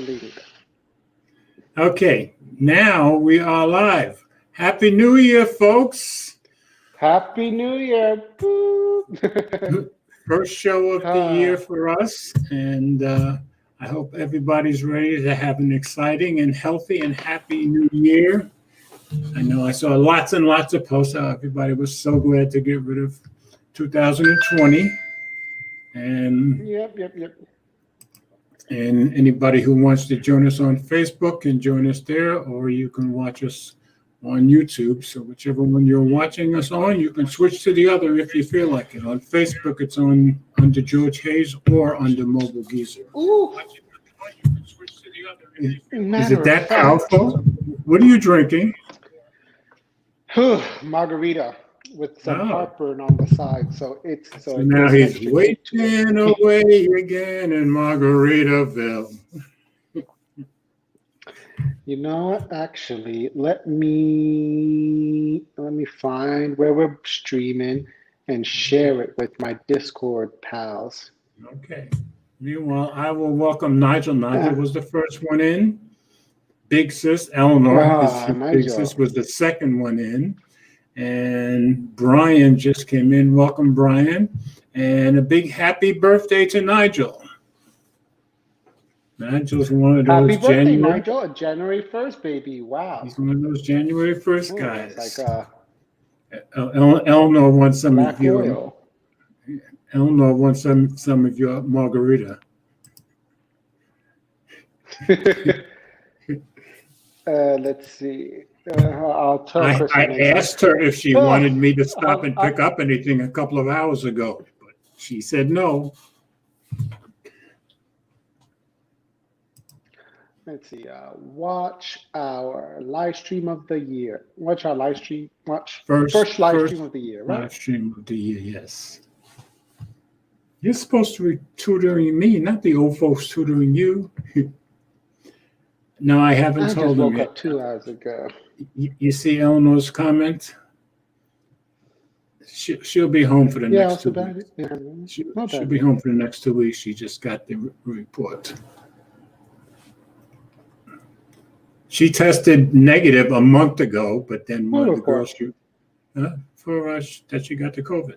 link. Okay, now we are live. Happy New Year, folks. Happy New Year. First show of the year for us, and I hope everybody's ready to have an exciting and healthy and happy New Year. I know I saw lots and lots of posts how everybody was so glad to get rid of 2020. And Yep. And anybody who wants to join us on Facebook can join us there, or you can watch us on YouTube. So whichever one you're watching us on, you can switch to the other if you feel like it. On Facebook, it's on under George Hayes or under Mobile Geezer. Ooh. Is it that powerful? What are you drinking? Margarita with some heartburn on the side. So now he's waiting away again in Margaritaville. You know what? Actually, let me find where we're streaming and share it with my Discord pals. Okay. Meanwhile, I will welcome Nigel. Nigel was the first one in. Big Sis Eleanor, Big Sis was the second one in. And Brian just came in. Welcome, Brian. And a big happy birthday to Nigel. Nigel's one of those. Happy birthday, Nigel. January 1st, baby. Wow. He's one of those January 1st guys. Like Eleanor wants some of your Eleanor wants some of your margarita. Let's see. I'll tell I asked her if she wanted me to stop and pick up anything a couple of hours ago, but she said no. Let's see. Watch our live stream of the year. Watch our live stream. Watch first live stream of the year, right? Live stream of the year, yes. You're supposed to be tutoring me, not the old folks tutoring you. No, I haven't told them yet. I just woke up 2 hours ago. You see Eleanor's comment? She'll be home for the next 2 weeks. She'll be home for the next 2 weeks. She just got the report. She tested negative a month ago, but then one of the girls that she got the COVID.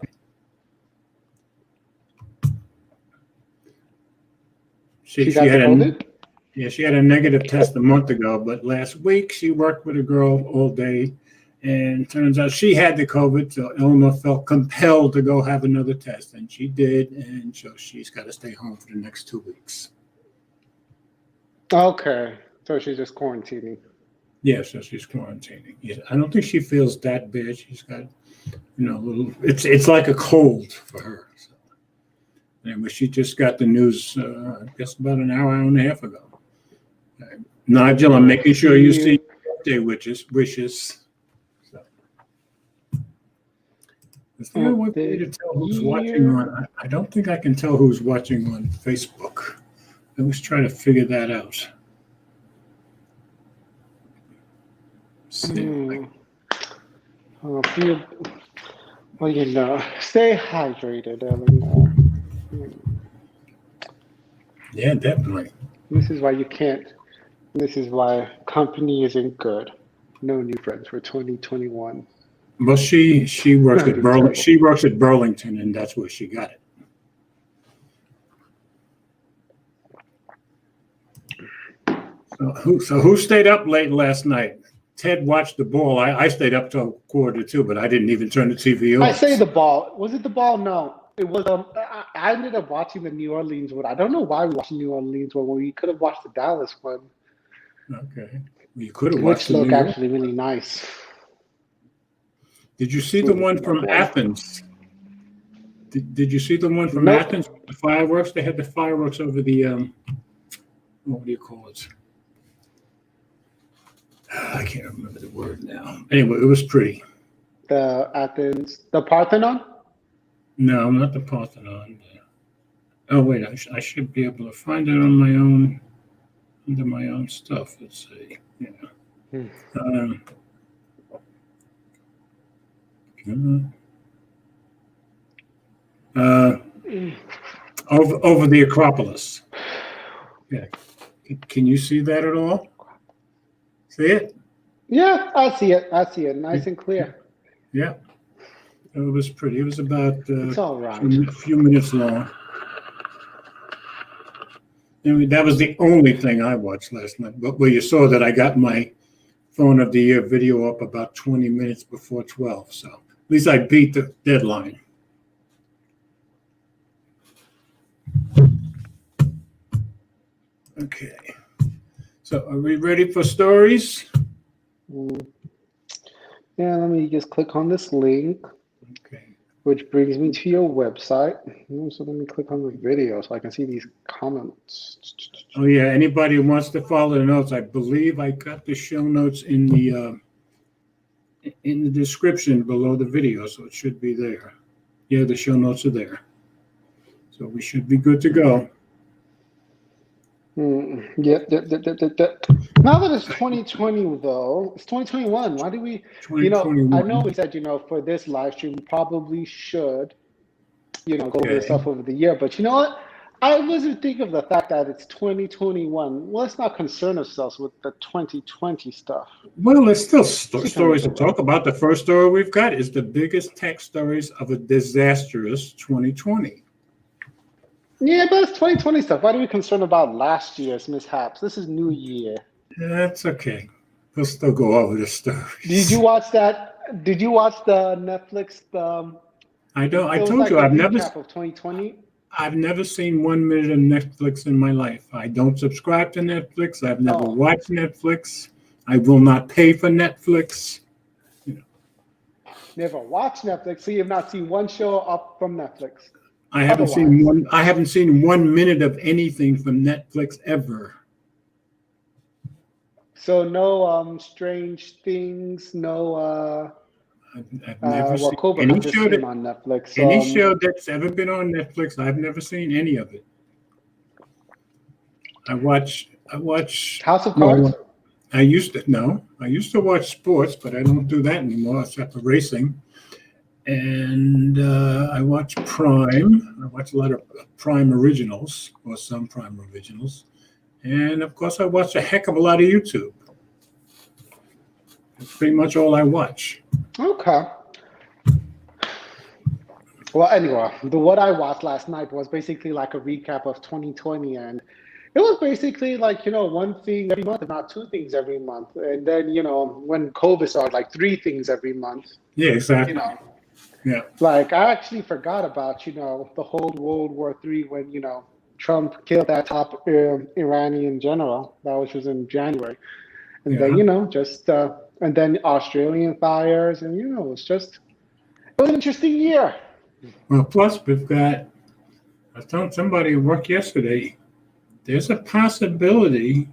She had COVID? Yeah, she had a negative test a month ago, but last week she worked with a girl all day, and it turns out she had the COVID, so Eleanor felt compelled to go have another test, and she did, and so she's got to stay home for the next 2 weeks. Okay, so she's just quarantining. Yeah, so she's quarantining. Yeah, I don't think she feels that bad. She's got, a little. It's like a cold for her. So. Anyway, she just got the news, I guess, about an hour and a half ago. Nigel, I'm making sure you see birthday wishes. So. Is there a way to tell who's watching on? I don't think I can tell who's watching on Facebook. I was trying to figure that out. Stay hydrated, Eleanor. Yeah, definitely. This is why you can't. This is why company isn't good. No new friends for 2021. Well, she works at Burlington. She works at Burlington, and that's where she got it. So who stayed up late last night? Ted watched the ball. I stayed up till 1:45, but I didn't even turn the TV on. I say the ball. Was it the ball? No. It was. I ended up watching the New Orleans one. I don't know why we watched the New Orleans one when we could have watched the Dallas one. Okay. Well, you could have watched the New York. Which looked actually really nice. Did you see the one from Athens? Did you see the one from Athens? The fireworks? They had the fireworks over the, what do you call it? I can't remember the word now. Anyway, it was pretty. The Athens, the Parthenon? No, not the Parthenon. Oh, wait, I should be able to find it on my own, under my own stuff. Let's see. Yeah. Over the Acropolis. Yeah. Can you see that at all? See it? Yeah, I see it. I see it, nice and clear. Yeah. It was pretty. It was about It's all right. a few minutes long. And that was the only thing I watched last night. But you saw that I got my Phone of the Year video up about 20 minutes before 12. So at least I beat the deadline. Okay. So are we ready for stories? Yeah, let me just click on this link, Okay. which brings me to your website. So let me click on the video so I can see these comments. Oh yeah, anybody who wants to follow the notes, I believe I got the show notes in the description below the video, so it should be there. Yeah, the show notes are there. So we should be good to go. Yep. Now that it's 2020, though, it's 2021. Why do we, 2021. I know we said, for this live stream, we probably should, go over the stuff over the year. But you know what? I wasn't thinking of the fact that it's 2021. Let's not concern ourselves with the 2020 stuff. Well, there's still stories to talk about. The first story we've got is the biggest tech stories of a disastrous 2020. Yeah, but it's 2020 stuff. Why do we concern about last year's mishaps? This is New Year. That's okay. We'll still go over the stories. Did you watch that? Did you watch the Netflix? I told you I've never of 2020. I've never seen 1 minute of Netflix in my life. I don't subscribe to Netflix. I've never watched Netflix. I will not pay for Netflix. Never watched Netflix, so you have not seen one show up from Netflix. I haven't seen 1 minute of anything from Netflix ever. So no Strange Things, no I've never seen any show on Netflix. Any show that's ever been on Netflix, I've never seen any of it. I watch House of Cards? I used to watch sports, but I don't do that anymore except for racing. And I watch Prime. I watch a lot of Prime originals, or some Prime originals. And of course, I watch a heck of a lot of YouTube. That's pretty much all I watch. Okay. Well, anyway, what I watched last night was basically like a recap of 2020, and it was basically like, one thing every month, if not two things every month. And then, when COVID started, like 3 things every month. Yeah, exactly. Yeah. Like I actually forgot about, the whole World War III when, Trump killed that top Iranian general. That was in January. And then, and then Australian fires, and, it was an interesting year. Well, plus we've got, I was telling somebody at work yesterday, there's a possibility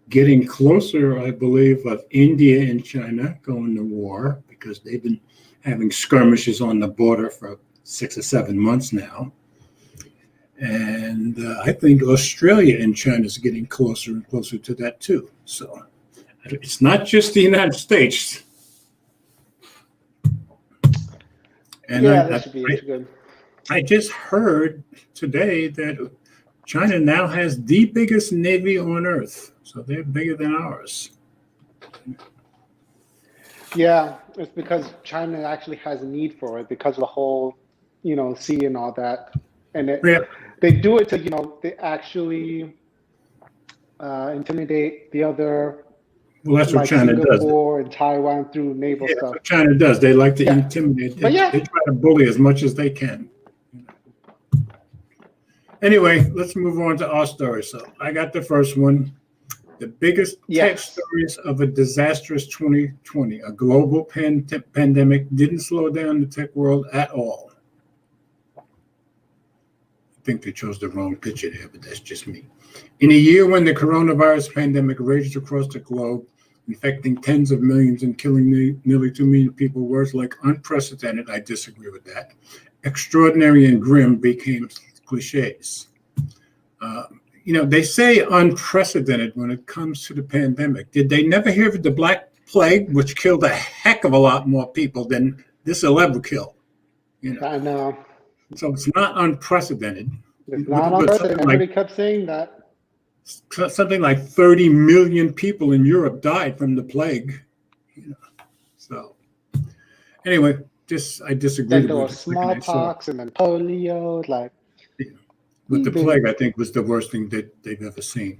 getting closer, I believe, of India and China going to war, because they've been having skirmishes on the border for 6 or 7 months now. And I think Australia and China is getting closer and closer to that too. So it's not just the United States. And that should be good. I just heard today that China now has the biggest navy on earth. So they're bigger than ours. Yeah, it's because China actually has a need for it because of the whole, sea and all that. And they do it to, they actually intimidate the other. Well, that's what China does. Singapore and Taiwan through naval stuff. That's what China does. They like to intimidate. They try to bully as much as they can. Anyway, let's move on to our story. So I got the first one. The biggest tech stories of a disastrous 2020. A global pandemic didn't slow down the tech world at all. I think they chose the wrong picture there, but that's just me. In a year when the coronavirus pandemic raged across the globe, infecting tens of millions and killing nearly 2 million people, words like unprecedented, I disagree with that, extraordinary and grim became cliches. They say unprecedented when it comes to the pandemic. Did they never hear of the Black Plague, which killed a heck of a lot more people than this will ever kill? I know. So it's not unprecedented. It's not unprecedented. Everybody kept saying that. something like 30 million people in Europe died from the plague. So anyway, I disagreed Then there with was it. smallpox and then polio. Like, But the plague, I think, was the worst thing that they've ever seen.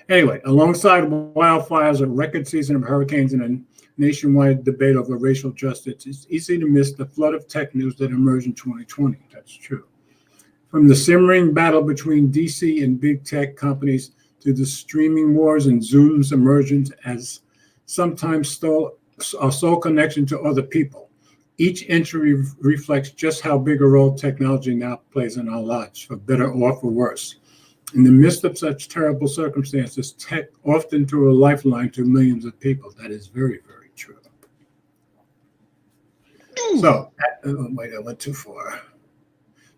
Anyway, alongside wildfires, a record season of hurricanes, and a nationwide debate over racial justice, it's easy to miss the flood of tech news that emerged in 2020. That's true. From the simmering battle between DC and big tech companies to the streaming wars and Zoom's emergence as sometimes a sole connection to other people, each entry reflects just how big a role technology now plays in our lives, for better or for worse. In the midst of such terrible circumstances, tech often threw a lifeline to millions of people. That is very, very true. So, wait, I went too far.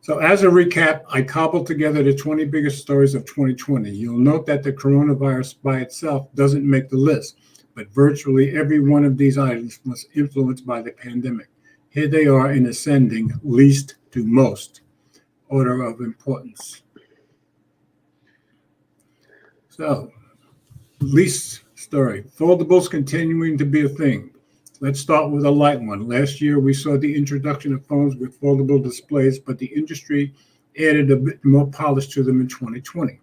So as a recap, I cobbled together the 20 biggest stories of 2020. You'll note that the coronavirus by itself doesn't make the list, but virtually every one of these items was influenced by the pandemic. Here they are in ascending least to most order of importance. So, least story. Foldables continuing to be a thing. Let's start with a light one. Last year, we saw the introduction of phones with foldable displays, but the industry added a bit more polish to them in 2020.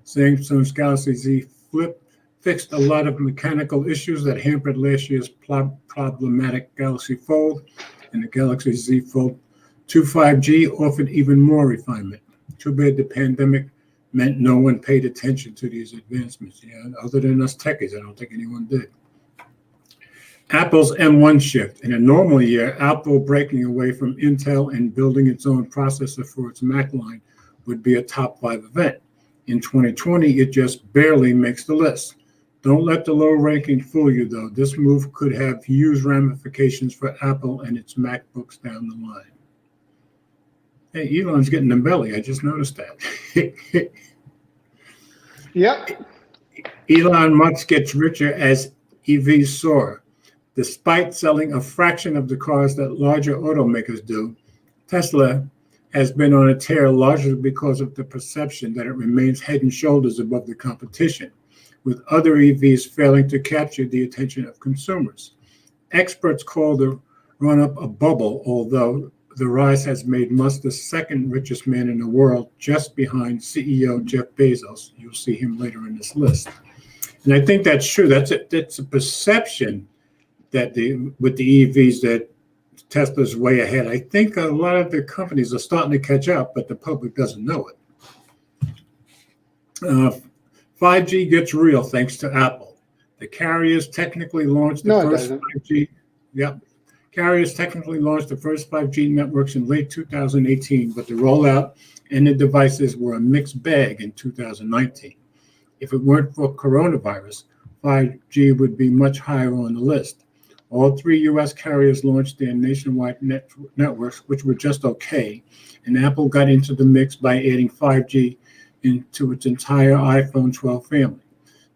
Samsung's Galaxy Z Flip fixed a lot of mechanical issues that hampered last year's problematic Galaxy Fold, and the Galaxy Z Fold 2 5G offered even more refinement. Too bad the pandemic meant no one paid attention to these advancements. Other than us techies, I don't think anyone did. Apple's M1 shift. In a normal year, Apple breaking away from Intel and building its own processor for its Mac line would be a top 5 event. In 2020, it just barely makes the list. Don't let the low ranking fool you, though. This move could have huge ramifications for Apple and its MacBooks down the line. Hey, Elon's getting a belly. I just noticed that. Yep. Elon Musk gets richer as EVs soar. Despite selling a fraction of the cars that larger automakers do, Tesla has been on a tear largely because of the perception that it remains head and shoulders above the competition, with other EVs failing to capture the attention of consumers. Experts call the run-up a bubble, although the rise has made Musk the second richest man in the world, just behind CEO Jeff Bezos. You'll see him later in this list. And I think that's true. That's a perception that with the EVs that Tesla's way ahead. I think a lot of the companies are starting to catch up, but the public doesn't know it. 5G gets real thanks to Apple. The carriers technically launched the first 5G. Yep. Carriers technically launched the first 5G networks in late 2018, but the rollout and the devices were a mixed bag in 2019. If it weren't for coronavirus, 5G would be much higher on the list. All 3 U.S. carriers launched their nationwide networks, which were just okay, and Apple got into the mix by adding 5G into its entire iPhone 12 family.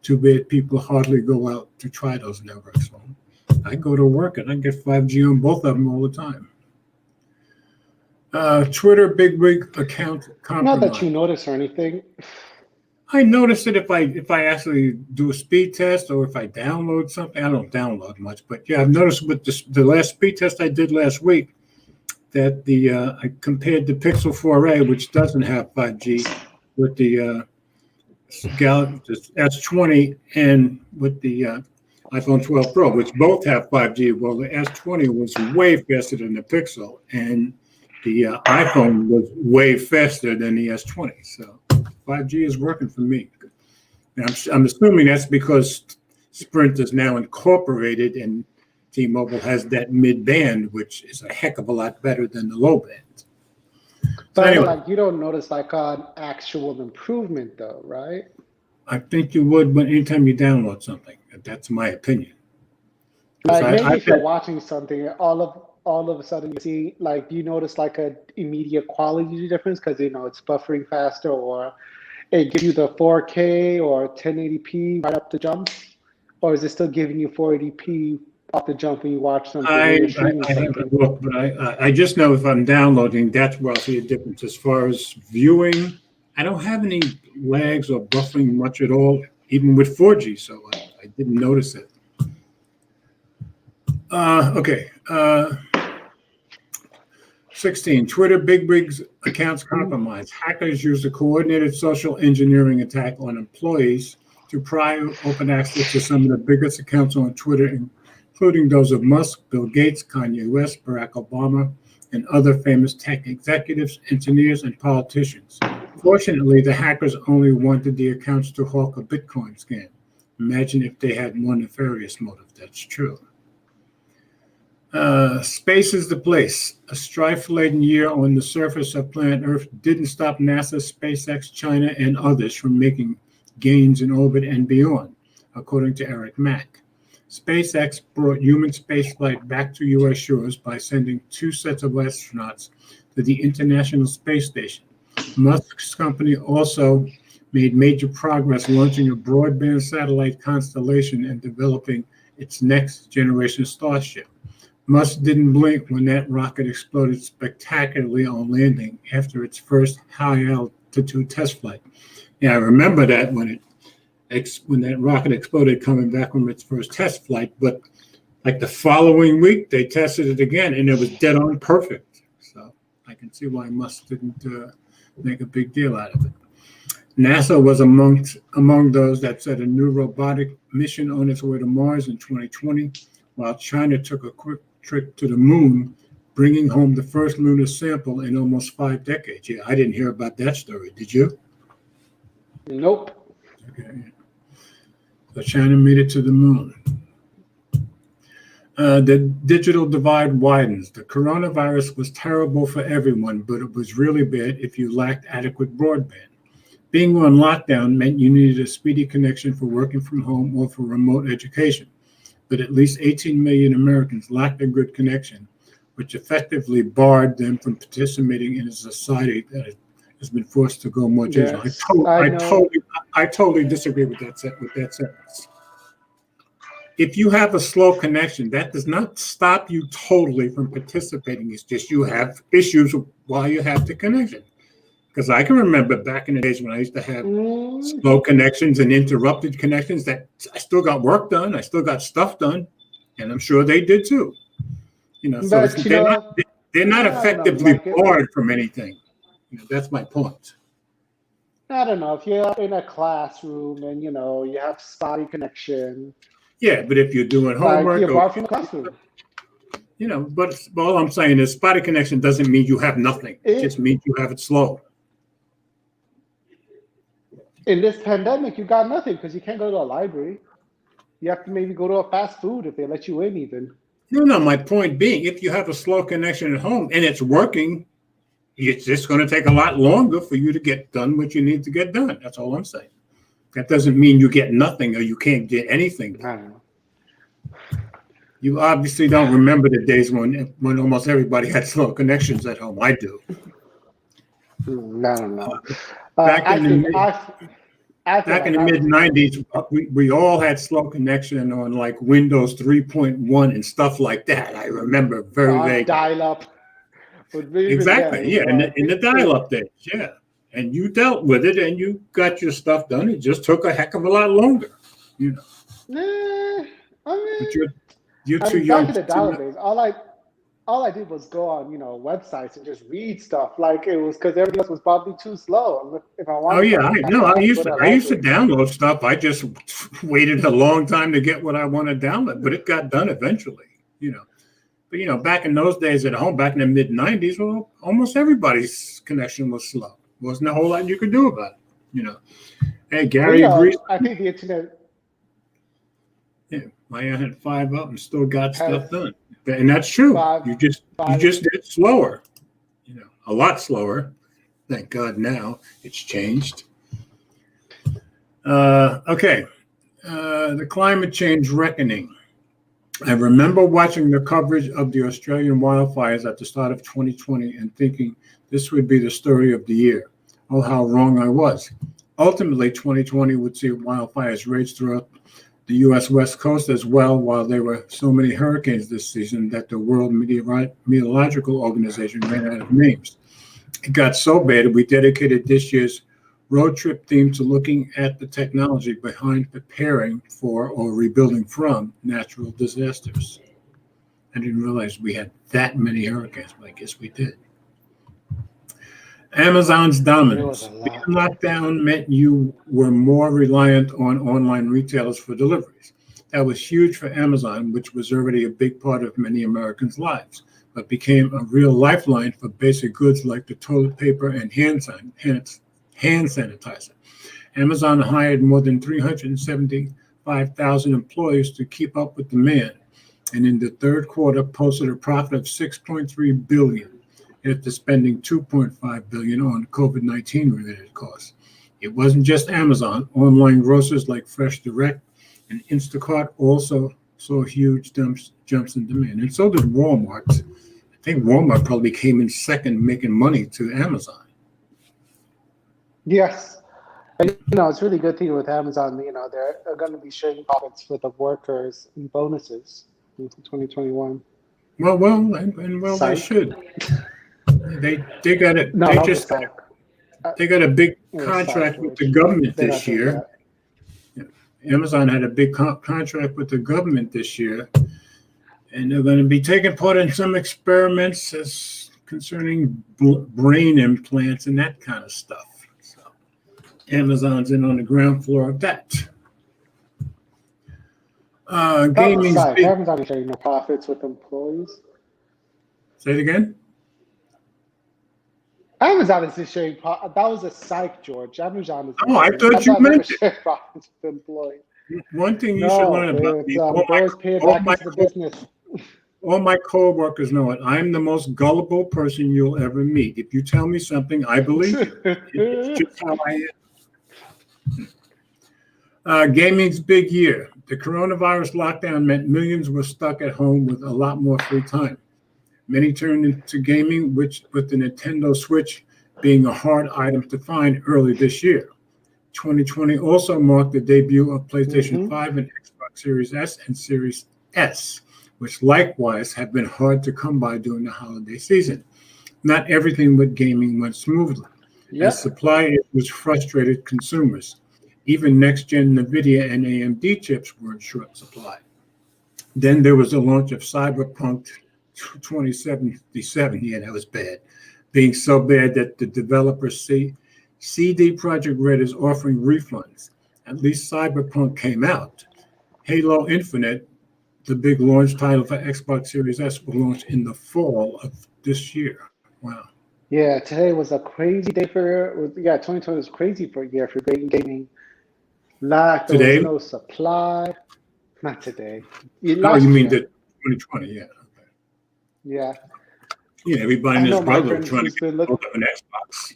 Too bad people hardly go out to try those networks. I go to work and I get 5G on both of them all the time. Twitter bigwig account compromise. Not that you notice or anything. I notice it if I actually do a speed test or if I download something. I don't download much, but yeah, I've noticed with the last speed test I did last week that I compared the Pixel 4a, which doesn't have 5G, with the Galaxy S20 and with the iPhone 12 Pro, which both have 5G. Well, the S20 was way faster than the Pixel, and the iPhone was way faster than the S20. So 5G is working for me. Now, I'm assuming that's because Sprint is now incorporated and T-Mobile has that mid-band, which is a heck of a lot better than the low band. But anyway, like you don't notice like an actual improvement though, right? I think you would anytime you download something. That's my opinion. Like maybe if you're watching something, all of a sudden you see like you notice like a immediate quality difference because it's buffering faster, or it gives you the 4K or 1080p right up the jump, or is it still giving you 480p off the jump when you watch something? I haven't looked, but I just know if I'm downloading, that's where I'll see a difference as far as viewing I don't have any lags or buffering much at all, even with 4G, so I didn't notice it. Okay. 16, Twitter Big Brig's accounts compromised. Hackers used a coordinated social engineering attack on employees to pry open access to some of the biggest accounts on Twitter, including those of Musk, Bill Gates, Kanye West, Barack Obama, and other famous tech executives, engineers, and politicians. Fortunately, the hackers only wanted the accounts to hawk a Bitcoin scam. Imagine if they had more nefarious motive. That's true. Space is the place. A strife-laden year on the surface of planet Earth didn't stop NASA, SpaceX, China, and others from making gains in orbit and beyond, according to Eric Mack. SpaceX brought human spaceflight back to U.S. shores by sending 2 sets of astronauts to the International Space Station. Musk's company also made major progress launching a broadband satellite constellation and developing its next generation Starship. Musk didn't blink when that rocket exploded spectacularly on landing after its first high-altitude test flight. Yeah, I remember that when that rocket exploded coming back from its first test flight, but like the following week, they tested it again, and it was dead on perfect. So I can see why Musk didn't make a big deal out of it. NASA was among those that set a new robotic mission on its way to Mars in 2020, while China took a quick trip to the moon, bringing home the first lunar sample in almost 5 decades. Yeah, I didn't hear about that story. Did you? Nope. Okay. So China made it to the moon. The digital divide widens. The coronavirus was terrible for everyone, but it was really bad if you lacked adequate broadband. Being on lockdown meant you needed a speedy connection for working from home or for remote education. But at least 18 million Americans lacked a good connection, which effectively barred them from participating in a society that has been forced to go more digital. Yes, I totally disagree with that sentence. If you have a slow connection, that does not stop you totally from participating. It's just you have issues while you have the connection. Because I can remember back in the days when I used to have slow connections and interrupted connections that I still got work done, I still got stuff done, and I'm sure they did too. So they're not effectively barred from anything. That's my point. I don't know, if you're in a classroom and you have spotty connection. Yeah, but if you're doing homework, you're barred from the classroom. But all I'm saying is spotty connection doesn't mean you have nothing. It just means you have it slow. In this pandemic, you got nothing because you can't go to a library. You have to maybe go to a fast food if they let you in even. No, my point being, if you have a slow connection at home and it's working, it's just going to take a lot longer for you to get done what you need to get done. That's all I'm saying. That doesn't mean you get nothing or you can't get anything. I don't know. You obviously don't remember the days when almost everybody had slow connections at home. I do. I don't know. Back in the mid-90s, we all had slow connection on like Windows 3.1 and stuff like that. I remember very vaguely. Dial-up. Exactly, yeah, in the dial-up days, yeah. And you dealt with it and you got your stuff done. It just took a heck of a lot longer, But you're too young. Back in the dial-up days, all I did was go on, websites and just read stuff. Like it was because everything else was probably too slow. If I wanted, I used to download stuff. I just waited a long time to get what I want to download, but it got done eventually. But back in those days at home, back in the mid '90s, well, almost everybody's connection was slow. Wasn't a whole lot you could do about it. Hey, Gary agrees. I think the internet. Yeah, I had 5 up and still got stuff done. And that's true. You just did slower, a lot slower. Thank God now it's changed. Okay. The climate change reckoning. I remember watching the coverage of the Australian wildfires at the start of 2020 and thinking this would be the story of the year. Oh, how wrong I was. Ultimately, 2020 would see wildfires rage throughout the U.S. West Coast as well, while there were so many hurricanes this season that the World Meteorological Organization ran out of names. It got so bad we dedicated this year's road trip theme to looking at the technology behind preparing for or rebuilding from natural disasters. I didn't realize we had that many hurricanes, but I guess we did. Amazon's dominance. Being locked down meant you were more reliant on online retailers for deliveries. That was huge for Amazon, which was already a big part of many Americans' lives, but became a real lifeline for basic goods like the toilet paper and hand sanitizer. Amazon hired more than 375,000 employees to keep up with demand, and in the third quarter posted a profit of $6.3 billion after spending $2.5 billion on COVID-19 related costs. It wasn't just Amazon. Online grocers like Fresh Direct and Instacart also saw huge jumps in demand, and so did Walmart. I think Walmart probably came in second, making money to Amazon. Yes. And, it's really good thing with Amazon. They're going to be sharing profits for the workers and bonuses in 2021. Well, they should. They got it. No, they got a big contract with the government this year. Amazon had a big contract with the government this year, and they're going to be taking part in some experiments concerning brain implants and that kind of stuff. So Amazon's in on the ground floor of that. Gaming's big. Amazon is sharing no profits with employees. Say it again. Amazon is just sharing. That was a psych, George. Amazon is. Oh, I thought you meant it. Profits with employees. One thing you should learn about me. All my co-workers know it. I'm the most gullible person you'll ever meet. If you tell me something, I believe you. It's just how I am. Gaming's big year. The coronavirus lockdown meant millions were stuck at home with a lot more free time. Many turned into gaming, which with the Nintendo Switch being a hard item to find early this year. 2020 also marked the debut of PlayStation 5 and Xbox Series S and Series S, which likewise have been hard to come by during the holiday season. Not everything with gaming went smoothly, as supply issues frustrated consumers. Even next-gen NVIDIA and AMD chips were in short supply. Then there was the launch of Cyberpunk 2077. Yeah, that was bad. Being so bad that the developers CD Projekt Red is offering refunds. At least Cyberpunk came out. Halo Infinite, the big launch title for Xbox Series S, will launch in the fall of this year. Wow. Yeah, today was a crazy day 2020 was crazy for a year for gaming. There was no supply. Not today. You mean the 2020? Yeah. Okay. Yeah. Yeah, everybody and his brother trying to get hold of an Xbox.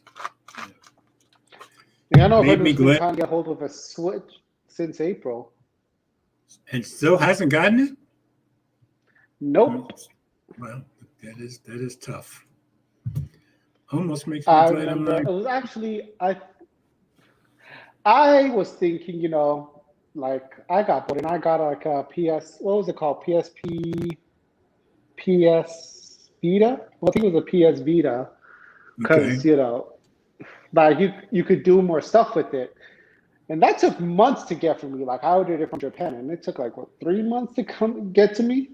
Yeah, I know I've been trying to get hold of a Switch since April. And still hasn't gotten it? Nope. Well, that is tough. Almost makes me glad I'm not. It was actually I was thinking, like I got bored and I got like a what was it called? PS Vita? Well, I think it was a PS Vita because like you could do more stuff with it, and that took months to get for me. Like I ordered it from Japan, and it took like 3 months to get to me.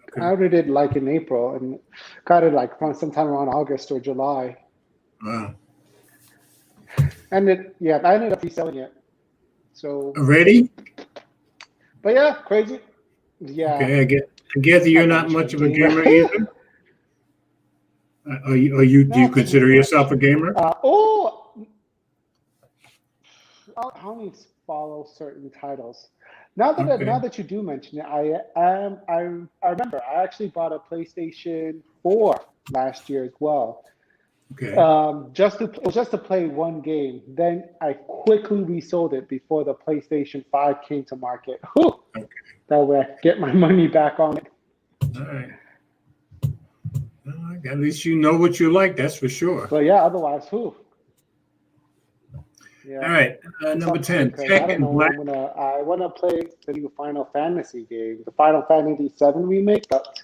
Okay. I ordered it like in April, and got it like sometime around August or July. Wow. And I ended up reselling it. So already? But yeah, crazy. Yeah. Okay, I guess you're not much of a gamer either. Do you consider yourself a gamer? I only follow certain titles. Now that you do mention it, I remember I actually bought a PlayStation 4 last year as well. Okay. Just to play one game. Then I quickly resold it before the PlayStation 5 came to market. Whew. Okay. That way I get my money back on it. All right. Well, at least you know what you like, that's for sure. But yeah, otherwise, whew. Yeah. All right, number 10. Tech and Black. I want to play the new Final Fantasy game, the Final Fantasy VII remake. But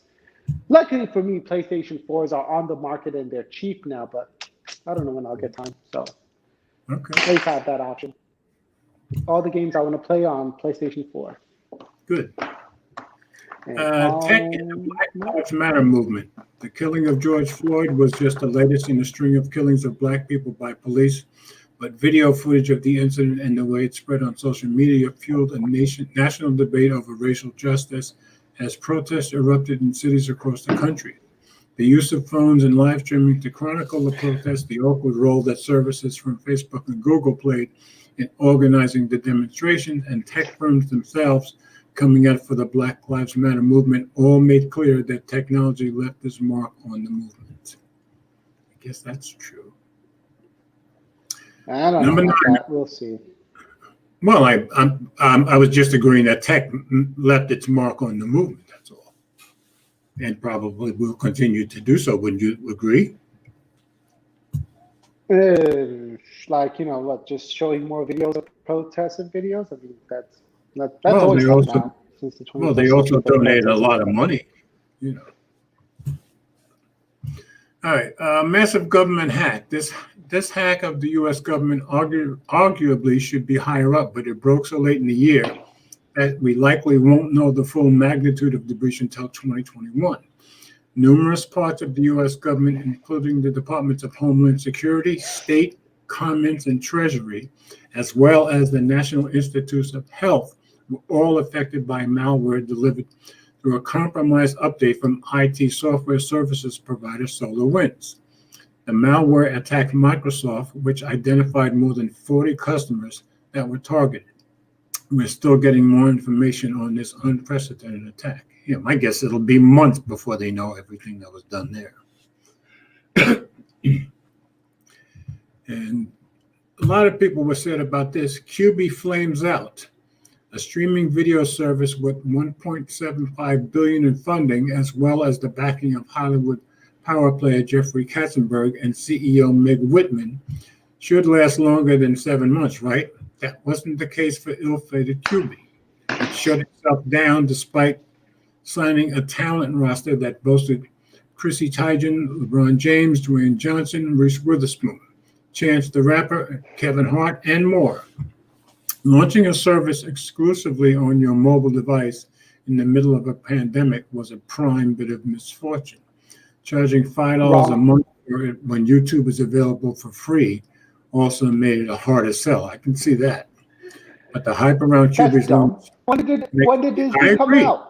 luckily for me, PlayStation 4s are on the market and they're cheap now. But I don't know when I'll get time. So. Okay. At least I have that option. All the games I want to play on PlayStation 4. Good. And Tech in the Black Lives Matter movement. The killing of George Floyd was just the latest in a string of killings of Black people by police, but video footage of the incident and the way it spread on social media fueled a national debate over racial justice as protests erupted in cities across the country. The use of phones and live streaming to chronicle the protests, the awkward role that services from Facebook and Google played in organizing the demonstrations, and tech firms themselves coming out for the Black Lives Matter movement all made clear that technology left its mark on the movement. I guess that's true. I don't Number know about 9. that. We'll see. Well, I was just agreeing that tech left its mark on the movement. That's all, and probably will continue to do so. Wouldn't you agree? Like, what, just showing more videos of protests and videos? I mean, that's Well, always they happened also now since the 21st well they also century, donated a protests. lot of money. All right, massive government hack. This hack of the U.S. government arguably should be higher up, but it broke so late in the year that we likely won't know the full magnitude of the breach until 2021. Numerous parts of the U.S. government, including the Departments of Homeland Security, State, Commerce, and Treasury, as well as the National Institutes of Health, were all affected by malware delivered through a compromised update from IT software services provider SolarWinds. The malware attacked Microsoft, which identified more than 40 customers that were targeted. We're still getting more information on this unprecedented attack. My guess it'll be months before they know everything that was done there. And a lot of people were said about this. QB flames out. A streaming video service with $1.75 billion in funding, as well as the backing of Hollywood power player Jeffrey Katzenberg and CEO Meg Whitman, should last longer than 7 months, right? That wasn't the case for ill-fated QB. It shut itself down despite signing a talent roster that boasted Chrissy Teigen, LeBron James, Dwayne Johnson, Reese Witherspoon, Chance the Rapper, Kevin Hart, and more. Launching a service exclusively on your mobile device in the middle of a pandemic was a prime bit of misfortune. Charging $5 a month for it when YouTube is available for free also made it a harder sell. I can see that. But the hype around QB's launch. When did Disney come out?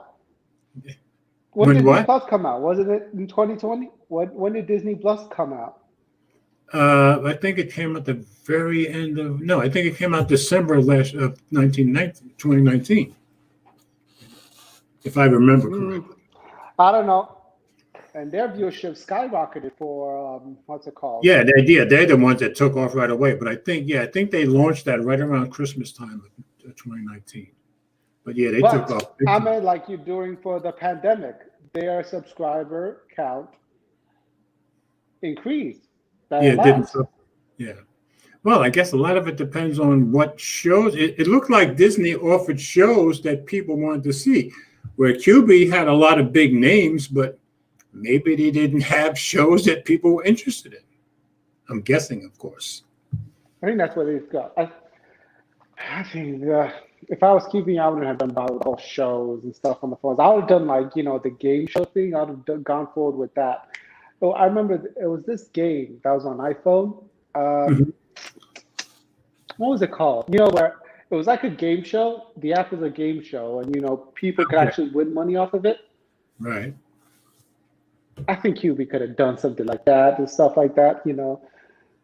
When did Disney Plus come out? Wasn't it in 2020? When did Disney Plus come out? I think it came at the very end of, I think it came out December of 2019, if I remember correctly. I don't know. And their viewership skyrocketed for, what's it called? Yeah, they're the ones that took off right away. But I think they launched that right around Christmas time of 2019. But yeah, they took off. I mean, like you doing for the pandemic, their subscriber count increased. Yeah. Well, I guess a lot of it depends on what shows. It looked like Disney offered shows that people wanted to see, where QB had a lot of big names, but maybe they didn't have shows that people were interested in. I'm guessing, of course. I think that's what they've got. I think if I was QB, I wouldn't have done all shows and stuff on the phones. I would have done the game show thing. I would have gone forward with that. Oh, I remember it was this game that was on iPhone. What was it called? Where it was like a game show. The app was a game show, and people could actually win money off of it. Right. I think QB could have done something like that and stuff like that.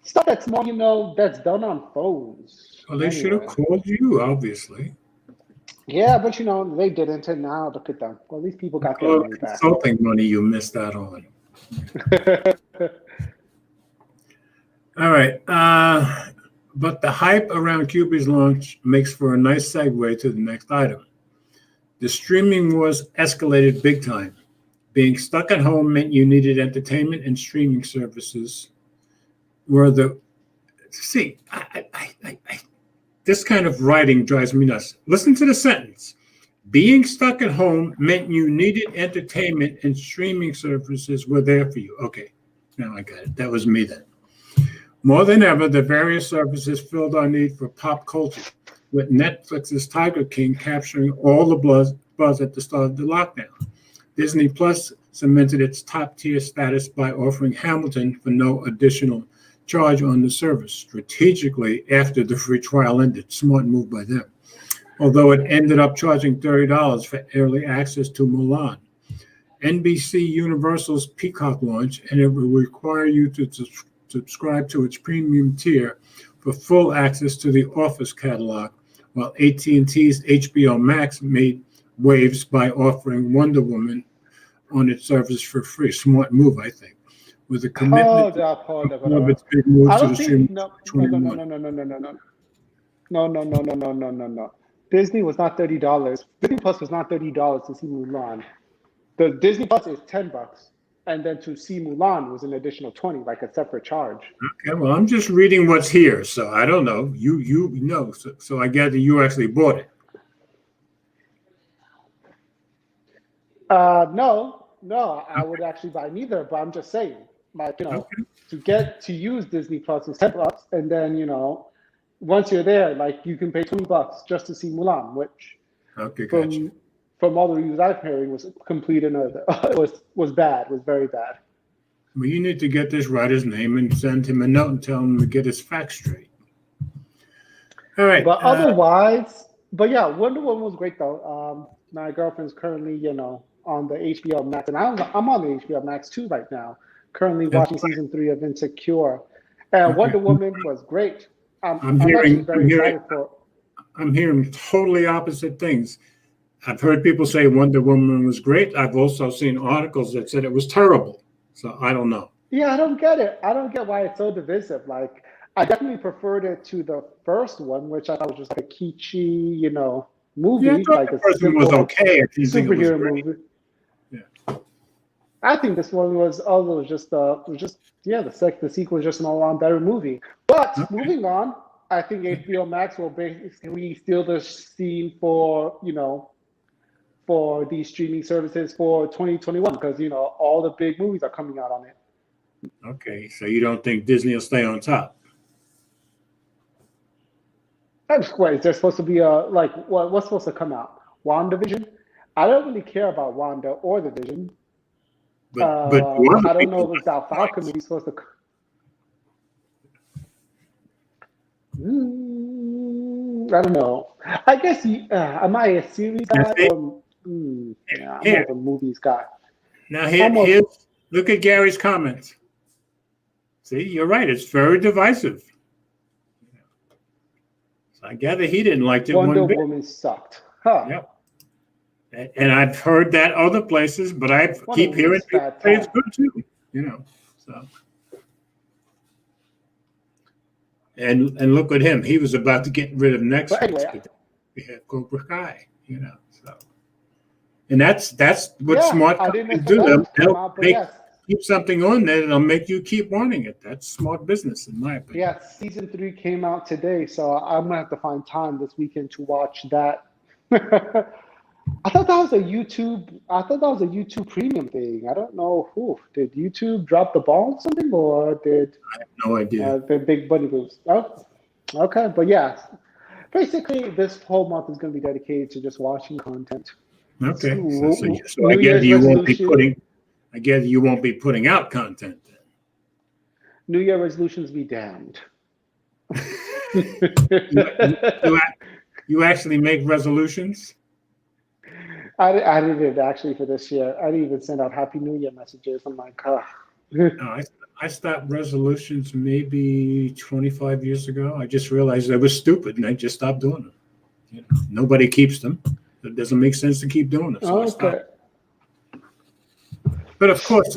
Stuff that's more, that's done on phones. Well, they should have called you, obviously. Yeah, but they didn't, and now look at them. Well, these people got their money back. Consulting money you missed out on. All right. But the hype around QB's launch makes for a nice segue to the next item. The streaming wars escalated big time. Being stuck at home meant you needed entertainment, and streaming services were the... See, this kind of writing drives me nuts. Listen to the sentence. Being stuck at home meant you needed entertainment, and streaming services were there for you. Okay, now I got it. That was me then. More than ever, the various services filled our need for pop culture, with Netflix's Tiger King capturing all the buzz at the start of the lockdown. Disney Plus cemented its top-tier status by offering Hamilton for no additional charge on the service, strategically after the free trial ended. Smart move by them. Although it ended up charging $30 for early access to Mulan. NBC Universal's Peacock launch, and it will require you to subscribe to its premium tier for full access to the Office catalog, while AT&T's HBO Max made waves by offering Wonder Woman on its service for free. Smart move, I think. With a commitment of its big moves to the streaming. No. Disney was not $30. Disney Plus was not $30 to see Mulan. The Disney Plus is $10, and then to see Mulan was an additional $20, like a separate charge. Okay, well, I'm just reading what's here, so I don't know. You know, so I gather you actually bought it. No, I would actually buy neither, but I'm just saying, like, to use Disney Plus is $10, and then once you're there, like you can pay $20 just to see Mulan, which from all the reviews I've hearing was complete another was bad, was very bad. Well, you need to get this writer's name and send him a note and tell him to get his facts straight. All right. But otherwise, yeah, Wonder Woman was great though. My girlfriend's currently, on the HBO Max, and I'm on the HBO Max too right now. Currently watching season 3 of Insecure, and Wonder Woman was great. I'm hearing totally opposite things. I've heard people say Wonder Woman was great. I've also seen articles that said it was terrible. So I don't know. Yeah, I don't get it. I don't get why it's so divisive. Like, I definitely preferred it to the first one, which I thought was just like a kitschy, movie. Yeah, I thought like the first one was okay. Superhero movie. Yeah. I think this one was the sequel was just an all-around better movie. But moving on, I think HBO Max will basically steal the scene for for these streaming services for 2021 because all the big movies are coming out on it. Okay, so you don't think Disney will stay on top? Wait, is there supposed to be what's supposed to come out? WandaVision? I don't really care about Wanda or the Vision. But I don't know if that Falcon movie is supposed to. I don't know. I guess am I a series guy or I'm more of a movies guy. Now here's look at Gary's comments. See, you're right. It's very divisive. So I gather he didn't like it. Wonder Woman sucked. Huh. Yep. And I've heard that other places, but I keep hearing people say it's good too. So. And look at him. He was about to get rid of Netflix. Anyway, we have Cobra Kai, So, and that's what smart companies do. They'll keep something on there that'll make you keep wanting it. That's smart business, in my opinion. Yeah, season 3 came out today, so I'm gonna have to find time this weekend to watch that. I thought that was a YouTube Premium thing. I don't know. Did YouTube drop the ball on something, or did I have no idea. The big bunny moves? Oh, okay, but yeah, basically this whole month is going to be dedicated to just watching content. Okay, so I guess you won't be putting. I guess you won't be putting out content then. New Year resolutions be damned. You actually make resolutions? I didn't actually for this year. I didn't even send out Happy New Year messages. I'm like, No, I stopped resolutions maybe 25 years ago. I just realized they were stupid, and I just stopped doing them. Nobody keeps them. It doesn't make sense to keep doing it. So I stopped. But of course,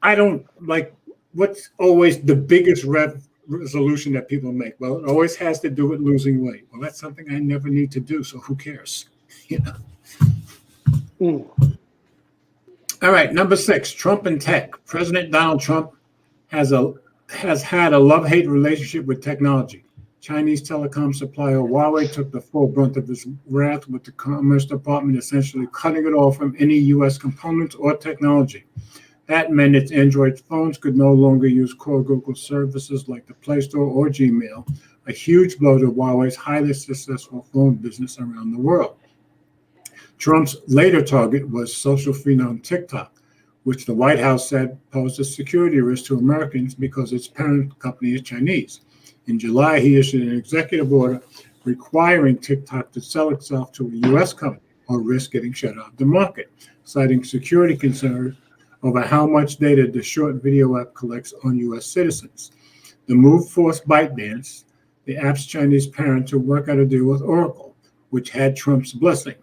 I don't like what's always the biggest resolution that people make. Well, it always has to do with losing weight. Well, that's something I never need to do. So who cares? All right, number 6, Trump and tech. President Donald Trump has had a love-hate relationship with technology. Chinese telecom supplier Huawei took the full brunt of his wrath, with the Commerce Department essentially cutting it off from any U.S. components or technology. That meant its Android phones could no longer use core Google services like the Play Store or Gmail, a huge blow to Huawei's highly successful phone business around the world. Trump's later target was social phenom TikTok, which the White House said posed a security risk to Americans because its parent company is Chinese. In July, he issued an executive order requiring TikTok to sell itself to a U.S. company or risk getting shut out of the market, citing security concerns over how much data the short video app collects on U.S. citizens. The move forced ByteDance, the app's Chinese parent, to work out a deal with Oracle, which had Trump's blessing.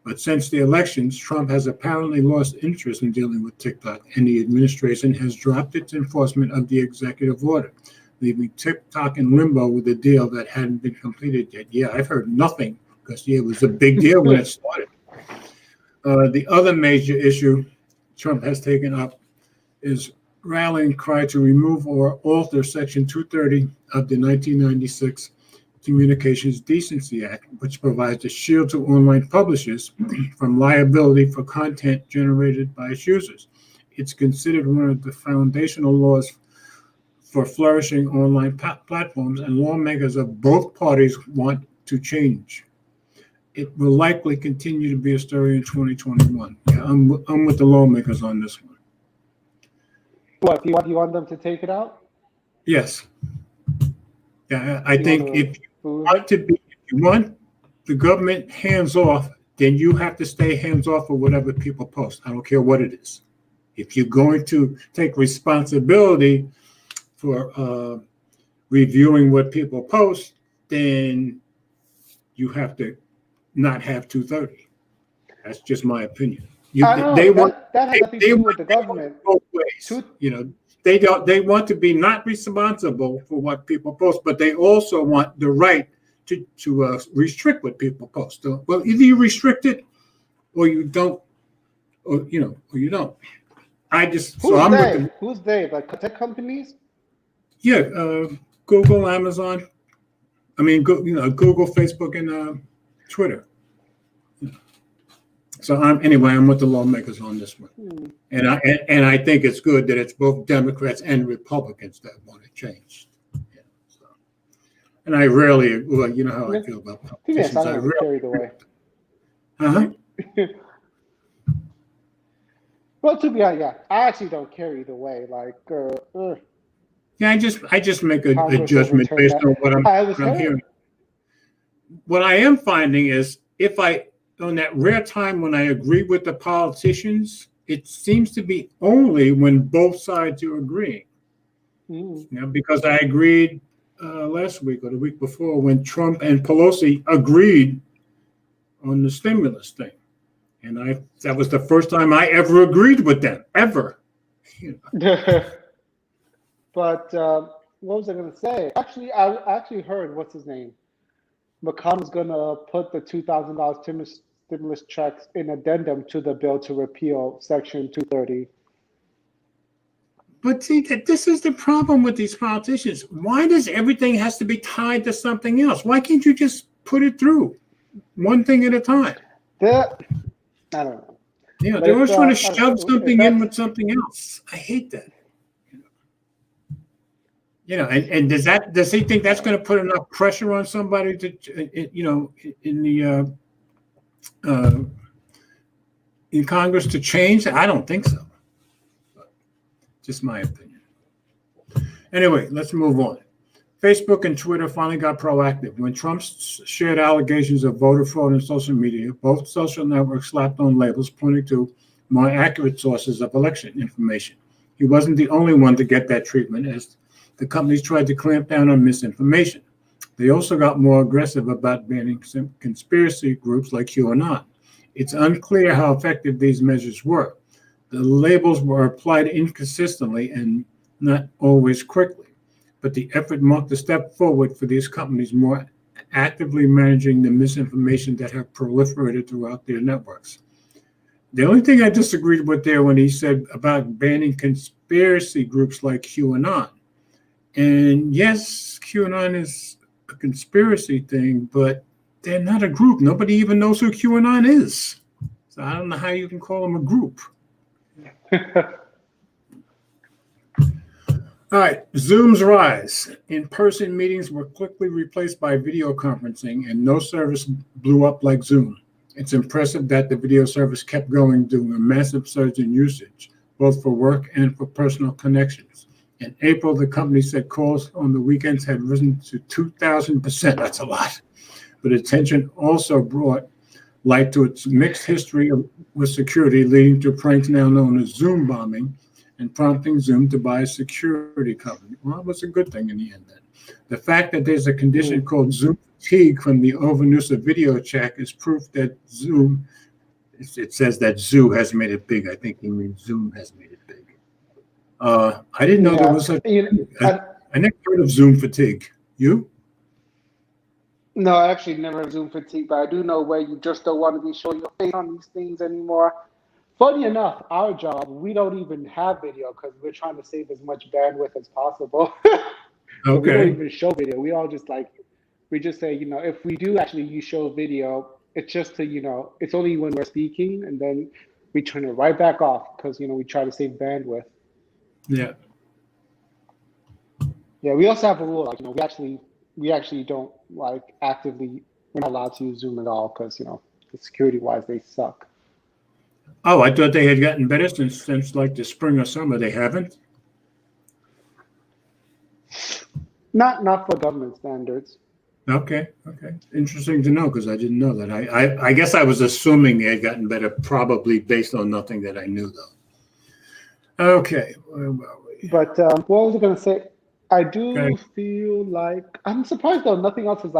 But since the elections, Trump has apparently lost interest in dealing with TikTok, and the administration has dropped its enforcement of the executive order, leaving TikTok in limbo with a deal that hadn't been completed yet. Yeah, I've heard nothing because it was a big deal when it started. The other major issue Trump has taken up is rallying cry to remove or alter Section 230 of the 1996 Communications Decency Act, which provides a shield to online publishers from liability for content generated by its users. It's considered one of the foundational laws for flourishing online platforms, and lawmakers of both parties want to change. It will likely continue to be a story in 2021. Yeah, I'm with the lawmakers on this one. What, do you want them to take it out? Yes. Yeah, I think if you want the government hands off, then you have to stay hands off of whatever people post. I don't care what it is. If you're going to take responsibility for reviewing what people post, then you have to not have 230. That's just my opinion. That has nothing to do with the government. Both ways. They want to be not responsible for what people post, but they also want the right to restrict what people post. So, well, either you restrict it or you don't, or you don't. Who's they? Like tech companies? Yeah, Google, Amazon. I mean, Google, Facebook, and Twitter. So I'm with the lawmakers on this one, and I think it's good that it's both Democrats and Republicans that want it changed. Yeah, so. And I rarely, you know how I feel about politicians. I rarely carried away. Well, to be honest, I actually don't care either way. Yeah, I just make a judgment based on what I'm hearing. What I am finding is on that rare time when I agree with the politicians, it seems to be only when both sides are agreeing. Because I agreed last week or the week before when Trump and Pelosi agreed on the stimulus thing. And that was the first time I ever agreed with them, ever. But what was I going to say? Actually, I actually heard, what's his name? McConnell's going to put the $2,000 stimulus checks in addendum to the bill to repeal Section 230. But see, this is the problem with these politicians. Why does everything has to be tied to something else? Why can't you just put it through one thing at a time? I don't know. Yeah, they're always trying to shove something in with something else. I hate that. And does he think that's going to put enough pressure on somebody in Congress to change? I don't think so. But just my opinion. Anyway, let's move on. Facebook and Twitter finally got proactive. When Trump shared allegations of voter fraud in social media, both social networks slapped on labels pointing to more accurate sources of election information. He wasn't the only one to get that treatment, as the companies tried to clamp down on misinformation. They also got more aggressive about banning conspiracy groups like QAnon. It's unclear how effective these measures were. The labels were applied inconsistently and not always quickly, but the effort marked a step forward for these companies more actively managing the misinformation that have proliferated throughout their networks. The only thing I disagreed with there when he said about banning conspiracy groups like QAnon. And yes, QAnon is a conspiracy thing, but they're not a group. Nobody even knows who QAnon is. So I don't know how you can call them a group. All right, Zoom's rise. In-person meetings were quickly replaced by video conferencing, and no service blew up like Zoom. It's impressive that the video service kept going during a massive surge in usage, both for work and for personal connections. In April, the company said calls on the weekends had risen to 2,000%. That's a lot. But attention also brought light to its mixed history with security, leading to pranks now known as Zoom bombing, and prompting Zoom to buy a security company. Well, it was a good thing in the end then. The fact that there's a condition called Zoom fatigue from the overuse of video chat is proof that Zoom, it says that Zoo has made it big. I think he means Zoom has made it big. I didn't know there was such. I never heard of Zoom fatigue. You? No, I actually never have Zoom fatigue, but I do know where you just don't want to be showing your face on these things anymore. Funny enough, our job, we don't even have video because we're trying to save as much bandwidth as possible. So we don't even show video. We all just we just say, if we do actually you show video, it's just to, it's only when we're speaking, and then we turn it right back off because, we try to save bandwidth. Yeah. Yeah, we also have a rule, we actually don't actively, we're not allowed to use Zoom at all because, security-wise, they suck. Oh, I thought they had gotten better since like the spring or summer. They haven't? Not for government standards. Okay. Interesting to know because I didn't know that. I guess I was assuming they had gotten better, probably based on nothing that I knew, though. Okay. Where were we? But what was I going to say? I do feel like, I'm surprised though, nothing else is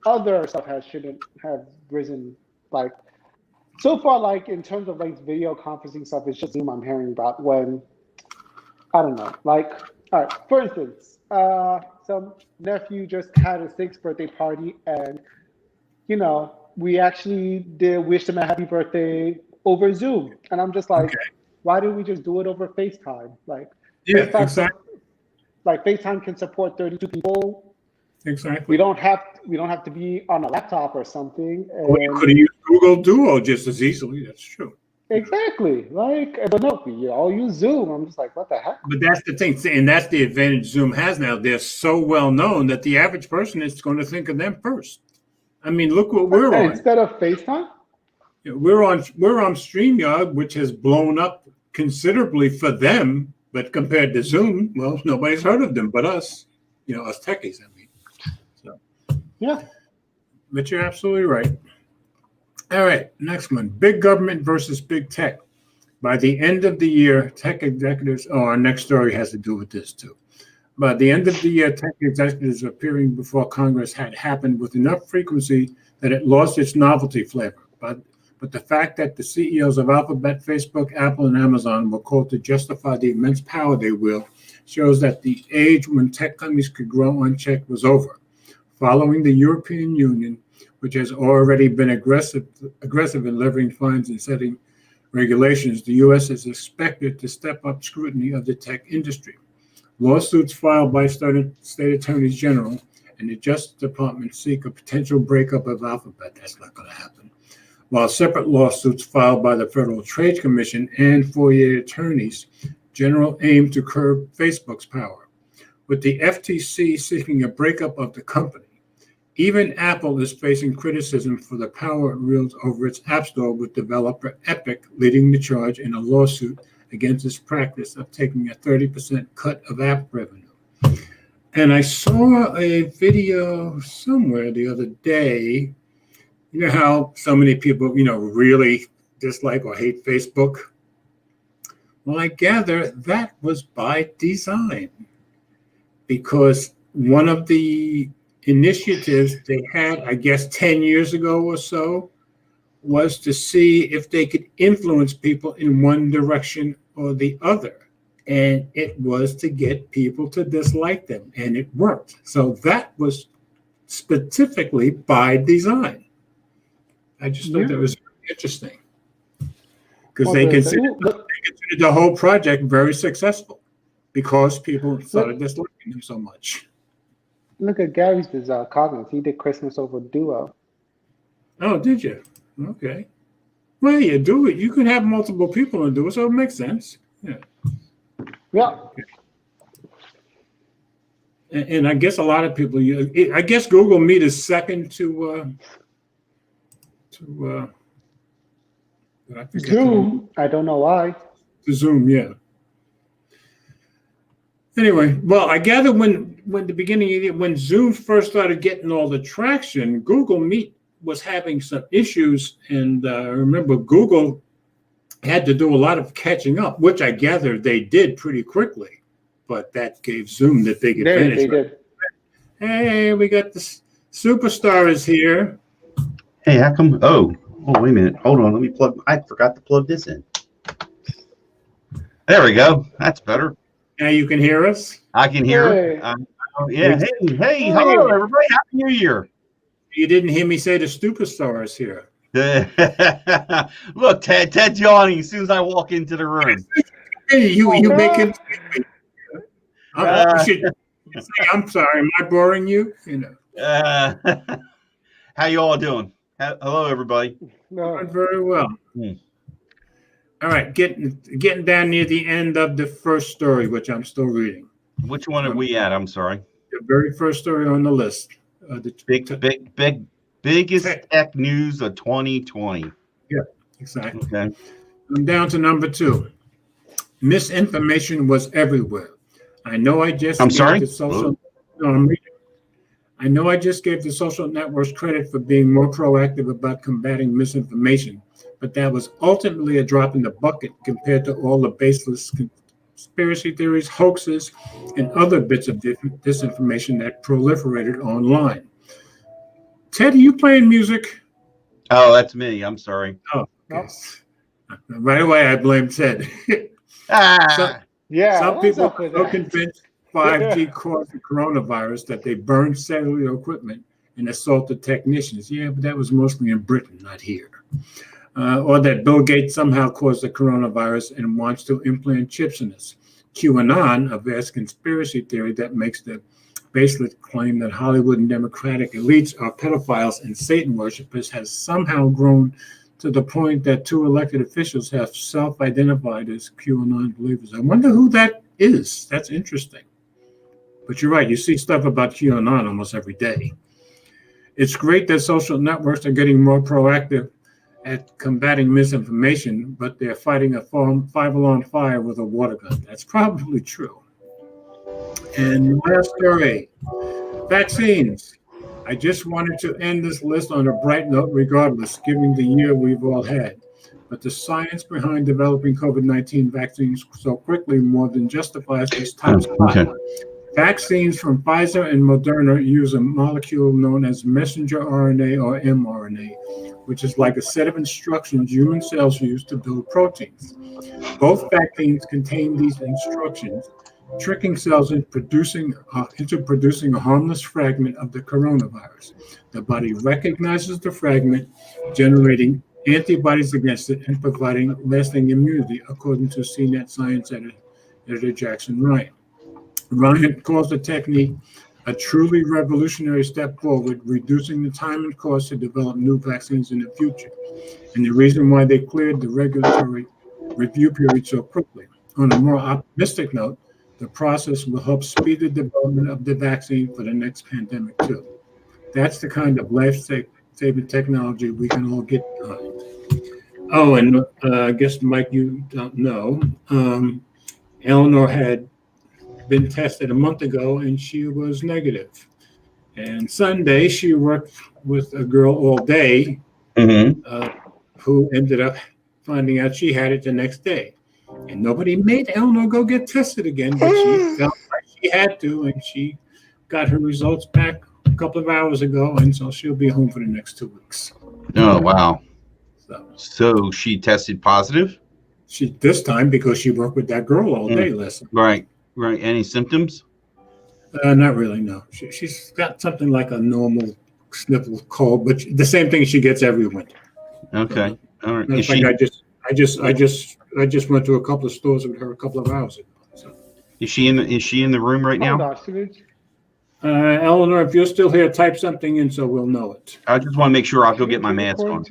other stuff shouldn't have risen. So far, in terms of video conferencing stuff, it's just Zoom I'm hearing about when, I don't know, all right, for instance, some nephew just had his 6th birthday party and, we actually did wish him a happy birthday over Zoom. And I'm just why didn't we just do it over FaceTime? Yeah, FaceTime, exactly. FaceTime can support 32 people. Exactly. We don't have to be on a laptop or something. Well, you could have used Google Duo just as easily. That's true. Exactly. But no, we all use Zoom. I'm just what the heck? But that's the thing, and that's the advantage Zoom has now. They're so well known that the average person is going to think of them first. I mean, look what we're on. Instead of FaceTime? We're on StreamYard, which has blown up considerably for them, but compared to Zoom, well, nobody's heard of them but us. Us techies, I mean. So yeah. But you're absolutely right. All right, next one. Big government versus big tech. By the end of the year, tech executives, our next story has to do with this too. By the end of the year, tech executives appearing before Congress had happened with enough frequency that it lost its novelty flavor. But the fact that the CEOs of Alphabet, Facebook, Apple, and Amazon were called to justify the immense power they wield shows that the age when tech companies could grow unchecked was over. Following the European Union, which has already been aggressive in levying fines and setting regulations, the U.S. is expected to step up scrutiny of the tech industry. Lawsuits filed by state attorneys general and the Justice Department seek a potential breakup of Alphabet. That's not going to happen. While separate lawsuits filed by the Federal Trade Commission and FOIA attorneys general aim to curb Facebook's power. With the FTC seeking a breakup of the company, even Apple is facing criticism for the power it wields over its App Store, with developer Epic leading the charge in a lawsuit against its practice of taking a 30% cut of app revenue. And I saw a video somewhere the other day. You know how so many people, really dislike or hate Facebook? Well, I gather that was by design, because one of the initiatives they had, I guess 10 years ago or so, was to see if they could influence people in one direction or the other. And it was to get people to dislike them, and it worked. So that was specifically by design. I just thought that was interesting, because they considered the whole project very successful because people started disliking them so much. Look at Gary's bizarre comments. He did Christmas over Duo. Oh, did you? Okay. Well, you do it. You can have multiple people and do it, so it makes sense. Yeah. Yeah. and I guess a lot of people use. I guess Google Meet is second to I forget Zoom. I don't know why. to Zoom. Yeah. Anyway, well, I gather when the beginning when Zoom first started getting all the traction, Google Meet was having some issues, and I remember Google had to do a lot of catching up, which I gather they did pretty quickly. But that gave Zoom the big advantage. They did. Hey, we got the superstar is here. Hey, how come? Oh, wait a minute. Hold on. Let me plug. I forgot to plug this in. There we go. That's better. Now you can hear us. I can hear. Hey. Yeah. Hey. Hello, everybody. Happy New Year. You didn't hear me say the superstar is here. Look, Ted's yawning as soon as I walk into the room. Hey, you make him. You should say, I'm sorry. Am I boring you? You know. How you all doing? Hello, everybody. No. Very well. All right, getting down near the end of the first story, which I'm still reading. Which one are we at? I'm sorry. The very first story on the list. The biggest tech news of 2020. Yeah, exactly. Okay. I'm down to number 2. Misinformation was everywhere. I know I just. I'm sorry. I know I just gave the social networks credit for being more proactive about combating misinformation, but that was ultimately a drop in the bucket compared to all the baseless conspiracy theories, hoaxes, and other bits of disinformation that proliferated online. Ted, are you playing music? Oh, that's me. I'm sorry. Oh, yes. Right away I blame Ted. Some people are so convinced 5G caused the coronavirus that they burned cellular equipment and assaulted technicians. Yeah, but that was mostly in Britain, not here. Or that Bill Gates somehow caused the coronavirus and wants to implant chips in us. QAnon, a vast conspiracy theory that makes the baseless claim that Hollywood and Democratic elites are pedophiles and Satan worshippers, has somehow grown to the point that 2 elected officials have self-identified as QAnon believers. I wonder who that is. That's interesting. But you're right, you see stuff about QAnon almost every day. It's great that social networks are getting more proactive at combating misinformation, but they're fighting a 5-alarm fire with a water gun. That's probably true. And last story, vaccines. I just wanted to end this list on a bright note regardless, given the year we've all had. But the science behind developing COVID-19 vaccines so quickly more than justifies this top spot. Okay. Vaccines from Pfizer and Moderna use a molecule known as messenger RNA or mRNA, which is like a set of instructions human cells use to build proteins. Both vaccines contain these instructions, tricking cells into producing a harmless fragment of the coronavirus. The body recognizes the fragment, generating antibodies against it and providing lasting immunity, according to CNET science editor Jackson Ryan. Ryan calls the technique a truly revolutionary step forward, reducing the time and cost to develop new vaccines in the future, and the reason why they cleared the regulatory review period so quickly. On a more optimistic note, the process will help speed the development of the vaccine for the next pandemic too. That's the kind of life-saving technology we can all get behind. Oh, and I guess, Mike, you don't know, Eleanor had been tested a month ago and she was negative. And Sunday she worked with a girl all day who ended up finding out she had it the next day. And nobody made Eleanor go get tested again, but she felt like she had to, and she got her results back a couple of hours ago, and so she'll be home for the next 2 weeks. Oh, wow. So she tested positive? This time because she worked with that girl all day last night. Right. Any symptoms? Not really, no. She's got something like a normal sniffle cold, but the same thing she gets every winter. Okay. All right. I just went to a couple of stores with her a couple of hours ago. So. Is she in the room right now? Eleanor, if you're still here, type something in so we'll know it. I just want to make sure I'll go get my mask on.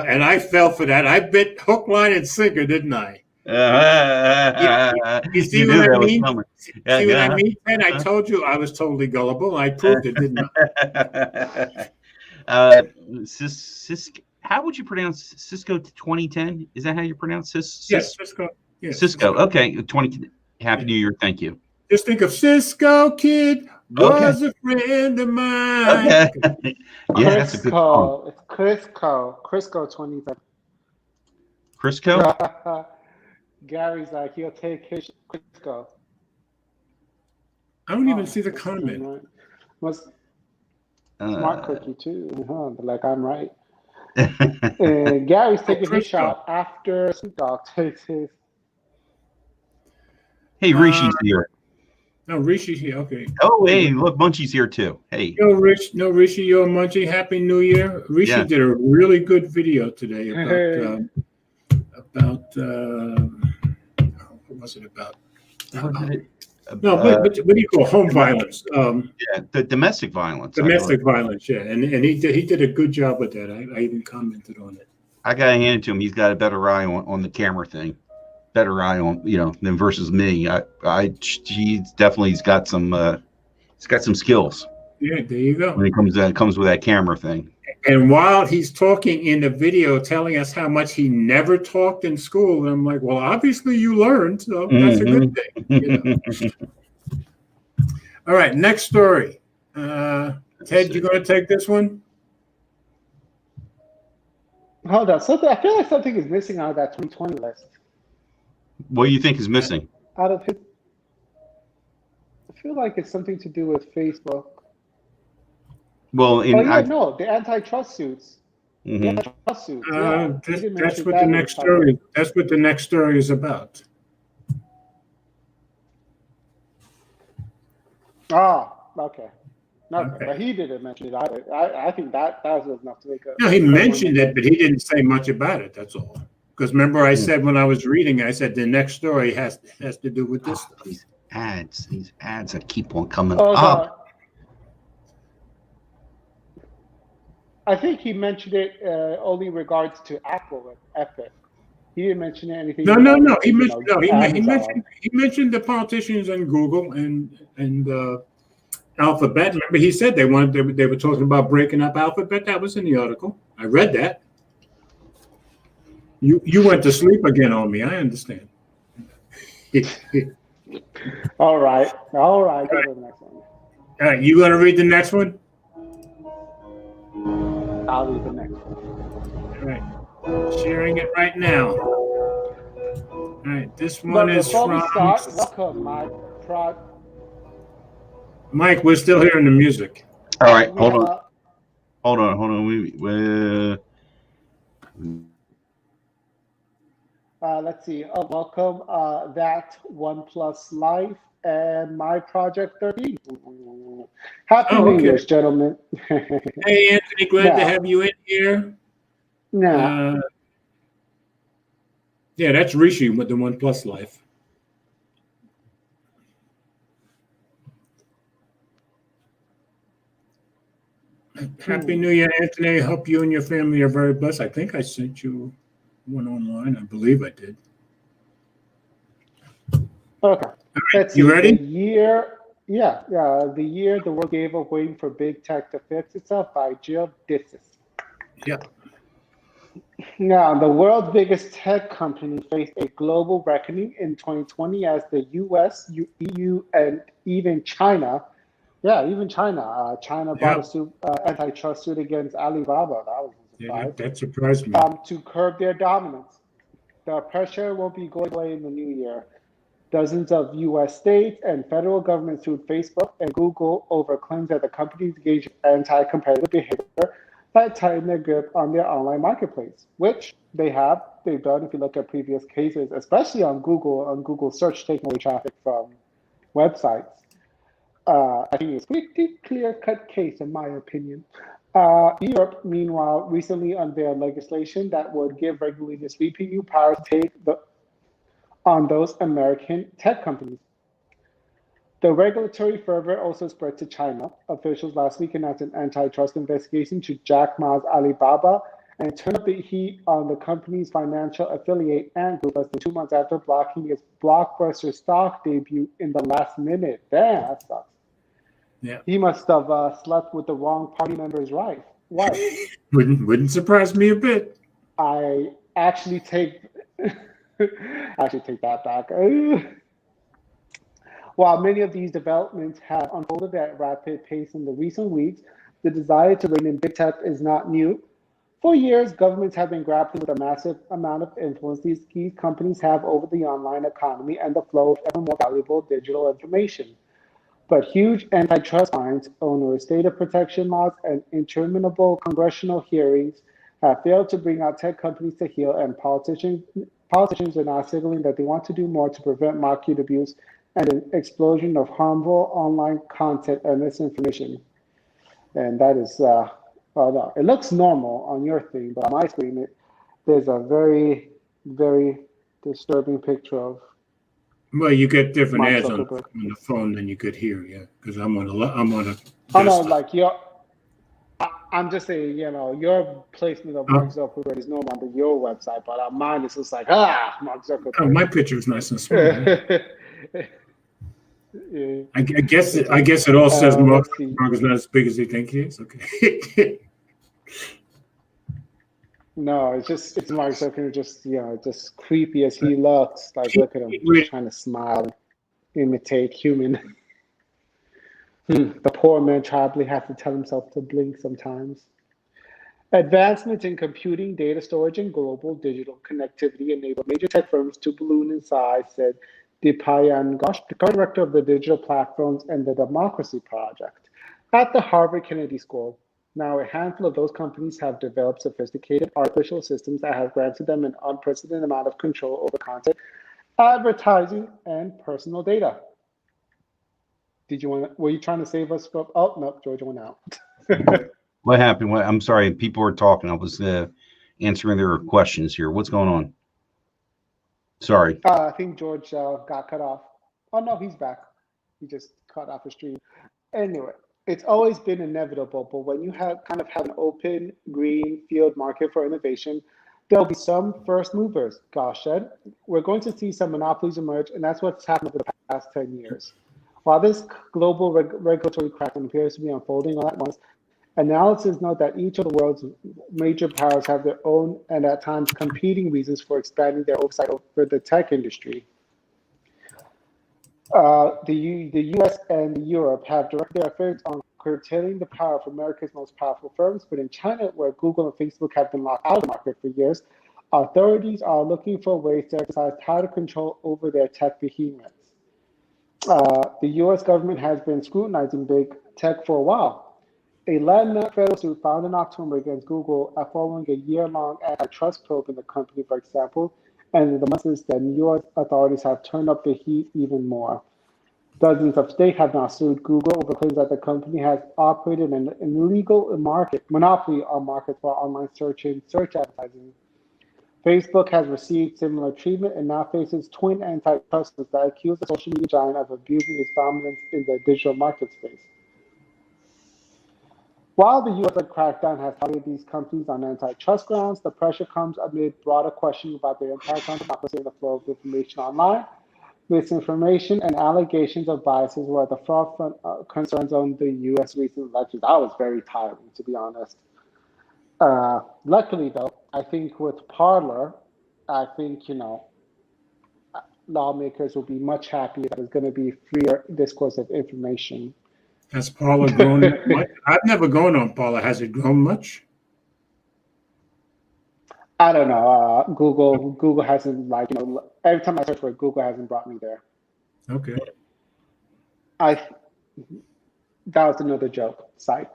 And I fell for that. I bit hook, line, and sinker, didn't I? You see You what knew I that was mean? coming. See what I mean, Ted? I told you I was totally gullible. I proved it, didn't I? Cisco. How would you pronounce Cisco 2010? Is that how you pronounce Yes, Cisco. Yes, Cisco. Cisco. Okay, 20. Happy Yeah. New Year. Thank you. Just think of Cisco Kid Okay. was a friend of mine. Okay. Okay. Yeah, that's a good song. Crisco. It's Crisco. Crisco 2010. Crisco. Gary's like, he'll take his Crisco. I don't even Oh, see the must have been comment. right. Must smart Uh, cookie too. Like I'm right. And Gary's taking his Crisco. shot after Snoop Dogg takes his. hey, Rishi's here. No, Rishi here. Okay. Oh, hey, look, Munchie's here too. Hey. Rishi, yo, Munchie, Happy New Year. Rishi Yeah. did a really good video today Hey. about what was it about? What did it- No, what do you call home violence? Yeah, the domestic violence. Domestic violence, yeah, and he did a good job with that. I even commented on it. I gotta hand it to him. He's got a better eye on the camera thing, better eye on than versus me. He's got some skills Yeah, there you go. when it comes with that camera thing. And while he's talking in the video, telling us how much he never talked in school, I'm like, well, obviously you learned, so that's a good thing. You know? All right, next story. Ted, you going to take this one? Hold on. I feel like something is missing out of that 2020 list. What do you think is missing? Out of his, I feel like it's something to do with Facebook. Well, the antitrust suits. Mhm. The antitrust suits. Yeah, That's what the next story. That's what the next story is about. Ah, okay. But he didn't mention it either. I think that was enough to make a. No, he mentioned it, but he didn't say much about it. That's all. Because remember, I said when I was reading, I said the next story has to do with this stuff. These ads that keep on coming up. I think he mentioned it only in regards to Apple and Epic. He didn't mention anything. No. He mentioned the politicians and Google and Alphabet. Remember, he said they were talking about breaking up Alphabet. That was in the article. I read that. You went to sleep again on me. I understand. All right. Go to the next one. All right, you going to read the next one? I'll read the next one. All right. Sharing it right now. All right, this one is before from... we start, welcome, Mike, we're still hearing the music. All right, hold on. Let's see. Welcome, that OnePlus Life and My Project 13. Happy New Year's, gentlemen. Hey, Anthony, glad to have you in here. No. Yeah, that's Rishi with the OnePlus Life. Happy New Year, Anthony. I hope you and your family are very blessed. I think I sent you one online. I believe I did. Okay. Let's see. You ready? The year the world gave up waiting for big tech to fix itself by Jill Disses. Yep. Now, the world's biggest tech company faced a global reckoning in 2020 as the US, EU, and even China. Yeah, even China. China brought a antitrust suit against Alibaba. That was a surprise. Yeah, that surprised me. To curb their dominance. The pressure won't be going away in the new year. Dozens of U.S. states and federal governments sued Facebook and Google over claims that the companies engaged in anti-competitive behavior that tightened their grip on their online marketplace, which they've done if you look at previous cases, especially on Google search, taking away traffic from websites. I think it's a pretty clear-cut case, in my opinion. Europe, meanwhile, recently unveiled legislation that would give regulators sweeping powers to take on those American tech companies. The regulatory fervor also spread to China. Officials last week announced an antitrust investigation to Jack Ma's Alibaba and turned up the heat on the company's financial affiliate Ant Group less than 2 months after blocking its blockbuster stock debut in the last minute. Damn, that sucks. Yeah. He must have slept with the wrong party member's wife. Wouldn't surprise me a bit. I actually take that back. While many of these developments have unfolded at rapid pace in the recent weeks, the desire to rein in big tech is not new. For years, governments have been grappling with a massive amount of influence these key companies have over the online economy and the flow of ever more valuable digital information. But huge antitrust fines, onerous data protection laws, and interminable congressional hearings have failed to bring our tech companies to heel, and politicians are now signaling that they want to do more to prevent market abuse and an explosion of harmful online content and misinformation. And that is, no, it looks normal on your thing, but on my screen, there's a very, very disturbing picture of Well, you get different Mark ads Zuckerberg. on the phone than you could hear, yeah. Because I'm on a Oh no, desktop. like I'm just saying, your placement of Mark Zuckerberg is normal on your website, but on mine it's just like, Mark Zuckerberg. Oh, my picture is nice and small. Yeah. Yeah. I guess it all says Mark Let's see. Zuckerberg is not as big as you think he is. Okay. No, it's Mark Zuckerberg, just creepy as he looks. Like, look at him, just trying to smile and imitate human. The poor man probably has to tell himself to blink sometimes. Advancements in computing, data storage, and global digital connectivity enabled major tech firms to balloon in size, said Dipayan Ghosh, the co-director of the Digital Platforms and the Democracy Project at the Harvard Kennedy School. Now, a handful of those companies have developed sophisticated artificial systems that have granted them an unprecedented amount of control over content, advertising, and personal data. Were you trying to save us from? Oh, no, Georgia went out. What happened? I'm sorry, people were talking. I was answering their questions here. What's going on? Sorry. I think George got cut off. Oh no, he's back. He just cut off the stream. Anyway, it's always been inevitable, but when you have an open green field market for innovation, there'll be some first movers. Gosh said, we're going to see some monopolies emerge, and that's what's happened over the past 10 years. While this global regulatory crackdown appears to be unfolding all at once, analysis note that each of the world's major powers have their own and at times competing reasons for expanding their oversight over the tech industry. The US and Europe have directed their efforts on curtailing the power of America's most powerful firms, but in China, where Google and Facebook have been locked out of the market for years, authorities are looking for ways to exercise tighter control over their tech behemoths. The US government has been scrutinizing big tech for a while. A landmark federal suit filed in October against Google following a year-long antitrust probe in the company, for example, and in the months since then, U.S. authorities have turned up the heat even more. Dozens of states have now sued Google over claims that the company has operated an illegal monopoly on markets for online search and search advertising. Facebook has received similar treatment and now faces twin antitrust suits that accuse the social media giant of abusing its dominance in the digital market space. While the U.S. crackdown has targeted these companies on antitrust grounds, the pressure comes amid broader questions about their impact on democracy and the flow of information online. Misinformation and allegations of biases were at the forefront concerns on the U.S. recent elections. That was very tiring, to be honest. Luckily, though, I think with Parler, lawmakers will be much happier that there's going to be freer discourse of information. Has Parler grown much? I've never gone on Parler. Has it grown much? I don't know. Google hasn't every time I search for it, Google hasn't brought me there. Okay. That was another joke. Psych.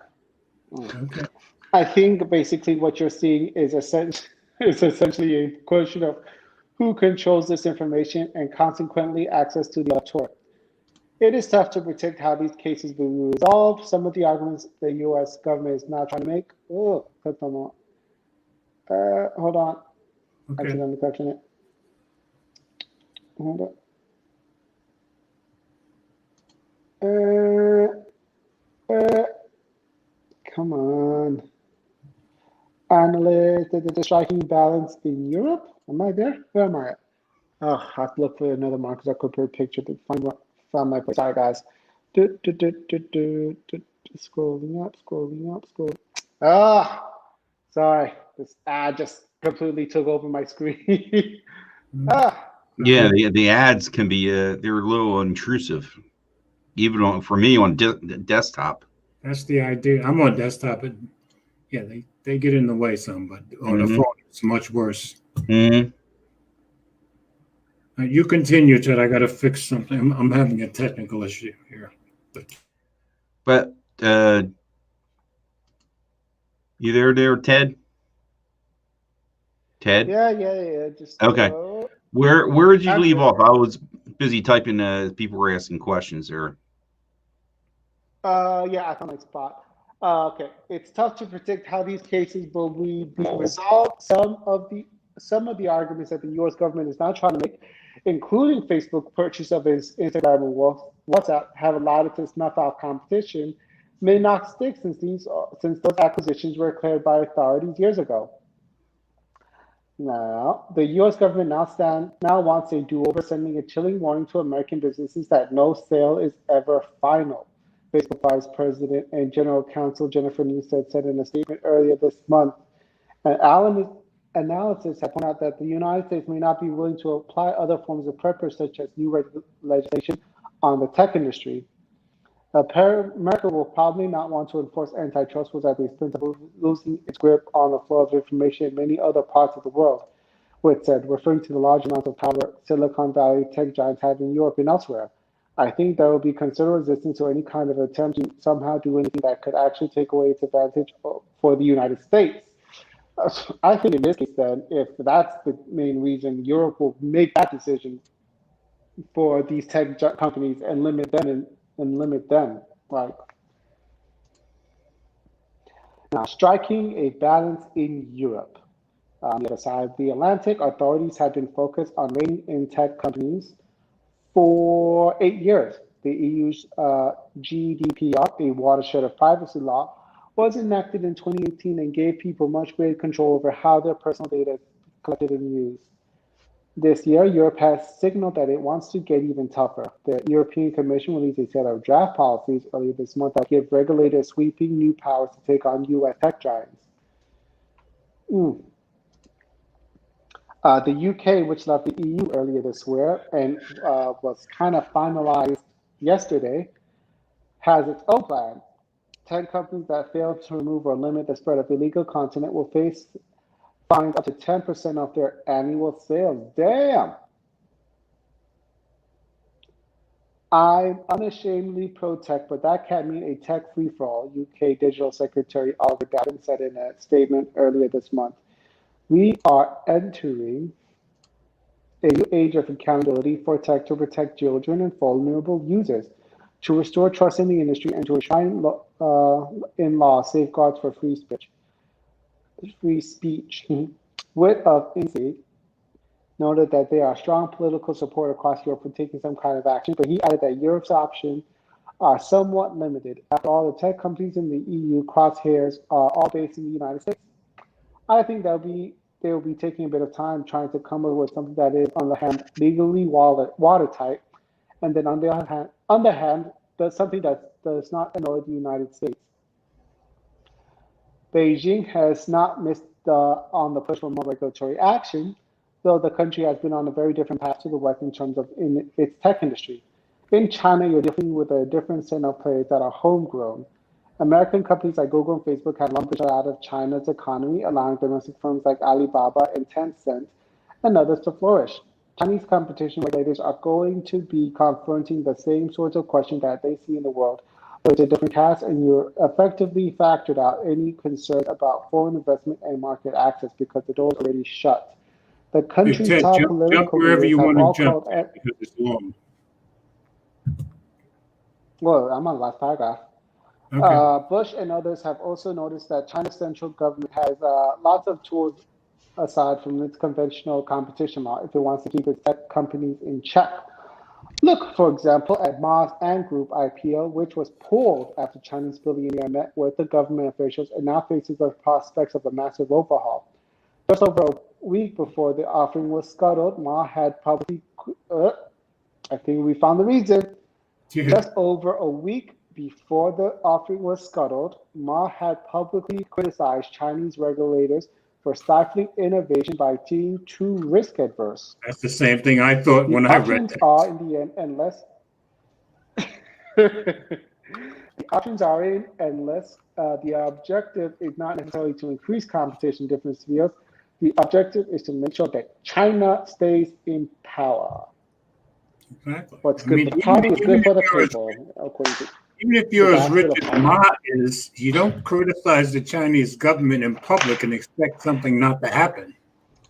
Okay. I think basically what you're seeing is essentially a question of who controls this information and consequently access to the electorate. It is tough to predict how these cases will be resolved. Some of the arguments the U.S. government is now trying to make. Hold on. Okay. Accidentally touching it. Hold on. Come on. Analyst, the striking balance in Europe. Am I there? Where am I at? Oh, I have to look for another market. I could put a picture to find my place. Sorry, guys. Scrolling up, scrolling up, scrolling. Ah, sorry. This ad just completely took over my screen. ah. Yeah, the ads can be they're a little intrusive, even for me on desktop. That's the idea. I'm on desktop, and yeah, they get in the way some, but on the phone it's much worse. Mm-hmm. You continue, Ted. I got to fix something. I'm having a technical issue here. But you there, Ted? Ted? Yeah. Just okay. Where did you leave off? I was busy typing. People were asking questions there. Yeah, I found my spot. Okay, it's tough to predict how these cases will be resolved. Some of the arguments that the U.S. government is now trying to make, including Facebook purchase of its Instagram and WhatsApp, have allowed it to snuff out competition, may not stick since those acquisitions were cleared by authorities years ago. Now, the U.S. government now wants a do-over, sending a chilling warning to American businesses that no sale is ever final. Facebook Vice President and General Counsel Jennifer Newstead said in a statement earlier this month. An analysis had pointed out that the United States may not be willing to apply other forms of pressure, such as new legislation on the tech industry. America will probably not want to enforce antitrust rules at the expense of losing its grip on the flow of information in many other parts of the world, Witt said, referring to the large amounts of power Silicon Valley tech giants have in Europe and elsewhere. I think there will be considerable resistance to any kind of attempt to somehow do anything that could actually take away its advantage for the United States. I think in this case, then, if that's the main reason, Europe will make that decision for these tech companies and limit them. Like, now, striking a balance in Europe. On the other side of the Atlantic, authorities have been focused on reining in tech companies for 8 years. The EU's GDPR, a watershed of privacy law, was enacted in 2018 and gave people much greater control over how their personal data is collected and used. This year, Europe has signaled that it wants to get even tougher. The European Commission released a set of draft policies earlier this month that give regulators sweeping new powers to take on U.S. tech giants. The UK, which left the EU earlier this year and was kind of finalized yesterday, has its own plan. 10 companies that fail to remove or limit the spread of illegal content will face fines up to 10% of their annual sales. Damn! I'm unashamedly pro-tech, but that can't mean a tech free-for-all, UK Digital Secretary Oliver Dowden said in a statement earlier this month. We are entering a new age of accountability for tech to protect children and vulnerable users, to restore trust in the industry, and to enshrine in law safeguards for free speech. Witt of INSEAD noted that there are strong political support across Europe for taking some kind of action, but he added that Europe's options are somewhat limited. After all, the tech companies in the EU crosshairs are all based in the United States. I think they will be taking a bit of time trying to come up with something that is, on the hand, legally watertight, and then on the other hand, does something that does not annoy the United States. Beijing has not missed on the push for more regulatory action, though the country has been on a very different path to the West in terms of its tech industry. In China, you're dealing with a different set of players that are homegrown. American companies like Google and Facebook have lumped out of China's economy, allowing domestic firms like Alibaba and Tencent and others to flourish. Chinese competition regulators are going to be confronting the same sorts of questions that they see in the world, but it's a different cast, and you're effectively factored out any concerns about foreign investment and market access because the door is already shut. The country's Ted, top jump political wherever leaders you have want all to jump called. because it's long. Well, I'm on the last paragraph. Okay. Bush and others have also noticed that China's central government has lots of tools aside from its conventional competition law if it wants to keep its tech companies in check. Look, for example, at Mars and Group IPO, which was pulled after Chinese billionaire met with the government officials and now faces the prospects of a massive overhaul. Just over a week before the offering was scuttled, Ma had publicly, I think we found the reason. Yeah. Just over a week before the offering was scuttled, Ma had publicly criticized Chinese regulators for stifling innovation by being too risk adverse. That's the same thing I thought when I read Options that. are in the end unless the options are in unless the objective is not necessarily to increase competition in different fields. The objective is to make sure that China stays in power. Exactly. What's good for the party is good for the people, according to Even if you're as rich as Ma is, you don't criticize the Chinese government in public and expect something not to happen.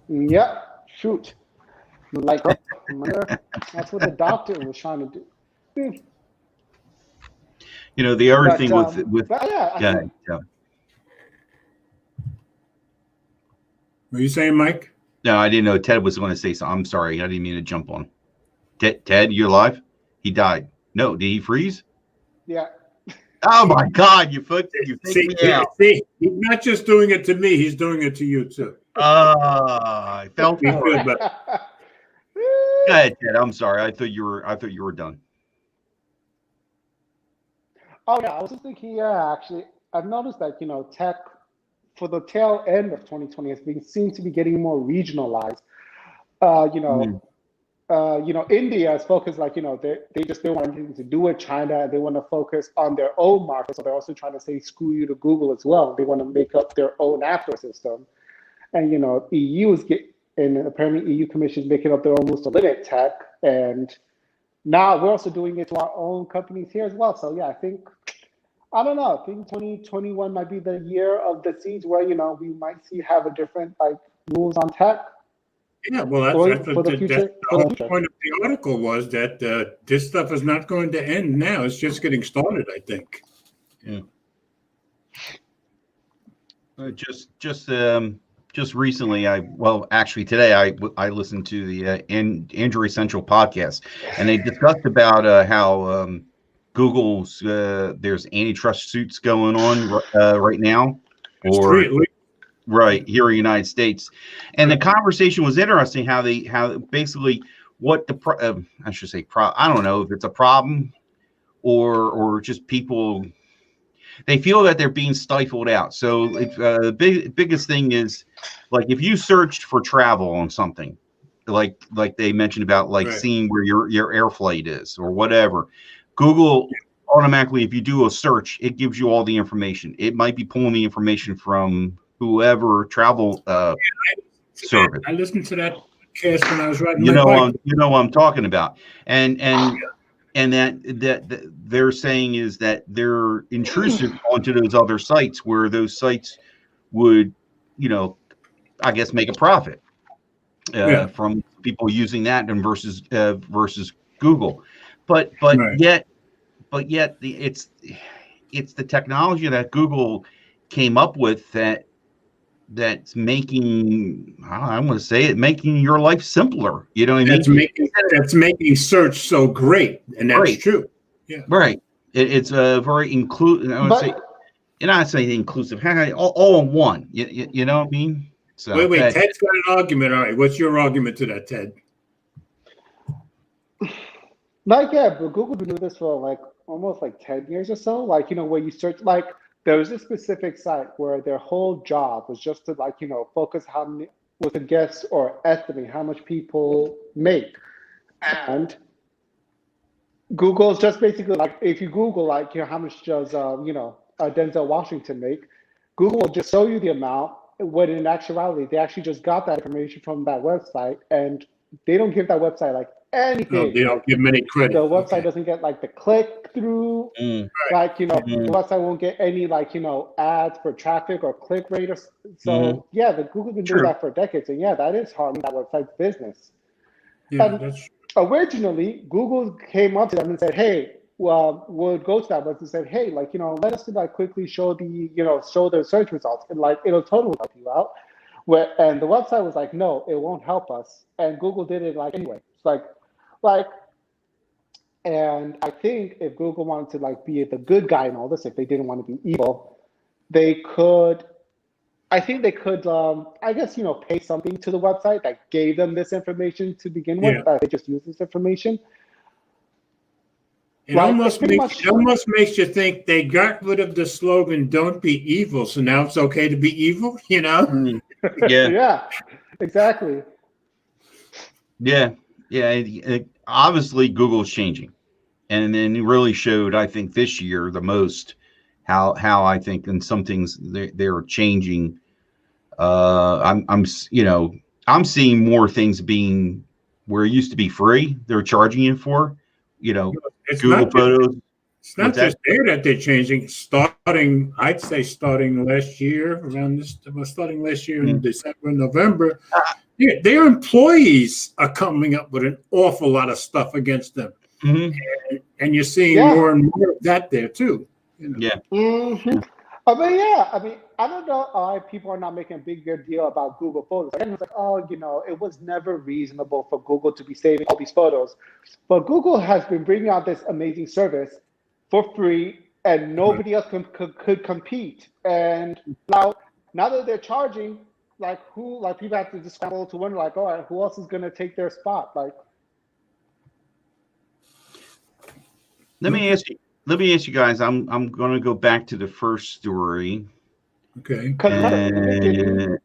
Yeah, shoot. Like, that's what the doctor was trying to do. You know, the other But, thing with yeah, I think, yeah. What are you saying, Mike? No, I didn't know Ted was going to say something. I'm sorry. I didn't mean to jump on. Ted, you alive? He died. No, did he freeze? yeah. Oh my God! You faked me out. See, he's not just doing it to me; he's doing it to you too. I felt Me for too, it. but Go ahead, Ted. I'm sorry. I thought you were done. Oh yeah, I was just thinking. Yeah, actually, I've noticed that tech for the tail end of 2020 has been seems to be getting more regionalized. Uh, you know, India is focused like they just don't want anything to do with China, and they want to focus on their own market. So they're also trying to say screw you to Google as well. They want to make up their own app system, and EU is and apparently EU Commission is making up their own rules to limit tech, and now we're also doing it to our own companies here as well. So yeah, I don't know. I think 2021 might be the year of the seeds where we might have a different rules on tech. yeah, well, that's for the future. the whole point of the article was that this stuff is not going to end now. It's just getting started, I think. Yeah. Just recently, actually today, I listened to the Android Central podcast, and they discussed about how Google's there's antitrust suits going on right now, right here in the United States, and the conversation was interesting. How basically what I should say I don't know if it's a problem or just people. They feel that they're being stifled out. So the biggest thing is, like, if you searched for travel on something, like they mentioned about seeing where your air flight is or whatever, Google automatically, if you do a search, it gives you all the information. It might be pulling the information from whoever travel service. I listened to that cast when I was riding my bike. You know what I'm talking about, and that they're saying is that they're intrusive onto those other sites where those sites would, I guess make a profit from people using that and versus Google, but right. yet it's the technology that Google came up with that's making, I want to say it, making your life simpler. You know what I mean? That's making search so great, and that's true. Yeah, right. It's a very inclusive. I would say, not saying inclusive, all in one. You know what I mean? So wait, Ted's got an argument. All right, what's your argument to that, Ted? But Google been doing this for almost 10 years or so. Where you search there was a specific site where their whole job was just to focus was to guess or estimate how much people make. And Google's just basically if you Google how much does Denzel Washington make, Google will just show you the amount, when in actuality they actually just got that information from that website, and they don't give that website anything. No, they don't give them any credit. The website doesn't get the click through. The website won't get any ads for traffic or click rate. The Google's been doing that for decades, and that is harming that website's business. Yeah, that's originally Google came up to them and said, "Hey, we'll go to that website and said, hey, let us quickly show the search results, and it'll totally help you out." And the website was no, it won't help us, and Google did it anyway. It's And I think if Google wanted to like be the good guy and all this, if they didn't want to be evil, they could. I think they could, I guess, pay something to the website that gave them this information to begin with. Yeah. That they just use this information. It Like, almost pretty makes much- it almost makes you think they got rid of the slogan "Don't be evil," so now it's okay to be evil. Yeah. Yeah, exactly. Yeah. Obviously, Google's changing, and then it really showed, I think, this year the most how I think in some things they're changing. I'm seeing more things being where it used to be free, they're charging you for. It's Google not just, Photos. it's not What's that? just there that they're changing. I'd say starting last year, starting last year in December, November, their employees are coming up with an awful lot of stuff against them, and you're seeing more and more of that there too. Yeah. Mm-hmm. I mean, I don't know why people are not making a bigger deal about Google Photos. Again, it's like, it was never reasonable for Google to be saving all these photos. But Google has been bringing out this amazing service for free, and nobody else could compete. And now that they're charging, people have to just scramble to wonder, like, all right, who else is going to take their spot? Like, Let me ask you guys. I'm going to go back to the first story. Okay. because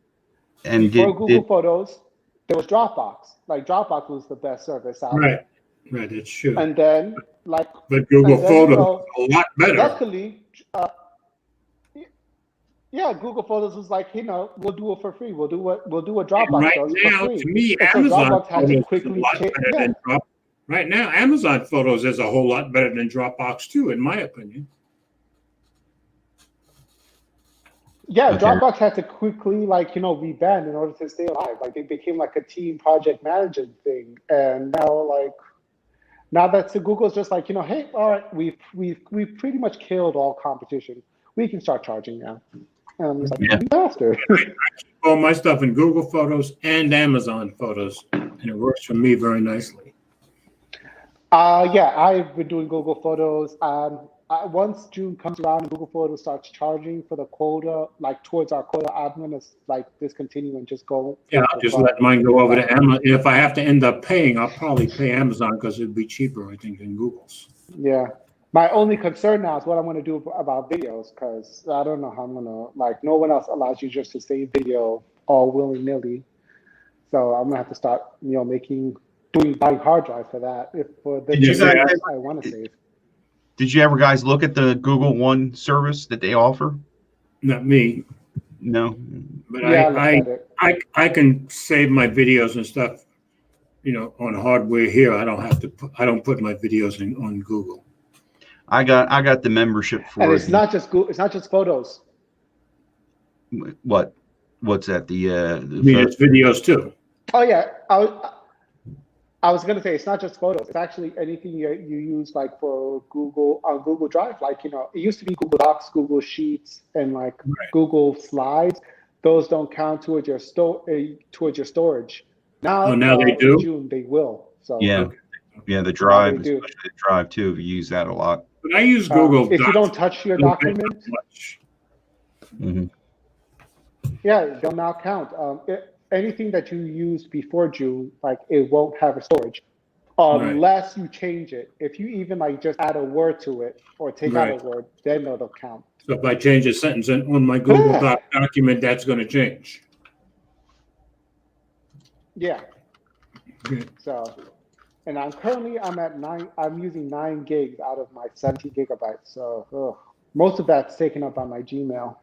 before Google Photos, there was Dropbox. Like, Dropbox was the best service out. Right, it's true. And then, but Google Photos a lot better. Luckily, Google Photos was like, we'll do it for free. We'll do a Dropbox Right does now, for free. to me, And so Amazon Dropbox had to Photos quickly is a lot better than Dropbox. Right now, Amazon Photos is a whole lot better than Dropbox too, in my opinion. Yeah, Okay. Dropbox had to quickly, rebrand in order to stay alive. Like, they became like a team project management thing. And now that's Google's just like, hey, all right, we've pretty much killed all competition. We can start charging now. And I'm just like, faster. All my stuff in Google Photos and Amazon Photos, and it works for me very nicely. I've been doing Google Photos. Once June comes around and Google Photos starts charging for the quota, like towards our quota, I'm gonna discontinue and just go. Yeah, I'll just let mine go over to Amazon. If I have to end up paying, I'll probably pay Amazon because it'd be cheaper, I think, than Google's. Yeah. My only concern now is what I'm going to do about videos, because I don't know how I'm going to, no one else allows you just to save video all willy-nilly. So I'm going to have to start, buying hard drive for that. For the videos I want to save. Did you ever guys look at the Google One service that they offer? Not me. No. But I can save my videos and stuff, on hardware here. I don't put my videos on Google. I got the membership for and it. it's not just Google, it's not just photos. What's that? It's videos too. Oh yeah, I was gonna say it's not just photos. It's actually anything you use for Google on Google Drive. It used to be Google Docs, Google Sheets, and Google Slides. Those don't count towards your storage. Now they do. In June they will. So the Drive, especially the Drive too. We use that a lot. But I use Google. If you don't touch your document, they'll now count. Anything that you used before June, it won't have a storage unless you change it. If you even just add a word to it or take out a word, then it'll count. So if I change a sentence on my Google document, that's going to change. Yeah. Okay. So, and I'm using 9 gigs out of my 17 gigabytes. So most of that's taken up by my Gmail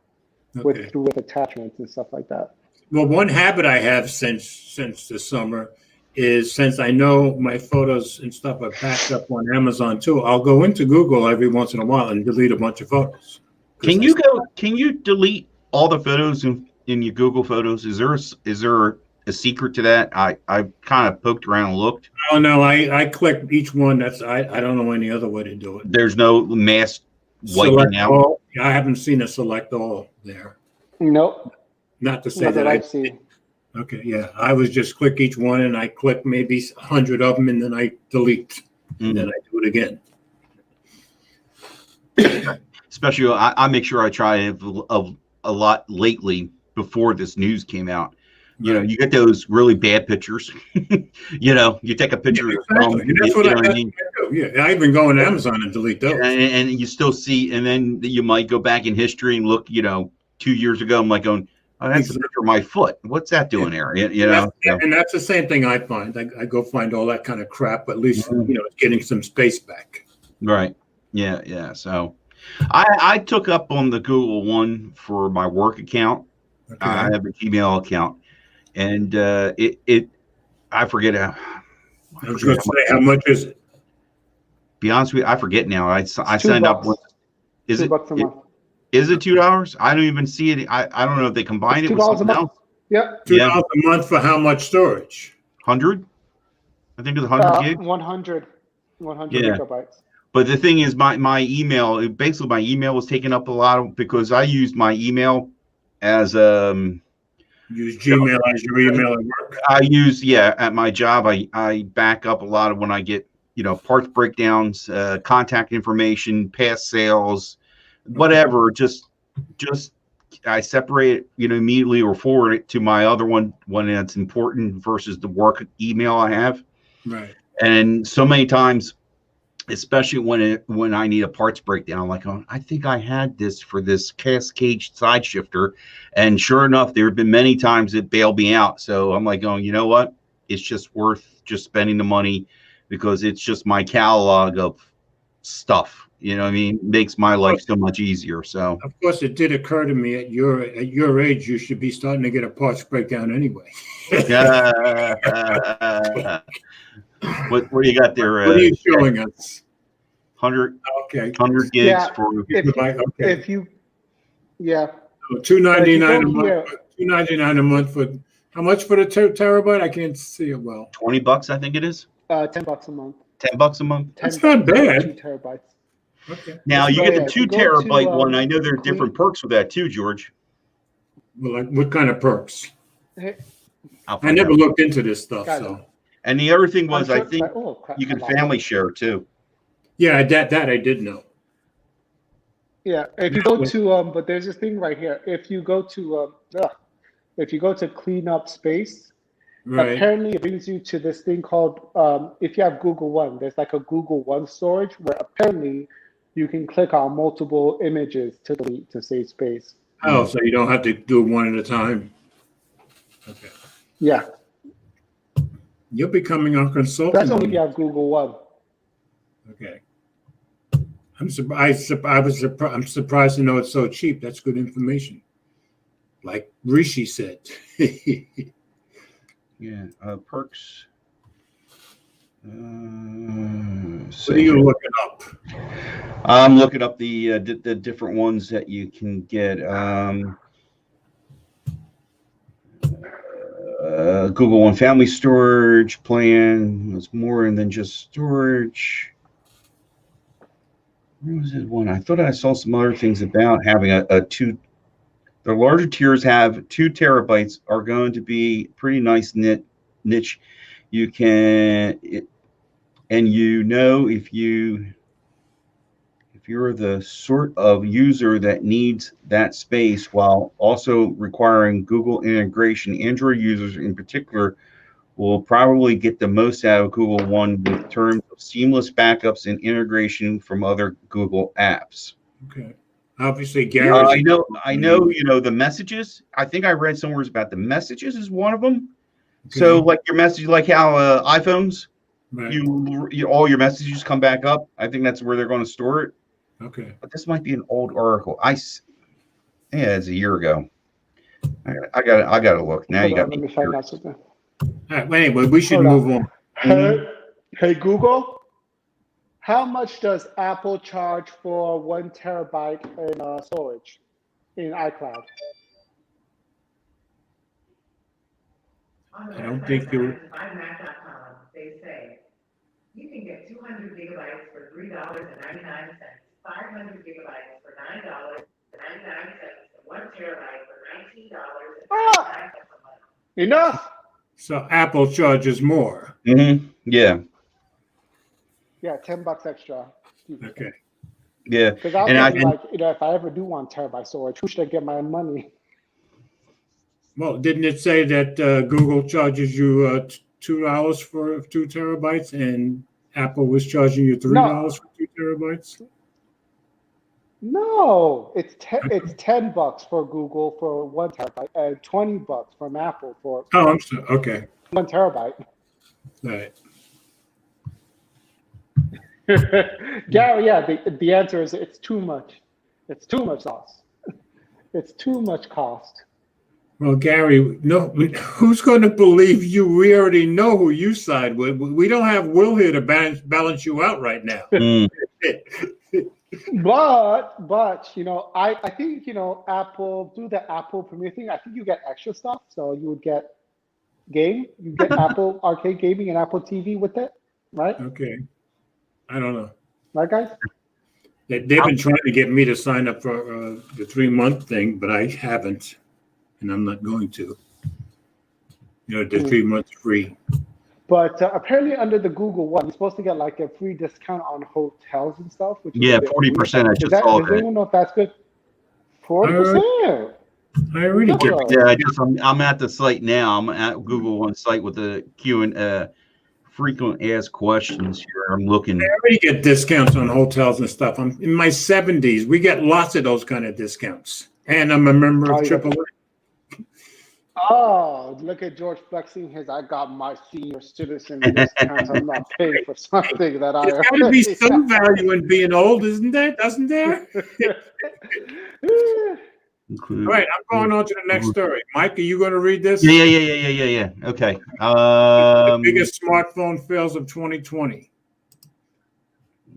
with attachments and stuff like that. Well, one habit I have since the summer is, since I know my photos and stuff are backed up on Amazon too, I'll go into Google every once in a while and delete a bunch of photos. Can you delete all the photos in your Google Photos? Is there a secret to that? I've kind of poked around and looked. Oh no, I click each one. I don't know any other way to do it. There's no mass wiping out. All. I haven't seen a select all there. Nope. Not to say that I've seen. Okay, yeah. I was just click each one and I click maybe 100 of them and then I delete. and then I do it again. Especially, I make sure I try a lot lately before this news came out. You know, you get those really bad pictures. You know, you take a picture of your phone. And that's what I mean. do. Yeah, I even go on Amazon and delete those. And you still see, and then you might go back in history and look, 2 years ago, I'm like going, oh, that's a picture of my foot. What's that doing there? You know? And that's the same thing I find. I go find all that kind of crap, but at least, it's getting some space back. Right. Yeah. Yeah. So I took up on the Google one for my work account. Okay. I have a Gmail account, and I forget how. I was going to say, how much is it? Be honest with you, I forget now. I signed up with. Is it $2 a month? Is it $2? I don't even see it. I don't know if they combine it with something else. Yep. $2 a month for how much storage? 100. I think it's 100 gig. 100 gigabytes. But the thing is, my email, basically my email was taking up a lot of, because I used my email as use Gmail as your email at work. I use at my job. I back up a lot of when I get parts breakdowns, contact information, past sales, whatever. Just I separate it immediately or forward it to my other one when it's important versus the work email I have. Right. And so many times, especially when I need a parts breakdown, I'm like, oh, I think I had this for this cascade side shifter, and sure enough, there have been many times it bailed me out. So I'm like, going, you know what? It's just worth just spending the money, because it's just my catalog of stuff. You know what I mean? It makes my life so much easier. So of course, it did occur to me at your age, you should be starting to get a parts breakdown anyway. What do you got there? What are you showing us? 100. Okay. 100 gigs for. If you $2.99 a month. $2.99 a month for how much for the terabyte? I can't see it well. $20, I think it is. $10 a month. $10 a month. That's not bad. 2 terabytes. Okay. Now you get the 2 terabyte one. I know there are different perks with that too, George. Well, like what kind of perks? I never looked into this stuff. So. And the other thing was, I think you can family share too. Yeah, that I did know. Yeah, if you go to but there's this thing right here. If you go to clean up space, apparently it brings you to this thing called if you have Google One, there's like a Google One storage where apparently you can click on multiple images to delete to save space. Oh, so you don't have to do it one at a time. Okay. Yeah. You're becoming our consultant. That's only if you have Google One. Okay. I'm surprised to know it's so cheap. That's good information. Like Rishi said. Yeah, perks. What are you looking up? I'm looking up the different ones that you can get. Google One Family Storage Plan was more than just storage. Where was it one? I thought I saw some other things about having a 2. The larger tiers have 2 terabytes are going to be pretty nice niche. You can, and if you're the sort of user that needs that space while also requiring Google integration, Android users in particular will probably get the most out of Google One in terms of seamless backups and integration from other Google apps. Okay. Obviously, Gary. I know. The messages. I think I read somewhere about the messages is one of them. Okay. So, like your message, like how iPhones, right. you all your messages come back up. I think that's where they're going to store it. Okay. But this might be an old article. It's a year ago. I got to look now. Let me find out something. All right. Well, anyway, we should move on. Hey, Google. How much does Apple charge for 1 terabyte in storage in iCloud? I don't think you. They say you can get 200 gigabytes for $3.99, 500 gigabytes for $9.99, and 1 terabyte for $19.99 a month. Enough. So Apple charges more. Mm-hmm. Yeah. Yeah, $10 extra. Okay. Yeah, Because I was and I thinking, like, if I ever do 1 TB storage, who should I get my money? Well, didn't it say that Google charges you $2 for 2 TB and Apple was charging you $3 No, for 2 TB? no, it's $10 for Google for 1 TB and $20 from Apple for Oh, I'm sorry. Okay. 1 TB. All right. Gary, yeah, the answer is it's too much. It's too much cost. It's too much cost. Well, Gary, no, who's going to believe you? We already know who you side with. We don't have Will here to balance you out right now. mm, But I think Apple do the Apple Premier thing. I think you get extra stuff. So you would get you get Apple Arcade Gaming and Apple TV with it, right? Okay. I don't know. Right, guys? They've been trying to get me to sign up for the 3-month thing, but I haven't, and I'm not going to. The 3 months free. But apparently under the Google One, you're supposed to get like a free discount on hotels and stuff. Which is yeah, a bit 40%. weird. I just saw Does that. anyone know if that's good? 40%. I already get. No. Yeah, I'm at the site now. I'm at Google One site with the Q and frequent asked questions here. I'm looking. I already get discounts on hotels and stuff. I'm in my 70s. We get lots of those kind of discounts, and I'm a member of AAA. Oh, look at George flexing his. I got my senior citizen discount. I'm not paying for something that I. There's got to be some value in being old, isn't there? Doesn't there? All right, I'm going on to the next story. Mike, are you going to read this? Yeah. Okay. The biggest smartphone fails of 2020.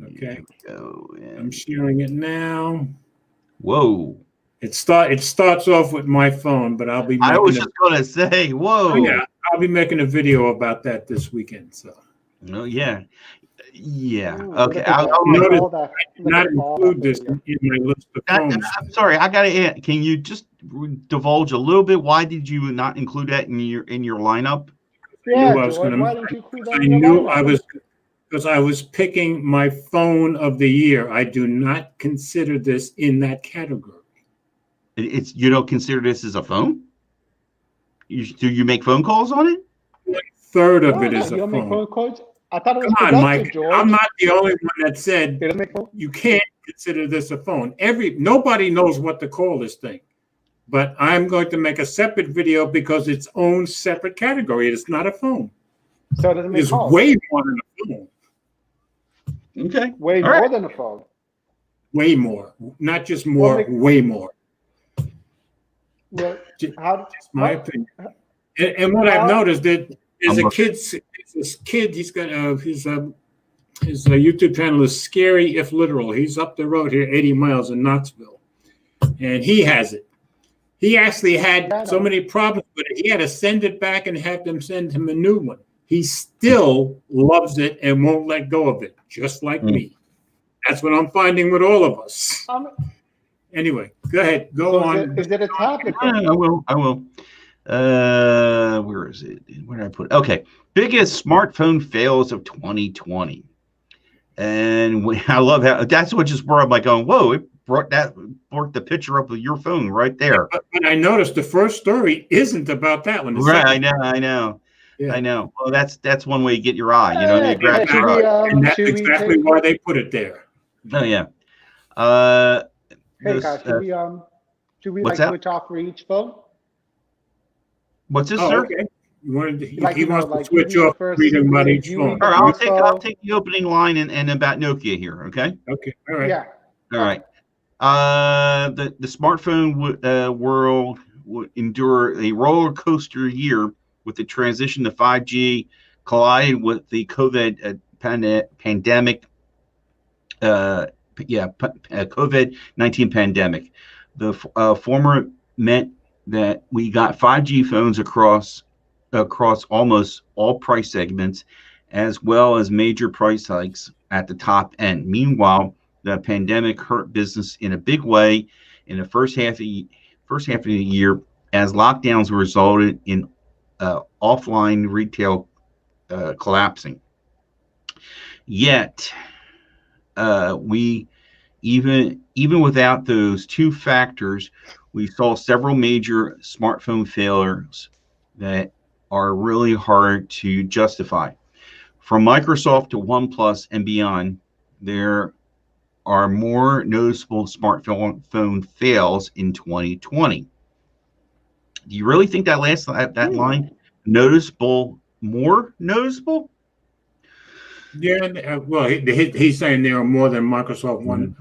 Okay. I'm sharing it now. Whoa. It starts off with my phone, but I'll be. I was just going to say, whoa. Yeah, I'll be making a video about that this weekend. So. Oh yeah. Ooh, Okay. I'll not include this in my list of phones. I'm sorry. I got to add. Can you just divulge a little bit? Why did you not include that in your lineup? Yeah, I George, why didn't you include that? I knew I was because I was picking my phone of the year. I do not consider this in that category. You don't consider this as a phone? Do you make phone calls on it? 1/3 of it is a phone. Make phone calls? I thought it was Come on, Mike. George. I'm not the only one that said you can't consider this a phone. Nobody knows what to call this thing, but I'm going to make a separate video because it's own separate category. It's not a phone. So it doesn't make It's calls. way more than a phone. Okay. Way more than a phone. Way more, not just more. Way more. Well, Just my opinion. And what I've noticed that there's this kid. He's got his YouTube channel is Scary If Literal. He's up the road here, 80 miles in Knoxville, and he has it. He actually had so many problems with it. He had to send it back and have them send him a new one. He still loves it and won't let go of it, just like me. That's what I'm finding with all of us. Anyway, go ahead. Go on. Is it a tablet? I will. Where is it? Where did I put it? Okay. Biggest smartphone fails of 2020. And I love how that's what just brought up, like going, whoa, it brought the picture up of your phone right there. But I noticed the first story isn't about that one. Right, I know. Yeah. I know. Well, that's one way to get your eye. You grab your eye. And that's exactly why they put it there. Oh yeah. Hey guys, should we switch off for each phone? What's this, sir? Okay. He wants to switch off reading about each phone. All right, I'll take the opening line and about Nokia here. Okay. Okay. All right. Yeah. All right. The smartphone world would endure a roller coaster year with the transition to 5G collided with the COVID pandemic. COVID-19 pandemic. The former meant that we got 5G phones across almost all price segments, as well as major price hikes at the top end. Meanwhile, the pandemic hurt business in a big way in the first half of the year, as lockdowns resulted in offline retail collapsing. Yet, we even without those two factors, we saw several major smartphone failures that are really hard to justify. From Microsoft to OnePlus and beyond, there are more noticeable smartphone fails in 2020. Do you really think that that line noticeable, more noticeable? Yeah, well, he's saying there are more than Microsoft One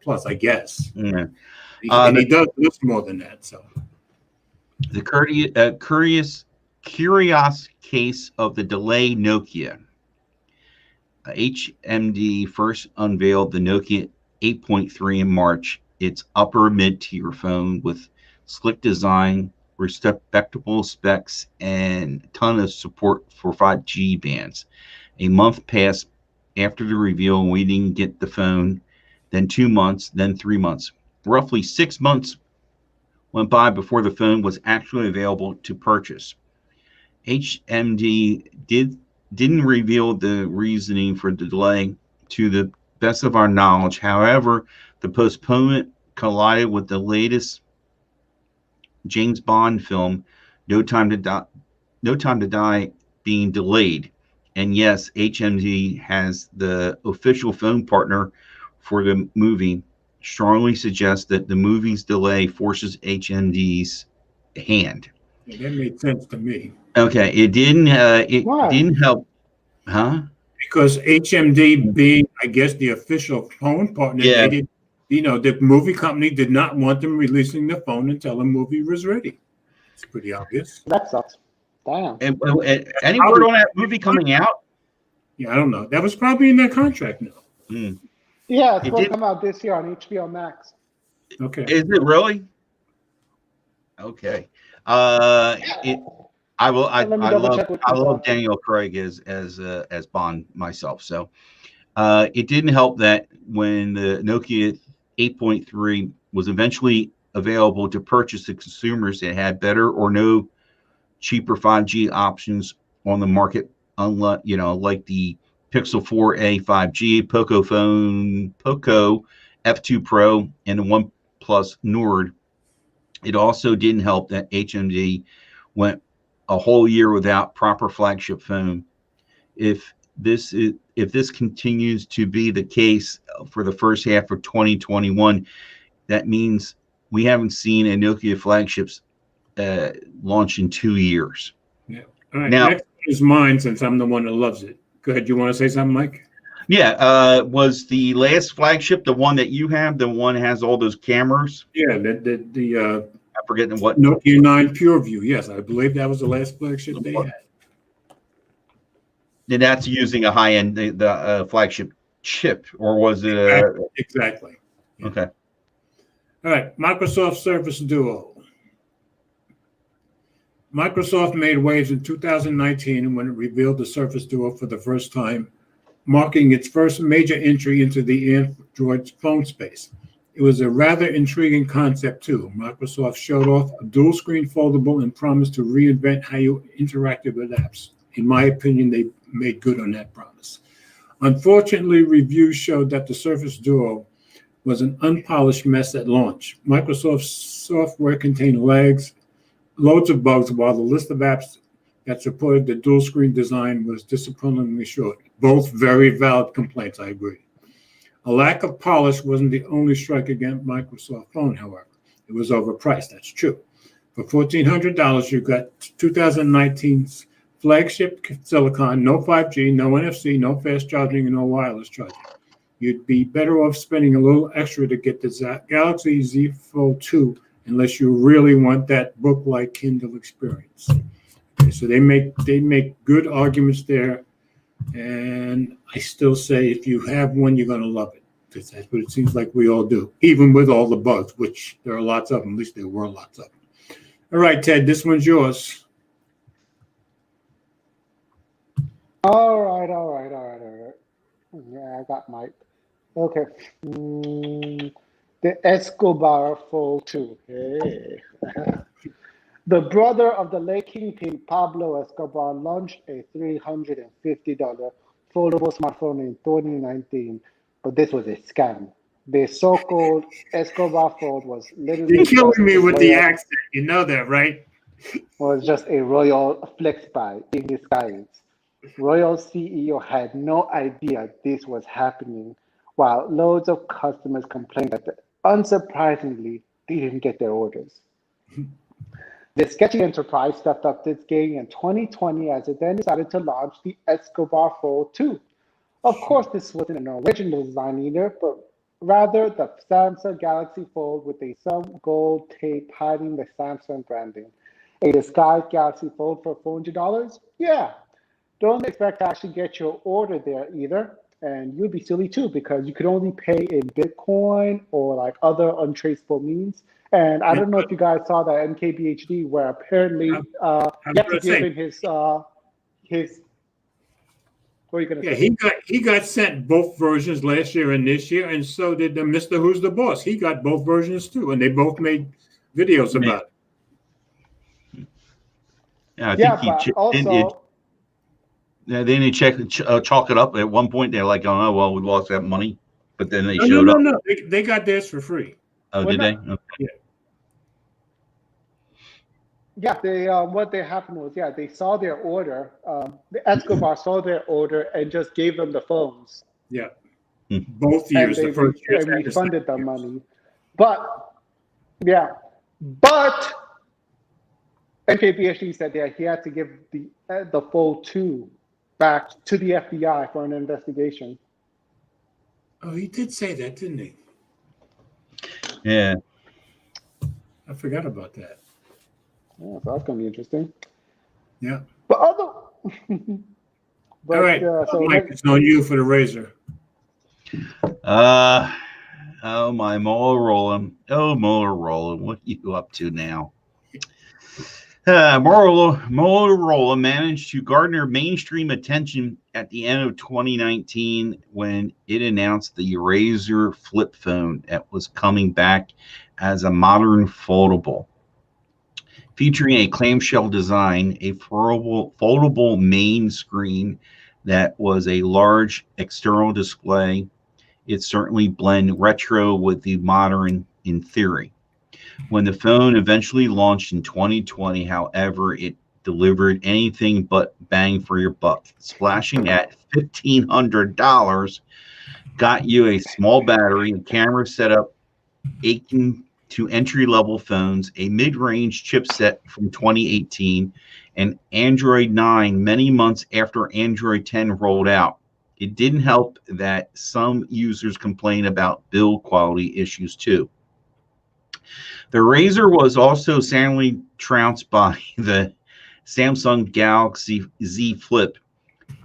Plus, I guess. Yeah. And he does list more than that. So the curious case of the delayed Nokia. HMD first unveiled the Nokia 8.3 in March, its upper mid-tier phone with slick design, respectable specs, and a ton of support for 5G bands. A month passed after the reveal, and we didn't get the phone. Then 2 months, then 3 months. Roughly 6 months went by before the phone was actually available to purchase. HMD didn't reveal the reasoning for the delay to the best of our knowledge. However, the postponement collided with the latest James Bond film, No Time to Die, being delayed. And yes, HMD has the official phone partner for the movie. Strongly suggests that the movie's delay forces HMD's hand. yeah, that made sense to me. Okay, it didn't. Why? Didn't help, huh? Because HMD being, I guess, the official phone partner, Yeah. they did, the movie company did not want them releasing the phone until the movie was ready. It's pretty obvious. That sucks. Damn. Any word on that movie coming out? Yeah, I don't know. That was probably in their contract now. Yeah, it's It supposed did- to come out this year on HBO Max. Okay. Is it really? Okay. I will. I Let me double love. check with I you, love Bob. Daniel Craig as Bond myself. So, it didn't help that when the Nokia 8.3 was eventually available to purchase to consumers, it had better or no cheaper 5G options on the market, unlike like the Pixel 4a 5G, Poco F2 Pro, and the OnePlus Nord. It also didn't help that HMD went a whole year without proper flagship phone. If this continues to be the case for the first half of 2021, that means we haven't seen a Nokia flagships launch in 2 years. Yeah. All right. Now- Next is mine, since I'm the one that loves it. Go ahead. You want to say something, Mike? Yeah, was the last flagship the one that you have? The one that has all those cameras? Yeah. The I'm forgetting what. Nokia 9 PureView. Yes, I believe that was the last flagship they had. And that's using a high-end the flagship chip, or was it Exactly. Yeah. okay? All right, Microsoft Surface Duo. Microsoft made waves in 2019 when it revealed the Surface Duo for the first time, marking its first major entry into the Android phone space. It was a rather intriguing concept too. Microsoft showed off a dual-screen foldable and promised to reinvent how you interacted with apps. In my opinion, they made good on that promise. Unfortunately, reviews showed that the Surface Duo was an unpolished mess at launch. Microsoft's software contained lags, loads of bugs, while the list of apps that supported the dual screen design was disappointingly short. Both very valid complaints, I agree. A lack of polish wasn't the only strike against Microsoft Phone, however. It was overpriced, that's true. For $1,400, you got 2019's flagship silicon, no 5G, no NFC, no fast charging, and no wireless charging. You'd be better off spending a little extra to get the Galaxy Z Fold 2 unless you really want that book-like Kindle experience. Okay, so they make good arguments there, and I still say if you have one, you're going to love it, because that's what it seems like we all do, even with all the bugs, which there are lots of them. At least there were lots of them. All right, Ted, this one's yours. All right. Yeah, I got Mike. Okay. The Escobar Fold 2. Hey. The brother of the late kingpin Pablo Escobar launched a $350 foldable smartphone in 2019, but this was a scam. The so-called Escobar Fold was literally You're killing me a with the royal, accent. You know that, right? was just a royal flex by in disguise. Royal CEO had no idea this was happening, while loads of customers complained that, unsurprisingly, they didn't get their orders. The sketchy enterprise stepped up its game in 2020 as it then decided to launch the Escobar Fold 2. Of course, this wasn't an original design either, but rather the Samsung Galaxy Fold with a some gold tape hiding the Samsung branding. A disguised Galaxy Fold for $400? Yeah. Don't expect to actually get your order there either. And you'd be silly too because you could only pay in Bitcoin or like other untraceable means. And I don't know if you guys saw that NKBHD where apparently I'm you have to gonna give say, him his what are you gonna yeah, say? he got sent both versions last year and this year, and so did the Mr. Who's the Boss. He got both versions too, and they both made videos about it. Yeah, I Yeah, think but also then they chalk it up. At one point, they're like, "Oh, well, we lost that money," but then they No, no, showed no, up. no. They got theirs for free. Oh, well, did they? no, Okay. yeah, they what they happened was they saw their order. The Escobar saw their order and just gave them the phones, Yeah, Hmm. both and years, the first year and the refunded the second year. money. But yeah, but NKBHD said that he had to give the Fold 2 back to the FBI for an investigation. Oh, he did say that, didn't he? Yeah. I forgot about that. Yeah, so that's gonna be interesting. Yeah. But but All right, so Mike, it's on you for the razor. Oh my Motorola. Oh Motorola, what are you up to now? Motorola managed to garner mainstream attention at the end of 2019 when it announced the Razr flip phone that was coming back as a modern foldable. Featuring a clamshell design, a foldable main screen that was a large external display, it certainly blended retro with the modern in theory. When the phone eventually launched in 2020, however, it delivered anything but bang for your buck. Splashing at $1,500 got you a small battery, a camera setup akin to entry-level phones, a mid-range chipset from 2018, and Android 9 many months after Android 10 rolled out. It didn't help that some users complain about build quality issues too. The Razr was also soundly trounced by the Samsung Galaxy Z Flip.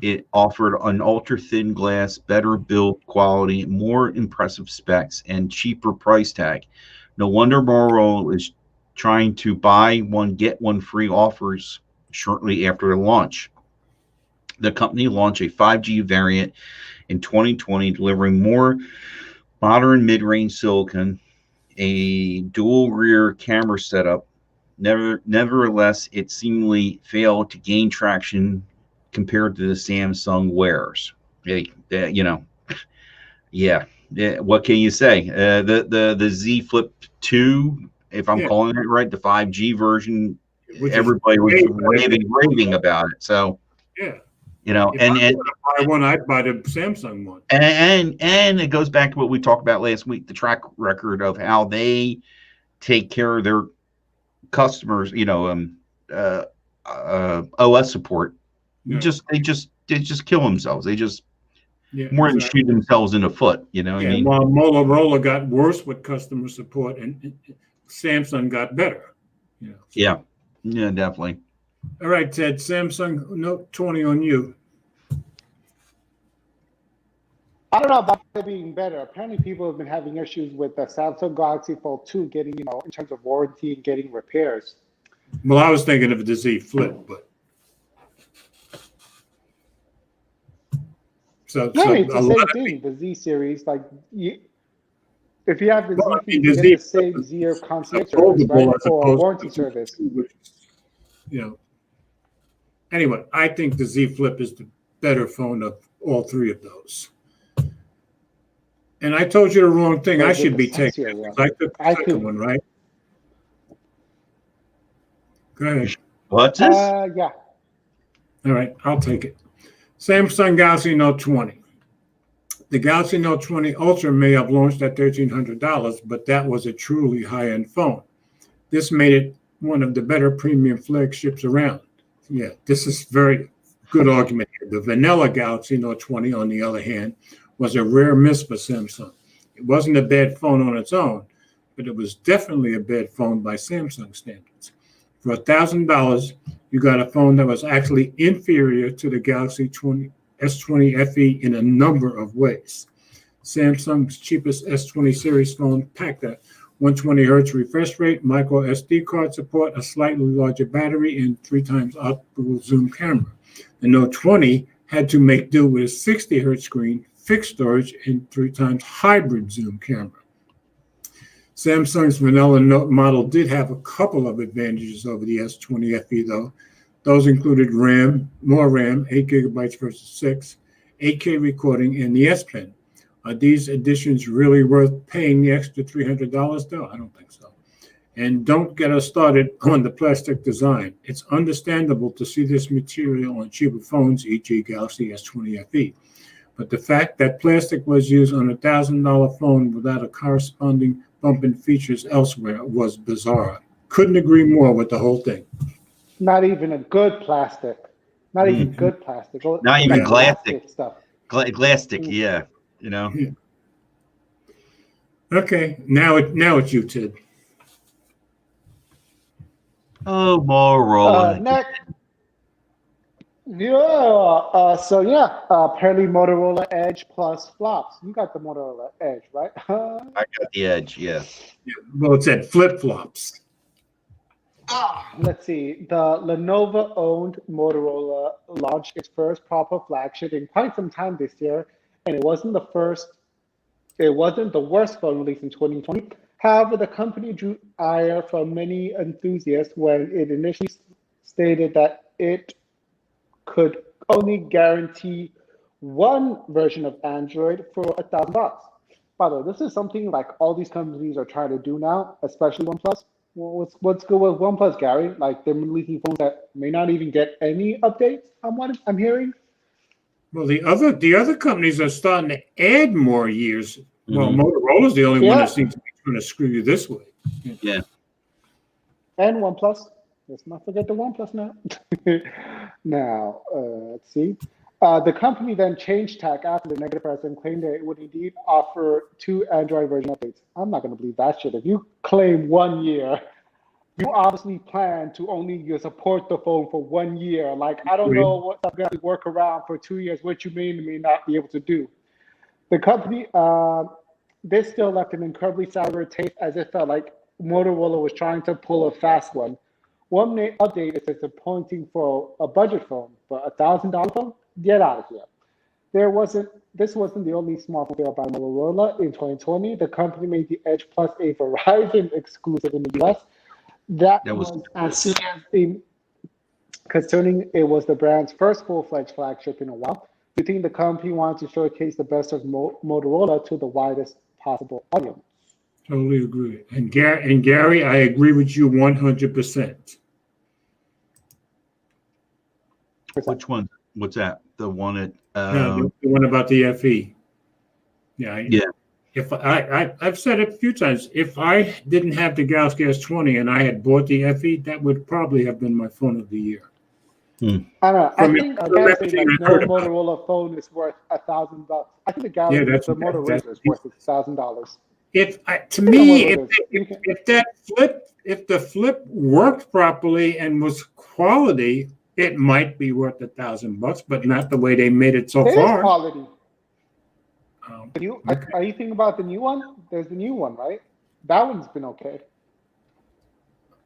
It offered an ultra-thin glass, better build quality, more impressive specs, and cheaper price tag. No wonder Motorola is trying to buy one, get one free offers shortly after the launch. The company launched a 5G variant in 2020, delivering more modern mid-range silicon, a dual rear camera setup. Nevertheless, it seemingly failed to gain traction compared to the Samsung Wears. What can you say? The Z Flip 2, if I'm Yeah, calling it right, the 5G version, which is everybody was way better than- raving about it. So, Yeah. If I want to buy one, I'd buy the Samsung one. And it goes back to what we talked about last week, the track record of how they take care of their customers, OS support. Yeah. They just kill themselves. They just more than Exactly. shoot themselves in the foot. You know what I mean? While Motorola got worse with customer support, and Samsung got better. Yeah, definitely. All right, Ted. Samsung Note 20 on you. I don't know about it being better. Apparently, people have been having issues with the Samsung Galaxy Fold 2 getting, in terms of warranty and getting repairs. Well, I was thinking of the Z Flip, but No, it's the same thing. The Z series, like if you have the Z, you can get the same Z concierge service, right, or warranty service. Anyway, I think the Z Flip is the better phone of all three of those. And I told you the wrong thing. I should be taking it. I took the second one, right? Go ahead. What's this? Yeah. All right, I'll take it. Samsung Galaxy Note 20. The Galaxy Note 20 Ultra may have launched at $1,300, but that was a truly high-end phone. This made it one of the better premium flagships around. Yeah, this is very good argument here. The vanilla Galaxy Note 20, on the other hand, was a rare miss for Samsung. It wasn't a bad phone on its own, but it was definitely a bad phone by Samsung standards. For $1,000, you got a phone that was actually inferior to the Galaxy S20 FE in a number of ways. Samsung's cheapest S20 series phone packed a 120 hertz refresh rate, micro SD card support, a slightly larger battery, and 3 times optical zoom camera. The Note 20 had to make do with a 60 hertz screen, fixed storage, and 3 times hybrid zoom camera. Samsung's vanilla Note model did have a couple of advantages over the S20 FE, though. Those included more RAM, 8 gigabytes versus 6, 8K recording, and the S Pen. Are these additions really worth paying the extra $300, though? I don't think so. And don't get us started on the plastic design. It's understandable to see this material on cheaper phones, e.g. Galaxy S20 FE. But the fact that plastic was used on a $1,000 phone without a corresponding bump in features elsewhere was bizarre. Couldn't agree more with the whole thing. Not even a good plastic. Not even good plastic. Not even plastic stuff. Plastic, yeah. You know. Yeah. Okay, now it's you, Ted. Oh, Motorola. Next. Yeah. Apparently Motorola Edge plus flops. You got the Motorola Edge, right? I got the Edge, yes. Yeah, well, it said flip-flops. Let's see. The Lenovo-owned Motorola launched its first proper flagship in quite some time this year, and it wasn't the worst phone released in 2020. However, the company drew ire from many enthusiasts when it initially stated that it could only guarantee one version of Android for $1,000. By the way, this is something like all these companies are trying to do now, especially OnePlus. Well, what's good with OnePlus, Gary? Like they're releasing phones that may not even get any updates. I'm hearing. Well, the other companies are starting to add more years. Well, Motorola's the only one that seems to be trying to screw you this way. Yeah. And OnePlus. Let's not forget the OnePlus now. Now, let's see. The company then changed tack after the negative press and claimed that it would indeed offer 2 Android version updates. I'm not going to believe that shit. If you claim 1 year, you obviously plan to only support the phone for 1 year. Like, I don't know what I'm going to work around for 2 years, what you may not be able to do. The company, this still left an incredibly sour taste as it felt like Motorola was trying to pull a fast one. One update is disappointing for a budget phone, but $1,000 phone? Get out of here. This wasn't the only smartphone built by Motorola in 2020. The company made the Edge Plus a Verizon exclusive in the US. That was as soon as concerning it was the brand's first full-fledged flagship in a while. We think the company wanted to showcase the best of Motorola to the widest possible audience. Totally agree. And Gary, I agree with you 100%. Which one? What's that? The one at The one about the FE. Yeah. Yeah. If I've said it a few times, if I didn't have the Galaxy S20 and I had bought the FE, that would probably have been my phone of the year. I don't know. I think no Motorola phone is worth $1,000. I think the Galaxy, the Motorola is worth $1,000. If the flip worked properly and was quality, it might be worth $1,000, but not the way they made it so far. It is quality. Are you thinking about the new one? There's the new one, right? That one's been okay.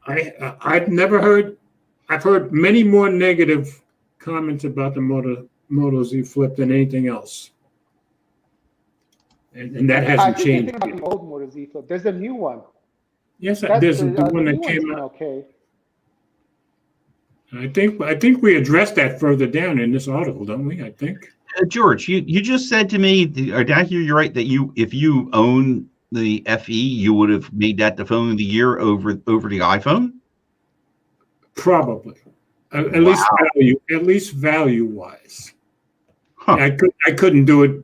I've heard many more negative comments about the Moto Z Flip than anything else. And that hasn't changed. About the old Moto Z Flip. There's a new one. Yes, there's the one that came out. Okay. I think we addressed that further down in this article, don't we? I think. George, you just said to me, or did I hear you right, that if you own the FE, you would have made that the phone of the year over the iPhone? Probably. At least value wise. Huh. I couldn't do it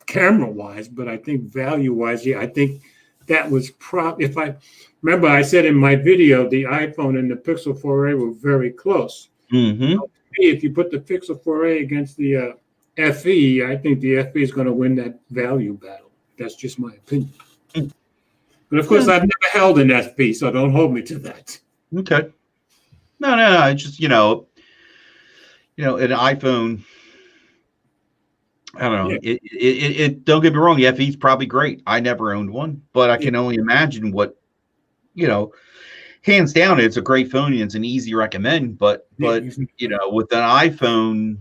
camera wise, but I think value wise, yeah, I think that was if I remember, I said in my video, the iPhone and the Pixel 4a were very close. Mm-hmm. If you put the Pixel 4a against the FE, I think the FE is going to win that value battle. That's just my opinion. But of course, I've never held an FE, so don't hold me to that. Okay. No. It's just, an iPhone, I don't know. Yeah. It don't get me wrong, the FE is probably great. I never owned one, but I can only imagine what, hands down, it's a great phone and it's an easy recommend. But with an iPhone,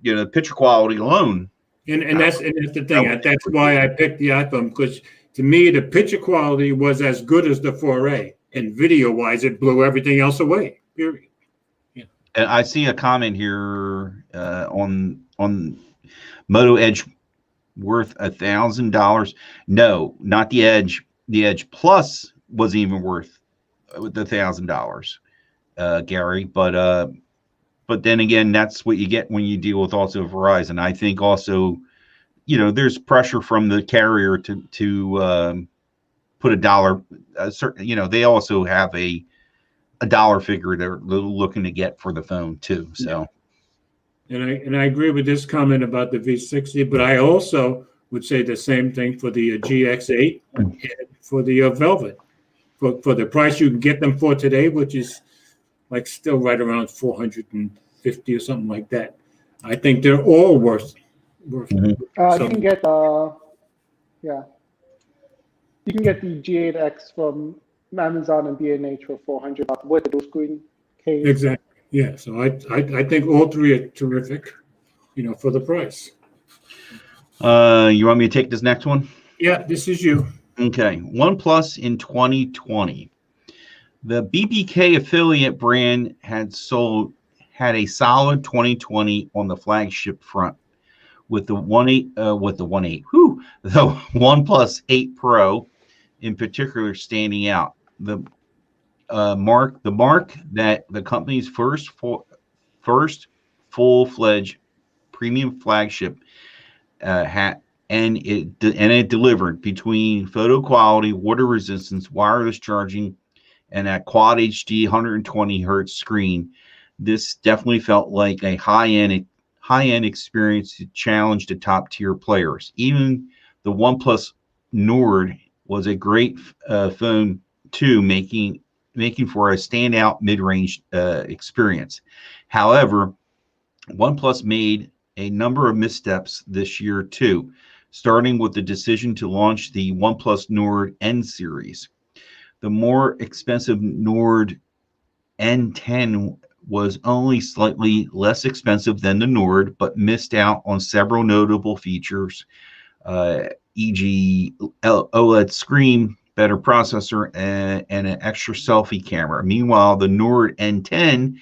the picture quality alone. And that's the thing. That's why I picked the iPhone, because to me the picture quality was as good as the 4A, and video wise, it blew everything else away. Period. Yeah. And I see a comment here on Moto Edge worth $1,000. No, not the Edge. The Edge Plus wasn't even worth the $1,000, Gary. But then again, that's what you get when you deal with also Verizon. I think also, there's pressure from the carrier to put $1. They also have a dollar figure they're looking to get for the phone too. So. And I agree with this comment about the V60, but I also would say the same thing for the GX8 and for the Velvet. For the price you can get them for today, which is like still right around 450 or something like that. I think they're all worth. You can get you can get the G8X from Amazon and B&H for $400 with the dual screen case. Exactly. Yeah. So I think all three are terrific, for the price. You want me to take this next one? Yeah, this is you. Okay. OnePlus in 2020. The BBK affiliate brand had a solid 2020 on the flagship front, with the the OnePlus 8 Pro in particular standing out. The mark that the company's first full-fledged premium flagship and it delivered between photo quality, water resistance, wireless charging, and that Quad HD 120 hertz screen. This definitely felt like a high-end experience to challenge the top-tier players. Even the OnePlus Nord was a great phone too, making for a standout mid-range experience. However, OnePlus made a number of missteps this year too, starting with the decision to launch the OnePlus Nord N series. The more expensive Nord N10 was only slightly less expensive than the Nord, but missed out on several notable features, e.g. OLED screen, better processor, and an extra selfie camera. Meanwhile, the Nord N10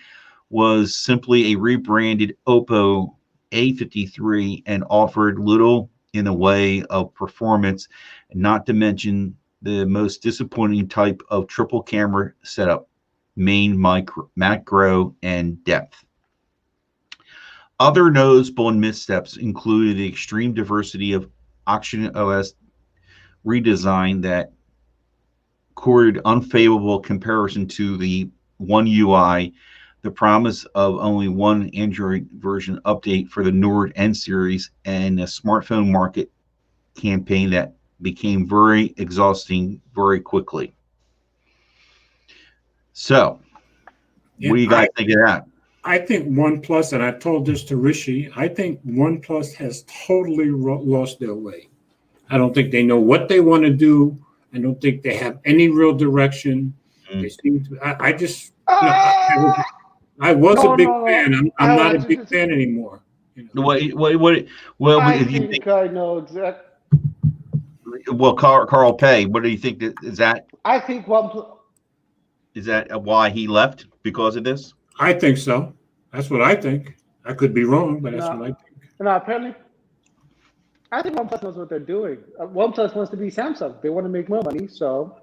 was simply a rebranded Oppo A53 and offered little in the way of performance, not to mention the most disappointing type of triple camera setup, main, macro, and depth. Other noticeable missteps included the extreme diversity of Oxygen OS redesign that courted unfavorable comparison to the One UI, the promise of only one Android version update for the Nord N series, and a smartphone market campaign that became very exhausting very quickly. So, what do you guys think of that? I think OnePlus, and I told this to Rishi, I think OnePlus has totally lost their way. I don't think they know what they want to do. I don't think they have any real direction. They seem to. I was a big fan. I'm not a big fan anymore. What I think I know exactly. Well, Carl Pay, what do you think? Is that? I think OnePlus. Is that why he left, because of this? I think so. That's what I think. I could be wrong, but that's what I think. No, apparently I think OnePlus knows what they're doing. OnePlus wants to be Samsung. They want to make more money, so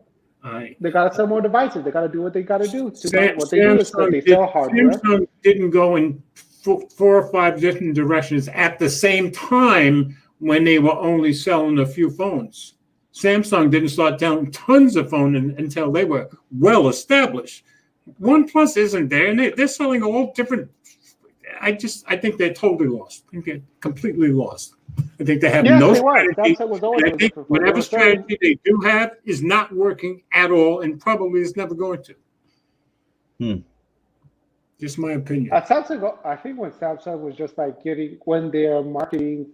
they got to sell more devices. They got to do what they got to do. What they do is that they sell hardware. Samsung didn't go in 4 or 5 different directions at the same time when they were only selling a few phones. Samsung didn't start selling tons of phones until they were well established. OnePlus isn't there, and they're selling all different. I think they're totally lost. I think they're completely lost. I think they have no strategy. I think whatever strategy they do have is not working at all, and probably is never going to. Just my opinion. Samsung, I think when Samsung was just like when they're marketing,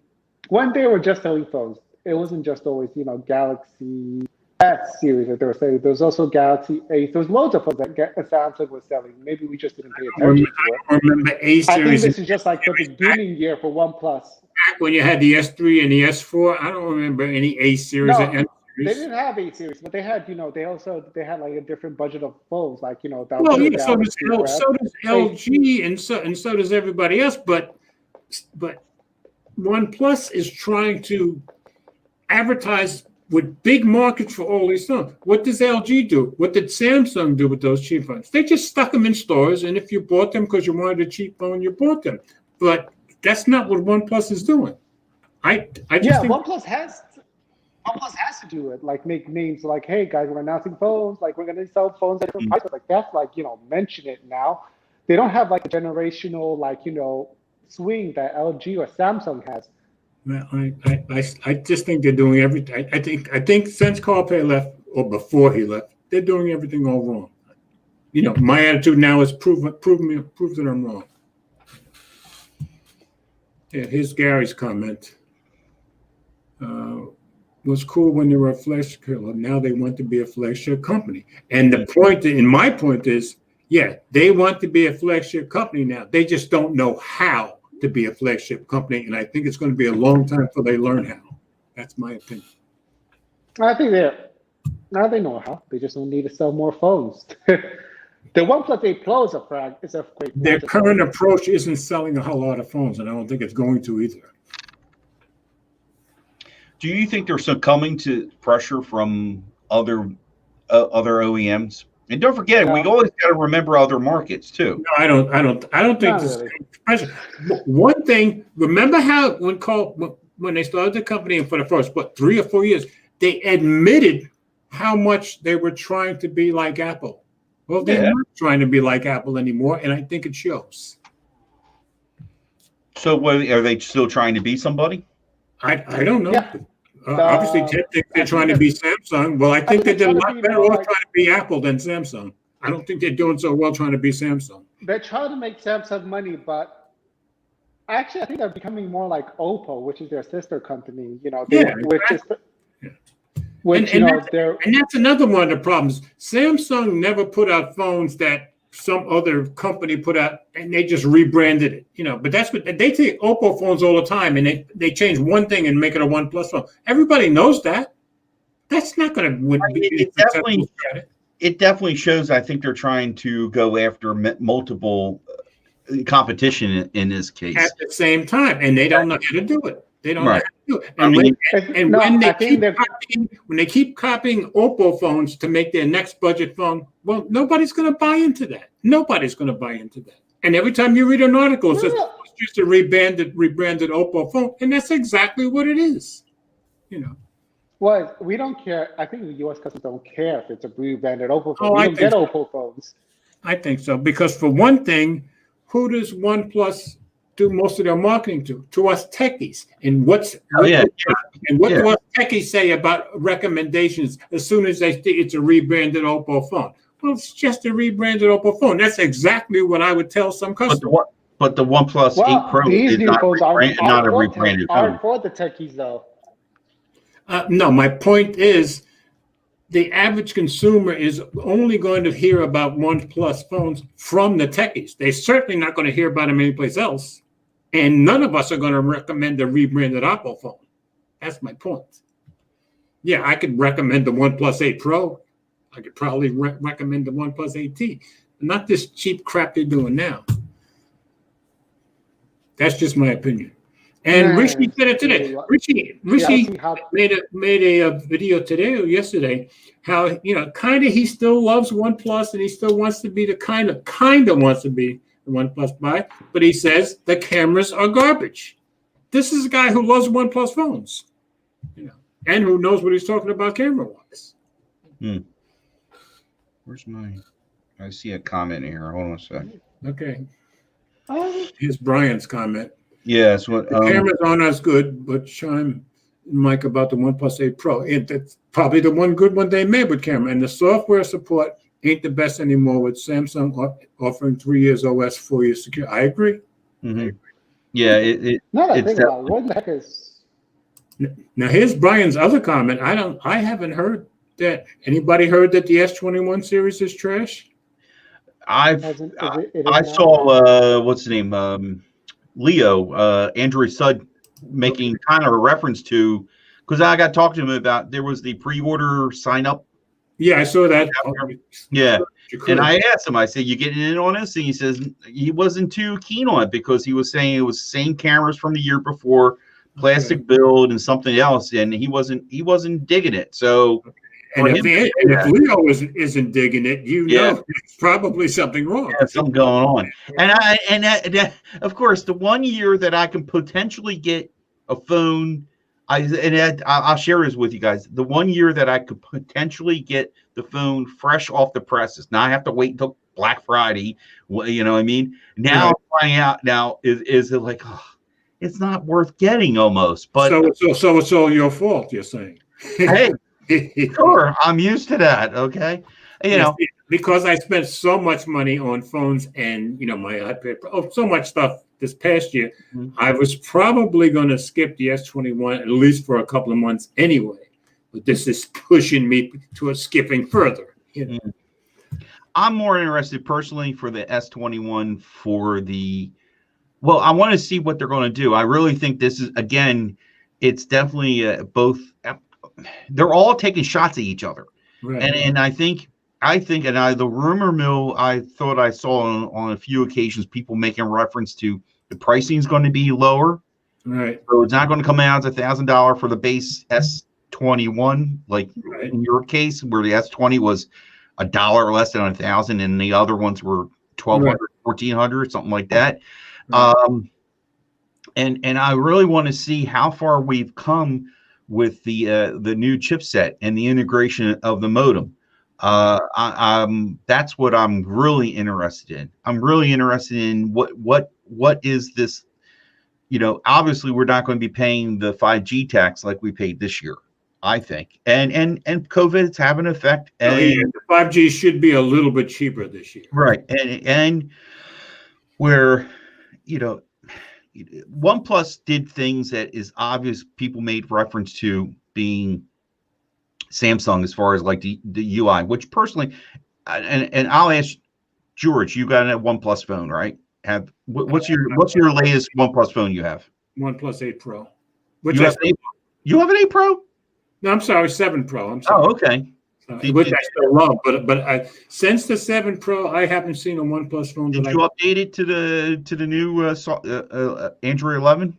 when they were just selling phones, it wasn't just always, Galaxy S series that they were selling. There was also Galaxy A. There was loads of phones that Samsung was selling. Maybe we just didn't pay attention to it. I remember A series. I think this is just like the beginning year for OnePlus. Back when you had the S3 and the S4, I don't remember any A series or M series. They didn't have A series, but they had, they had like a different budget of phones, like, that. Well, yeah, so does LG and so does everybody else, but OnePlus is trying to advertise with big markets for all these phones. What does LG do? What did Samsung do with those cheap phones? They just stuck them in stores, and if you bought them because you wanted a cheap phone, you bought them. But that's not what OnePlus is doing. I just think OnePlus has to do it. Like make names like, hey guys, we're announcing phones. Like we're gonna sell phones at different prices. Like that's like mention it now. They don't have like a generational swing that LG or Samsung has. Well, I just think they're doing everything. I think since Carpe left or before he left, they're doing everything all wrong. My attitude now is prove that I'm wrong. Yeah, here's Gary's comment. Was cool when they were a flagship killer. Now they want to be a flagship company. And my point is, yeah, they want to be a flagship company now. They just don't know how to be a flagship company, and I think it's going to be a long time before they learn how. That's my opinion. I think now they know how. They just don't need to sell more phones. The OnePlus 8 Pro is a great. Their current approach isn't selling a whole lot of phones, and I don't think it's going to either. Do you think they're succumbing to pressure from other OEMs? And don't forget, we always got to remember other markets too. No, I don't think this is pressure. One thing, remember how when they started the company, and for the first 3 or 4 years, they admitted how much they were trying to be like Apple. Well, they're not trying to be like Apple anymore, and I think it shows. So, are they still trying to be somebody? I don't know. Yeah. Obviously, Ted thinks they're trying to be Samsung. Well, I think they did a lot better off trying to be Apple than Samsung. I don't think they're doing so well trying to be Samsung. They're trying to make Samsung money, but actually, I think they're becoming more like Oppo, which is their sister company. And that's another one of the problems. Samsung never put out phones that some other company put out, and they just rebranded it. But that's what they take Oppo phones all the time, and they change one thing and make it a OnePlus phone. Everybody knows that. That's not going to win. It definitely shows. I think they're trying to go after multiple competition in this case at the same time, and they don't know how to do it. They don't know how to do it. When they keep copying Oppo phones to make their next budget phone, well, nobody's going to buy into that. Nobody's going to buy into that. And every time you read an article, it says it's just a rebranded Oppo phone, and that's exactly what it is. Well, we don't care. I think the U.S. customers don't care if it's a rebranded Oppo phone. We don't get Oppo phones. I think so, because for one thing, who does OnePlus do most of their marketing to us techies? And what do us techies say about recommendations as soon as they think it's a rebranded Oppo phone? Well, it's just a rebranded Oppo phone. That's exactly what I would tell some customers. But the OnePlus 8 Pro is not a rebranded phone. For the techies, though. No, my point is, the average consumer is only going to hear about OnePlus phones from the techies. They're certainly not going to hear about them anyplace else. And none of us are going to recommend a rebranded Oppo phone. That's my point. Yeah, I could recommend the OnePlus 8 Pro. I could probably recommend the OnePlus 8T. Not this cheap crap they're doing now. That's just my opinion. And Man, Rishi said it today. Rishi me how. made a video today or yesterday how kind of he still loves OnePlus and he still wants to be the kind of wants to be the OnePlus buy, but he says the cameras are garbage. This is a guy who loves OnePlus phones, and who knows what he's talking about camera wise. Where's my? I see a comment here. Hold on a second. Okay. Here's Brian's comment. Yeah, it's what The cameras aren't as good, but chime Mike about the OnePlus 8 Pro. It's probably the one good one they made with camera. And the software support ain't the best anymore with Samsung offering 3 years OS, 4 years secure. I agree. Mm-hmm. Yeah, Think about what the heck is. Now here's Brian's other comment. I haven't heard that. Anybody heard that the S21 series is trash? I saw what's the name? Leo, Android Sud, making kind of a reference to, because I got talked to him about there was the pre-order sign up. Yeah, I saw that. Yeah, and I asked him. I said, "You getting in on this?" And he says he wasn't too keen on it because he was saying it was same cameras from the year before, plastic build and something else, and he wasn't digging it. So. And if Leo isn't digging it, know there's probably something wrong. Yeah, something going on. And that, of course, the 1 year that I can potentially get a phone, I'll share this with you guys. The 1 year that I could potentially get the phone fresh off the presses. Now I have to wait until Black Friday. You know what I mean? Now I'm finding out. Now is it like, it's not worth getting almost? But so it's all your fault. You're saying? Hey. Sure, I'm used to that. Okay, because I spent so much money on phones and my iPad, so much stuff this past year. I was probably going to skip the S21 at least for a couple of months anyway. But this is pushing me to skipping further. I'm more interested personally for the S21 for the. Well, I want to see what they're going to do. I really think this is it's definitely both. They're all taking shots at each other, right. And I think the rumor mill, I thought I saw on a few occasions people making reference to the pricing is going to be lower, right? So it's not going to come out as $1,000 for the base S21, like in your case, where the S20 was $1 less than $1,000, and the other ones were $1,200, $1,400, something like that. Right. And I really want to see how far we've come with the new chipset and the integration of the modem. That's what I'm really interested in. I'm really interested in what is this, obviously we're not going to be paying the 5G tax like we paid this year, I think. And COVID's having an effect. And the 5G should be a little bit cheaper this year. Right. And where, OnePlus did things that is obvious. People made reference to being Samsung as far as like the UI, which personally, and I'll ask George, you got a OnePlus phone, right? What's your latest OnePlus phone you have? OnePlus 8 Pro. You have an 8 Pro? No, I'm sorry, 7 Pro. I'm sorry. Oh, okay. Which I still love, but since the 7 Pro, I haven't seen a OnePlus phone. Did you update it to the new Android 11?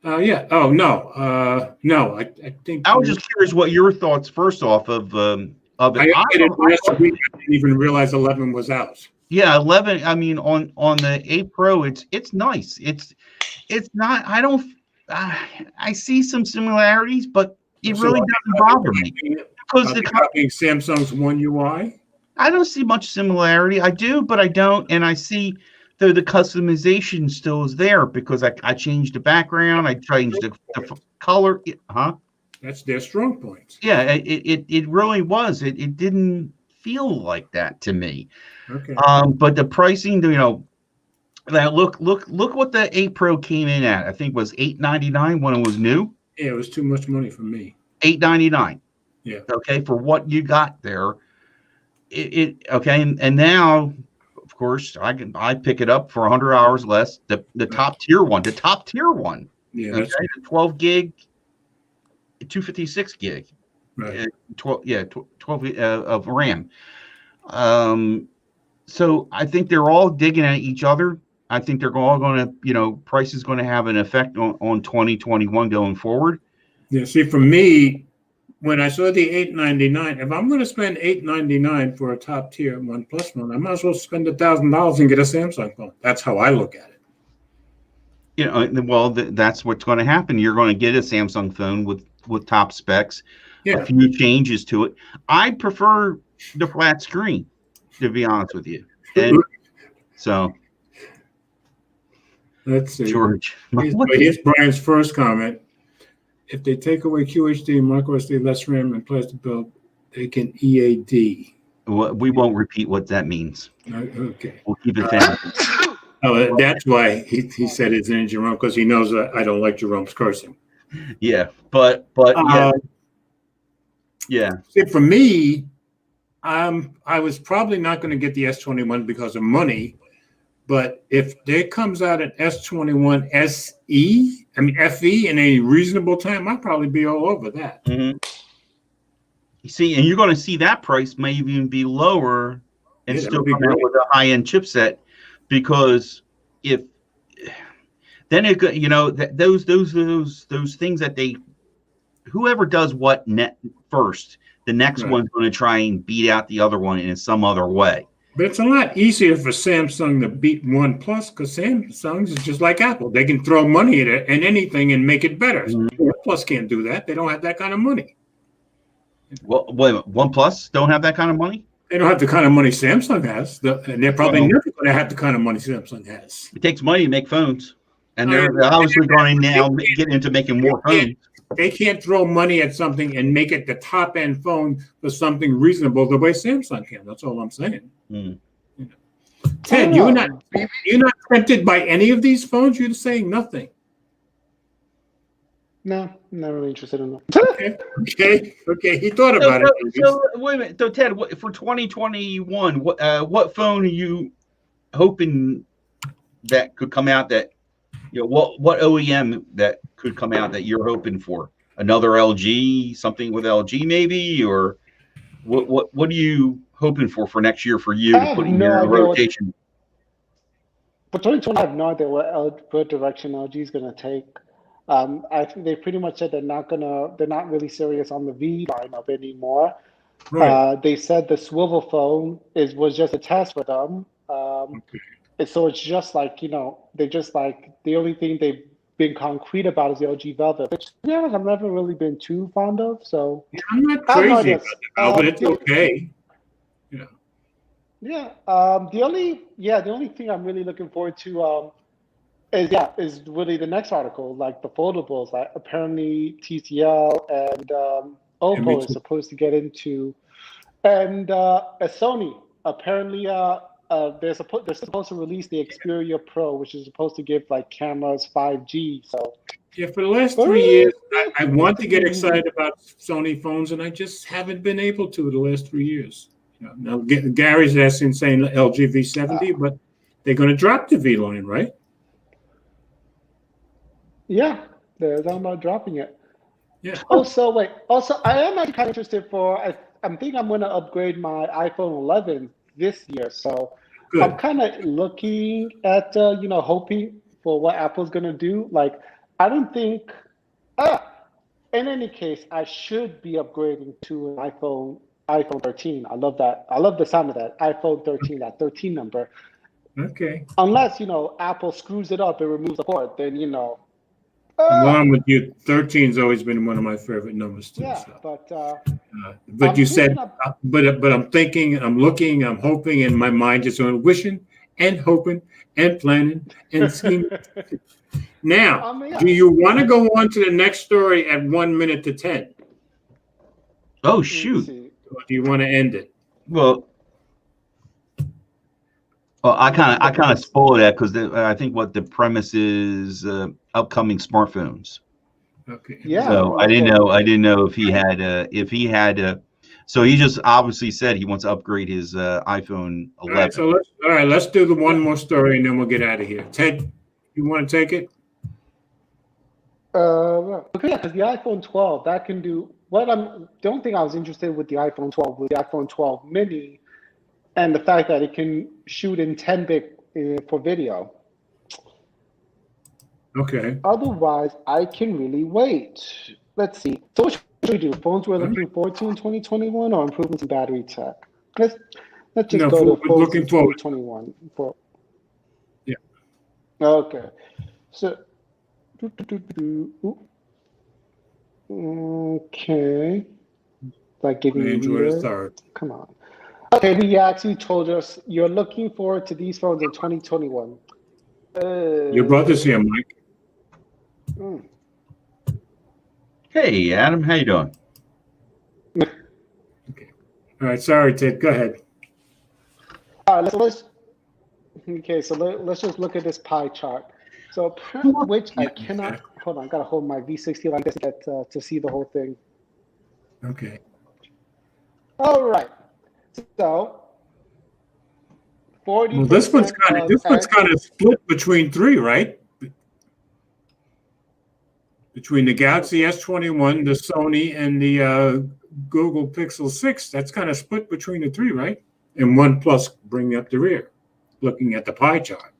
Yeah. Oh no, no. I think I was just curious what your thoughts first off of it. I didn't even realize 11 was out. Yeah, 11. I mean, on the 8 Pro, it's nice. It's not. I see some similarities, but it really doesn't bother me. Because copying Samsung's One UI, I don't see much similarity. I do, but I don't, and I see the customization still is there because I changed the background, I changed the color. That's their strong point. Yeah, it really was. It didn't feel like that to me. Okay. But the pricing, now look what the 8 Pro came in at. I think it was $899 when it was new. Yeah, it was too much money for me. $899. Yeah. Okay, for what you got there, okay, and now, of course, I pick it up for $100 less. The top tier one, Yeah. Okay, 12 gig, 256 gig, right. 12 of RAM. So I think they're all digging at each other. I think they're all going to, price is going to have an effect on 2021 going forward. Yeah. See, for me, when I saw the $899, if I'm going to spend $899 for a top tier OnePlus phone, I might as well spend $1,000 and get a Samsung phone. That's how I look at it. Well, that's what's going to happen. You're going to get a Samsung phone with top specs, Yeah. a few changes to it. I prefer the flat screen, to be honest with you. And so, Let's see. George, Here's Brian's first comment. If they take away QHD, micro SD, less RAM, and plastic build, they can EAD. we won't repeat what that means. Okay. We'll keep it family. Oh, that's why he said it's in Jerome, because he knows that I don't like Jerome's cursing. Yeah, but yeah. See, for me, I was probably not going to get the S21 because of money, but if there comes out an S21 FE in a reasonable time, I'll probably be all over that. Mm-hmm. You see, and you're going to see that price may even be lower and still come out with a high-end chipset, because if then it could, those things that whoever does what first, the next one's going to try and beat out the other one in some other way. But it's a lot easier for Samsung to beat OnePlus, because Samsung is just like Apple. They can throw money at it and anything and make it better. Mm-hmm. OnePlus can't do that. They don't have that kind of money. Well, wait, OnePlus don't have that kind of money? They don't have the kind of money Samsung has, and they're probably never going to have the kind of money Samsung has. It takes money to make phones, and they're obviously going to now get into making more phones. They can't throw money at something and make it the top-end phone for something reasonable the way Samsung can. That's all I'm saying. Mm. Ted, you're not tempted by any of these phones? You're saying nothing. No, I'm not really interested in that. Okay. He thought about it. So wait a minute. So Ted, for 2021, what phone are you hoping that could come out? That what OEM that could come out that you're hoping for? Another LG, something with LG maybe, or what are you hoping for next year for you to put in your rotation? For 2020, I have no idea what direction LG is going to take. I think they pretty much said they're not really serious on the V lineup anymore. Right. They said the swivel phone was just a test for them. And so it's just like, they just like, the only thing they've been concrete about is the LG Velvet, which I've never really been too fond of. So yeah, I'm not crazy about the Velvet, it's okay. Yeah. The only thing I'm really looking forward to is really the next article, like the foldables. Like apparently TCL and Oppo is supposed to get into, and Sony apparently they're supposed to release the Xperia Pro, which is supposed to give like cameras 5G. So yeah, for the last 3 years, I want to get excited about Sony phones, and I just haven't been able to the last 3 years. Now Gary's asking, saying LG V70, but they're going to drop the V line, right? Yeah, they're talking about dropping it. Yeah. Also, I am actually kind of interested I'm thinking I'm going to upgrade my iPhone 11 this year. So good. I'm kind of looking at, hoping for what Apple's going to do. Like, I don't think, in any case, I should be upgrading to an iPhone 13. I love that. I love the sound of that. iPhone 13, that 13 number. Okay. Unless, Apple screws it up and removes the port, then, Along with you, 13's always been one of my favorite numbers too. Yeah, so. But you said, but I'm thinking, I'm looking, I'm hoping, and my mind just going wishing and hoping and planning and scheming. Now, do you want to go on to the next story at 1 minute to 10? Oh shoot! Or do you want to end it? Well, I kind of spoiled that because I think what the premise is upcoming smartphones. Okay. Yeah. So I didn't know if he had so he just obviously said he wants to upgrade his iPhone 11. All right, let's do the one more story and then we'll get out of here. Ted, you want to take it? Okay, because the iPhone 12 that can do the only thing I was interested with the iPhone 12 was the iPhone 12 mini. And the fact that it can shoot in 10-bit for video. Okay. Otherwise, I can really wait. Let's see. So what should we do? Phones we're looking forward to in 2021 or improvements in battery tech? Let's just No, go to we're phones in looking forward. 2021. Yeah. Okay. So, okay. Like giving you Android reader. Authority. Come on. Okay, we actually told us you're looking forward to these phones in 2021. Your brother's here, Mike. mm. Hey, Adam, how you doing? Okay. All right. Sorry, Ted. Go ahead. All right, let's okay, so let's just look at this pie chart. So, which I cannot, hold on, I gotta hold my V60 like this to get to see the whole thing. Okay. All right, so 40%. Well, this one's kind of split between three, right? Between the Galaxy S21, the Sony, and the Google Pixel 6. That's kind of split between the three, right? And OnePlus bringing up the rear, looking at the pie chart.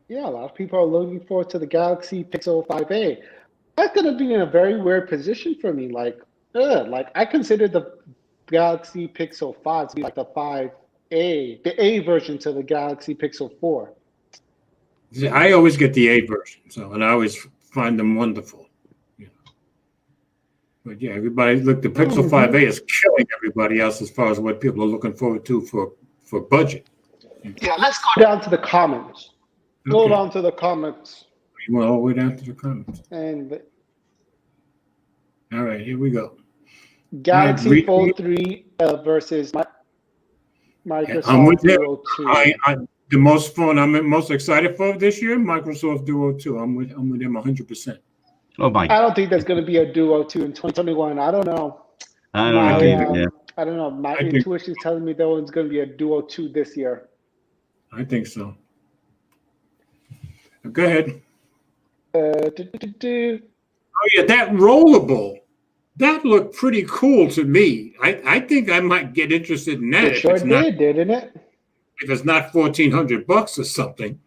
Yeah, a lot of people are looking forward to the Galaxy Pixel 5a. That's gonna be in a very weird position for me. Like I consider the Galaxy Pixel 5 to be like the 5a, the A version to the Galaxy Pixel 4. I always get the A version, and I always find them wonderful. You know. But yeah, everybody look. The Pixel 5a is killing everybody else as far as what people are looking forward to for budget. Yeah, let's go down to the comments. Go Okay. down to the comments. You went all the way down to the comments. And All right, here we go. Galaxy Fold 3 versus Microsoft I'm with him. Duo 2. The most phone I'm most excited for this year, Microsoft Duo 2. I'm with him 100%. Oh my! I don't think there's going to be a Duo 2 in 2021. I don't know. I don't know either. Yeah. I don't know. My intuition is telling me there was going to be a Duo 2 this year. I think so. Go ahead. Oh yeah, that rollable. That looked pretty cool to me. I think I might get interested in that. It sure did, didn't it? If it's not $1,400 or something.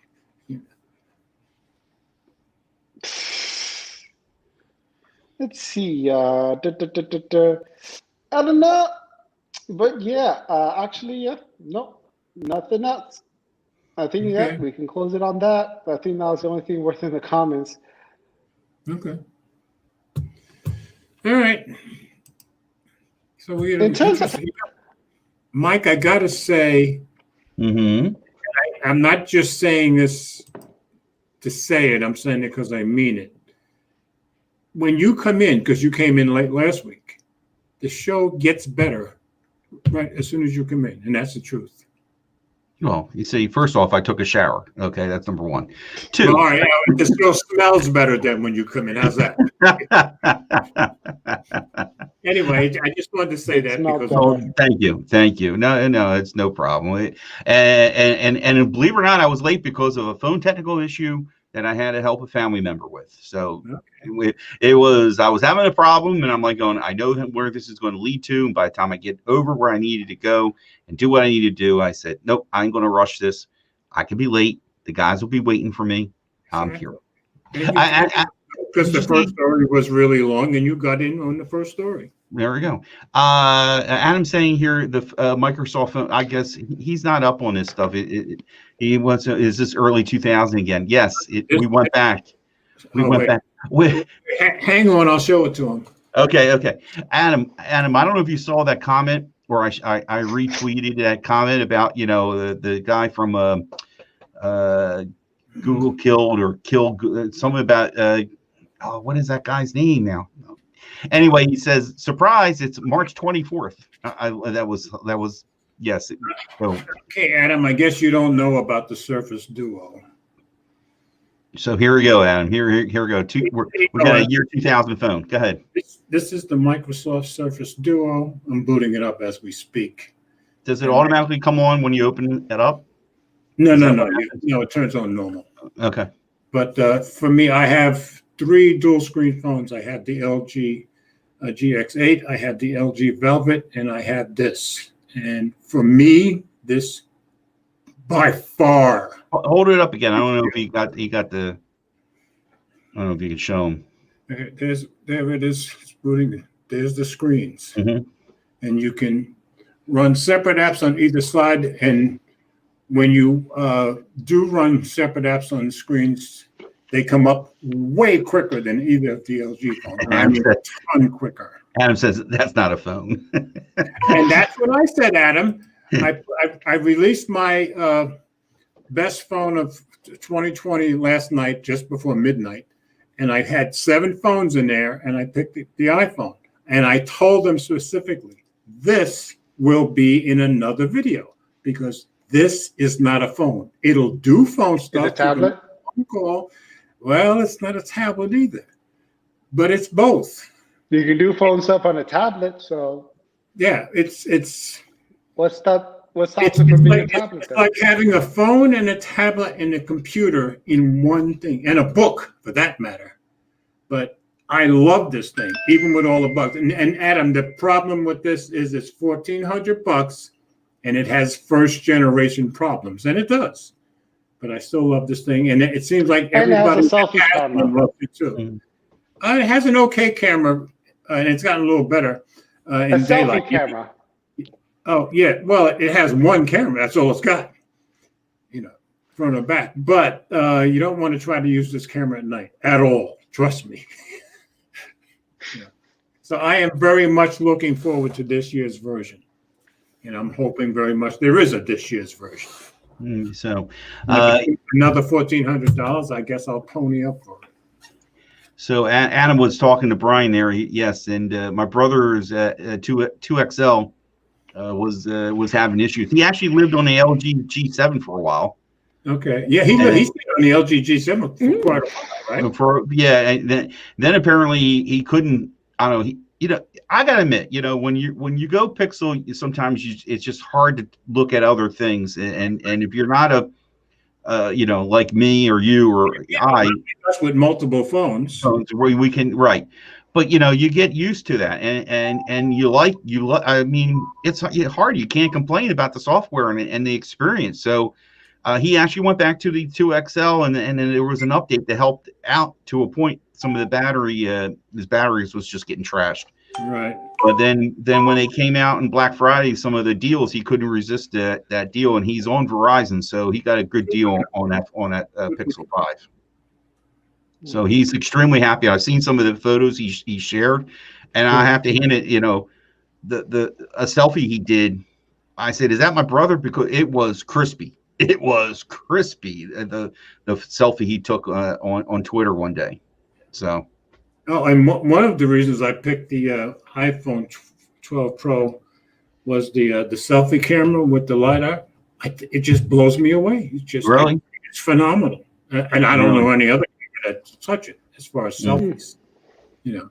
Let's see. I don't know, but yeah. Actually, yeah. No, nothing else. I think yeah, we can close it on that. I think that was the only thing worth in the comments. Okay. All right. So we. In terms of Mike, I gotta say. I'm not just saying this to say it. I'm saying it because I mean it. When you come in, because you came in late last week, the show gets better right as soon as you come in, and that's the truth. Well, you see, first off, I took a shower. Okay, that's number one. Two. Well, all right, the show smells better than when you come in. How's that? Anyway, I just wanted to say that because. Oh, thank you. No, it's no problem. And believe it or not, I was late because of a phone technical issue that I had to help a family member with. So I was having a problem, and I'm like going, I know where this is going to lead to. And by the time I get over where I needed to go and do what I need to do, I said, nope, I ain't going to rush this. I could be late. The guys will be waiting for me. I'm here. Because the first story was really long, and you got in on the first story. There we go. Adam's saying here the Microsoft phone. I guess he's not up on this stuff. He wants. Is this early 2000 again? Yes. We went back. We went back. Hang on, I'll show it to him. Okay. Adam. I don't know if you saw that comment, or I retweeted that comment about the guy from Google killed something about what is that guy's name now? Anyway, he says, surprise, it's March 24th. That was yes. Okay, Adam, I guess you don't know about the Surface Duo. So here we go, Adam. Here we go. We got a year 2000 phone. Go ahead. This is the Microsoft Surface Duo. I'm booting it up as we speak. Does it automatically come on when you open it up? No. It turns on normal. Okay. But for me, I have 3 dual screen phones. I have the LG GX8, I have the LG Velvet, and I have this. And for me, this by far. Hold it up again. I don't know if he got the. I don't know if you can show them. There it is, booting. There's the screens. Mhm. And you can run separate apps on either side. And when you do run separate apps on the screens, they come up way quicker than either of the LG phones. I mean, a ton quicker. Adam says that's not a phone. And that's what I said, Adam. I released my best phone of 2020 last night, just before midnight. And I had 7 phones in there, and I picked the iPhone. And I told them specifically, this will be in another video because this is not a phone. It'll do phone stuff. It's a tablet? Phone call. Well, it's not a tablet either, but it's both. You can do phone stuff on a tablet, so Yeah, it's What stops it's it from being like, a tablet? it's Then? like having a phone and a tablet and a computer in one thing, and a book for that matter. But I love this thing, even with all the bugs. And Adam, the problem with this is it's $1,400 and it has first generation problems, and it does. But I still love this thing, and it seems like And it has a everybody selfie has camera. one loves it too. It has an okay camera, and it's gotten a little better A in selfie daylight. camera. Oh yeah, well, it has one camera. That's all it's got, front or back. But you don't want to try to use this camera at night at all. Trust me. So I am very much looking forward to this year's version, and I'm hoping very much there is a this year's version. So, Another $1,400. I guess I'll pony up for it. So Adam was talking to Brian there. Yes, and my brother's 2XL was having issues. He actually lived on the LG G7 for a while. Okay, yeah, he's been on the LG G7 for quite a while, right? And then apparently he couldn't. I don't know. I gotta admit, when you go Pixel, sometimes it's just hard to look at other things, and if you're not a like me or you or I, that's with multiple phones. We can, right. But you get used to that, and you like. I mean, it's hard. You can't complain about the software and the experience. So he actually went back to the 2XL, and then there was an update that helped out to a point. Some of the his batteries was just getting trashed. Right. But then when they came out in Black Friday, some of the deals, he couldn't resist that deal, and he's on Verizon, so he got a good deal on that Pixel 5. So he's extremely happy. I've seen some of the photos he shared, and I have to hand it, a selfie he did. I said, "Is that my brother?" Because it was crispy. It was crispy. The selfie he took on Twitter one day. So. Oh, and one of the reasons I picked the iPhone 12 Pro was the selfie camera with the LiDAR. It just blows me away. It's just really, it's phenomenal, and I don't know any other camera that touch it as far as selfies. Do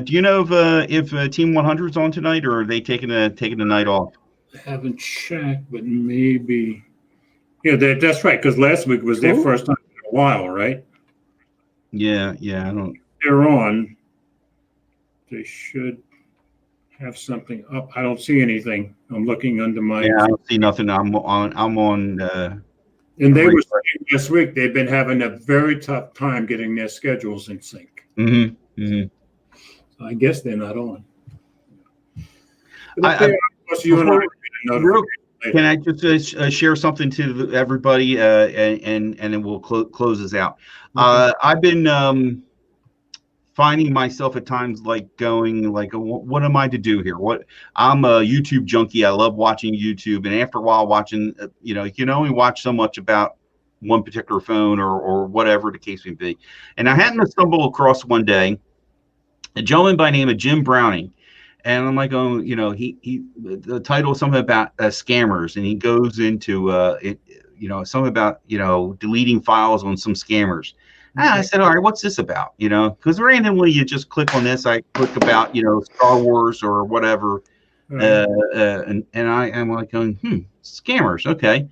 you know if Team 100 is on tonight, or are they taking a night off? I haven't checked, but maybe. Yeah, that's right. Because last week was their first time in a while, right? Yeah. I don't. They're on. They should have something up. I don't see anything. I'm looking under my. Yeah, I don't see nothing. I'm on. And they were saying this week they've been having a very tough time getting their schedules in sync. Mm-hmm. So I guess they're not on. Can I just share something to everybody, and then we'll close this out. I've been finding myself at times going what am I to do here? I'm a YouTube junkie. I love watching YouTube, and after a while watching, you can only watch so much about one particular phone or whatever the case may be. And I happened to stumble across one day a gentleman by the name of Jim Browning. And I'm like, the title is something about scammers, and he goes into something about deleting files on some scammers. And I said, all right, what's this about? Because randomly you just click on this. I click about Star Wars or whatever, and I am like going, scammers, okay.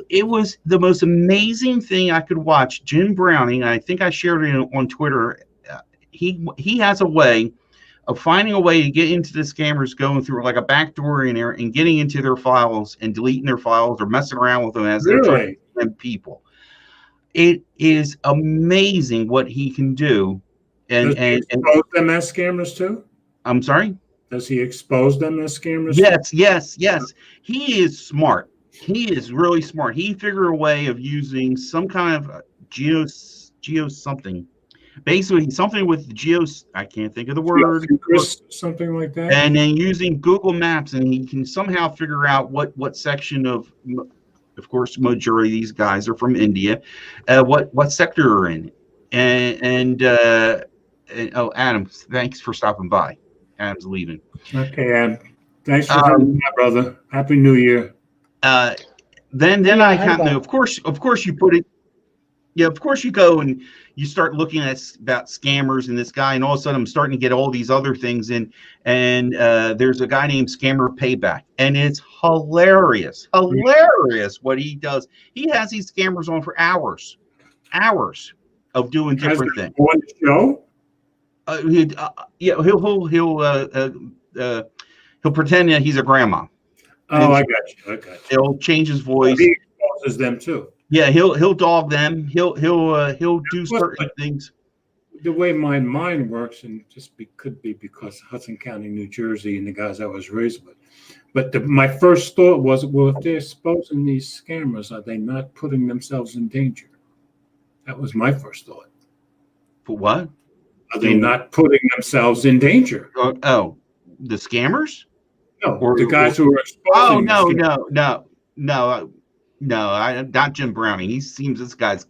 It was the most amazing thing I could watch. Jim Browning, I think I shared it on Twitter. He has a way of finding a way to get into the scammers, going through like a backdoor in there and getting into their files and deleting their files or messing around with them as they're trying. them people. It is amazing what he can do. Does he expose them as scammers too? I'm sorry? Does he expose them as scammers? Yes. He is smart. He is really smart. He figured a way of using some kind of geo something. Basically, something with geos. I can't think of the word. Something like that. And then using Google Maps, and he can somehow figure out what section of course, majority of these guys are from India, what sector are in. And oh, Adam, thanks for stopping by. Adam's leaving. Okay, Adam. Thanks for coming by, brother. Happy New Year. Then I kind of, of course you put it. Yeah, of course you go and you start looking at about scammers and this guy, and all of a sudden I'm starting to get all these other things in, and there's a guy named Scammer Payback, and it's hilarious what he does. He has these scammers on for hours of doing different things. On the show? Yeah, he'll pretend that he's a grandma. Oh, I got you. He'll change his voice. He exposes them too. Yeah, he'll dog them. He'll do certain things. The way my mind works, and could be because Hudson County, New Jersey, and the guys I was raised with. But my first thought was, well, if they're exposing these scammers, are they not putting themselves in danger? That was my first thought. For what? Are they not putting themselves in danger? Oh, the scammers? No, or the guys who are exposing. Oh no. No, not Jim Browning. He seems this guy's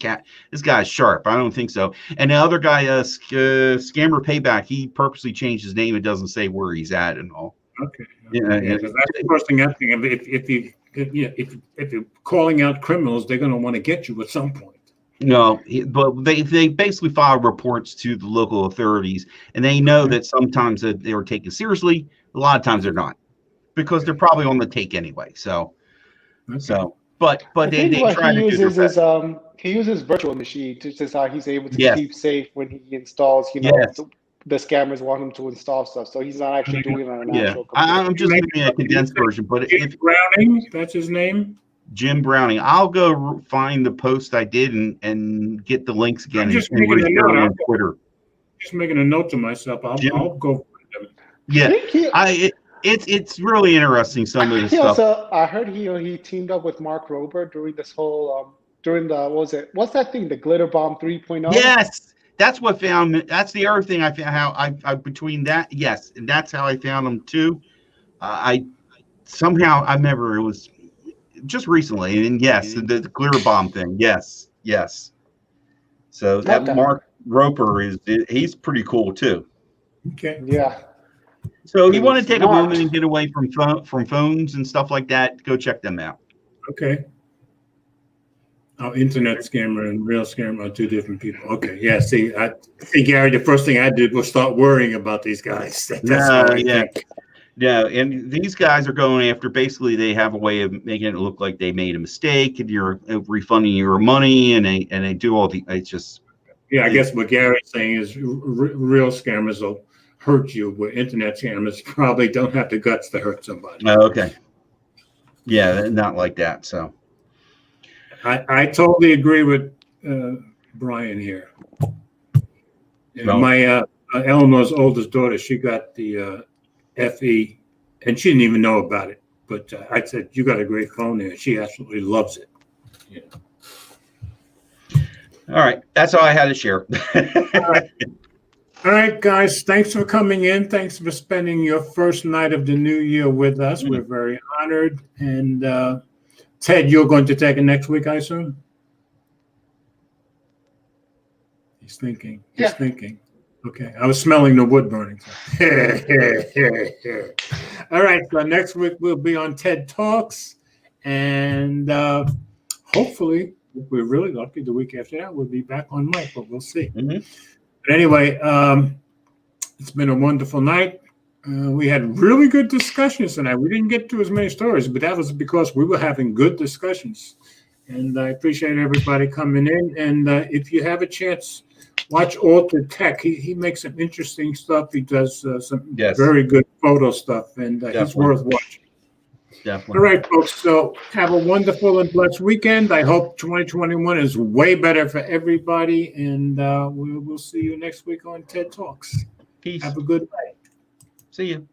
sharp. I don't think so. And the other guy, Scammer Payback, he purposely changed his name. It doesn't say where he's at and all. Okay. Yeah, that's the first thing I think of. If you're calling out criminals, they're going to want to get you at some point. No, but they basically file reports to the local authorities, and they know that sometimes they are taken seriously. A lot of times they're not, because they're probably on the take anyway. So. But they try to do their best. He uses virtual machine to just how he's able to keep safe when he installs. The scammers want him to install stuff, so he's not actually doing it on an actual computer. I'm just giving a condensed version, but Jim Browning, that's his name. Jim Browning. I'll go find the post I did and get the links again. Just making a note on Twitter. Just making a note to myself. I'll go find them. Yeah, It's really interesting, some of the stuff. I heard he teamed up with Mark Rober during this whole what's that thing, the glitter bomb 3.0? Yes, that's what found me. That's the other thing I found, how I between that, yes, and that's how I found him too. I remember it was just recently, and yes, the glitter bomb thing, yes. So that Mark Roper he's pretty cool too. Okay. Yeah. So you want to take a moment and get away from phones and stuff like that, go check them out. Okay. Internet scammer and real scammer are two different people. Okay. Yeah. See, Gary, the first thing I did was start worrying about these guys. Yeah, and these guys are going after, basically they have a way of making it look like they made a mistake and you're refunding your money, and they do all it's just. Yeah, I guess what Gary's saying is real scammers will hurt you, where internet scammers probably don't have the guts to hurt somebody. Oh, okay. Yeah, not like that. So I totally agree with Brian here. My Eleanor's oldest daughter, she got the FE, and she didn't even know about it. But I said, "You got a great phone there." She absolutely loves it. Yeah. All right, that's all I had to share. All right, guys. Thanks for coming in. Thanks for spending your first night of the new year with us. We're very honored. And Ted, you're going to take it next week, I assume? He's thinking. Okay. I was smelling the wood burning. All right. So next week we'll be on TED Talks. And hopefully, if we're really lucky, the week after that, we'll be back on mic, but we'll see. Mm-hmm. But anyway, it's been a wonderful night. We had really good discussions tonight. We didn't get to as many stories, but that was because we were having good discussions. And I appreciate everybody coming in. And if you have a chance, watch Altered Tech. He makes some interesting stuff. He does some very good photo stuff, and he's worth watching. Definitely. All right, folks. So have a wonderful and blessed weekend. I hope 2021 is way better for everybody. And we'll see you next week on TED Talks. Peace. Have a good night. See you.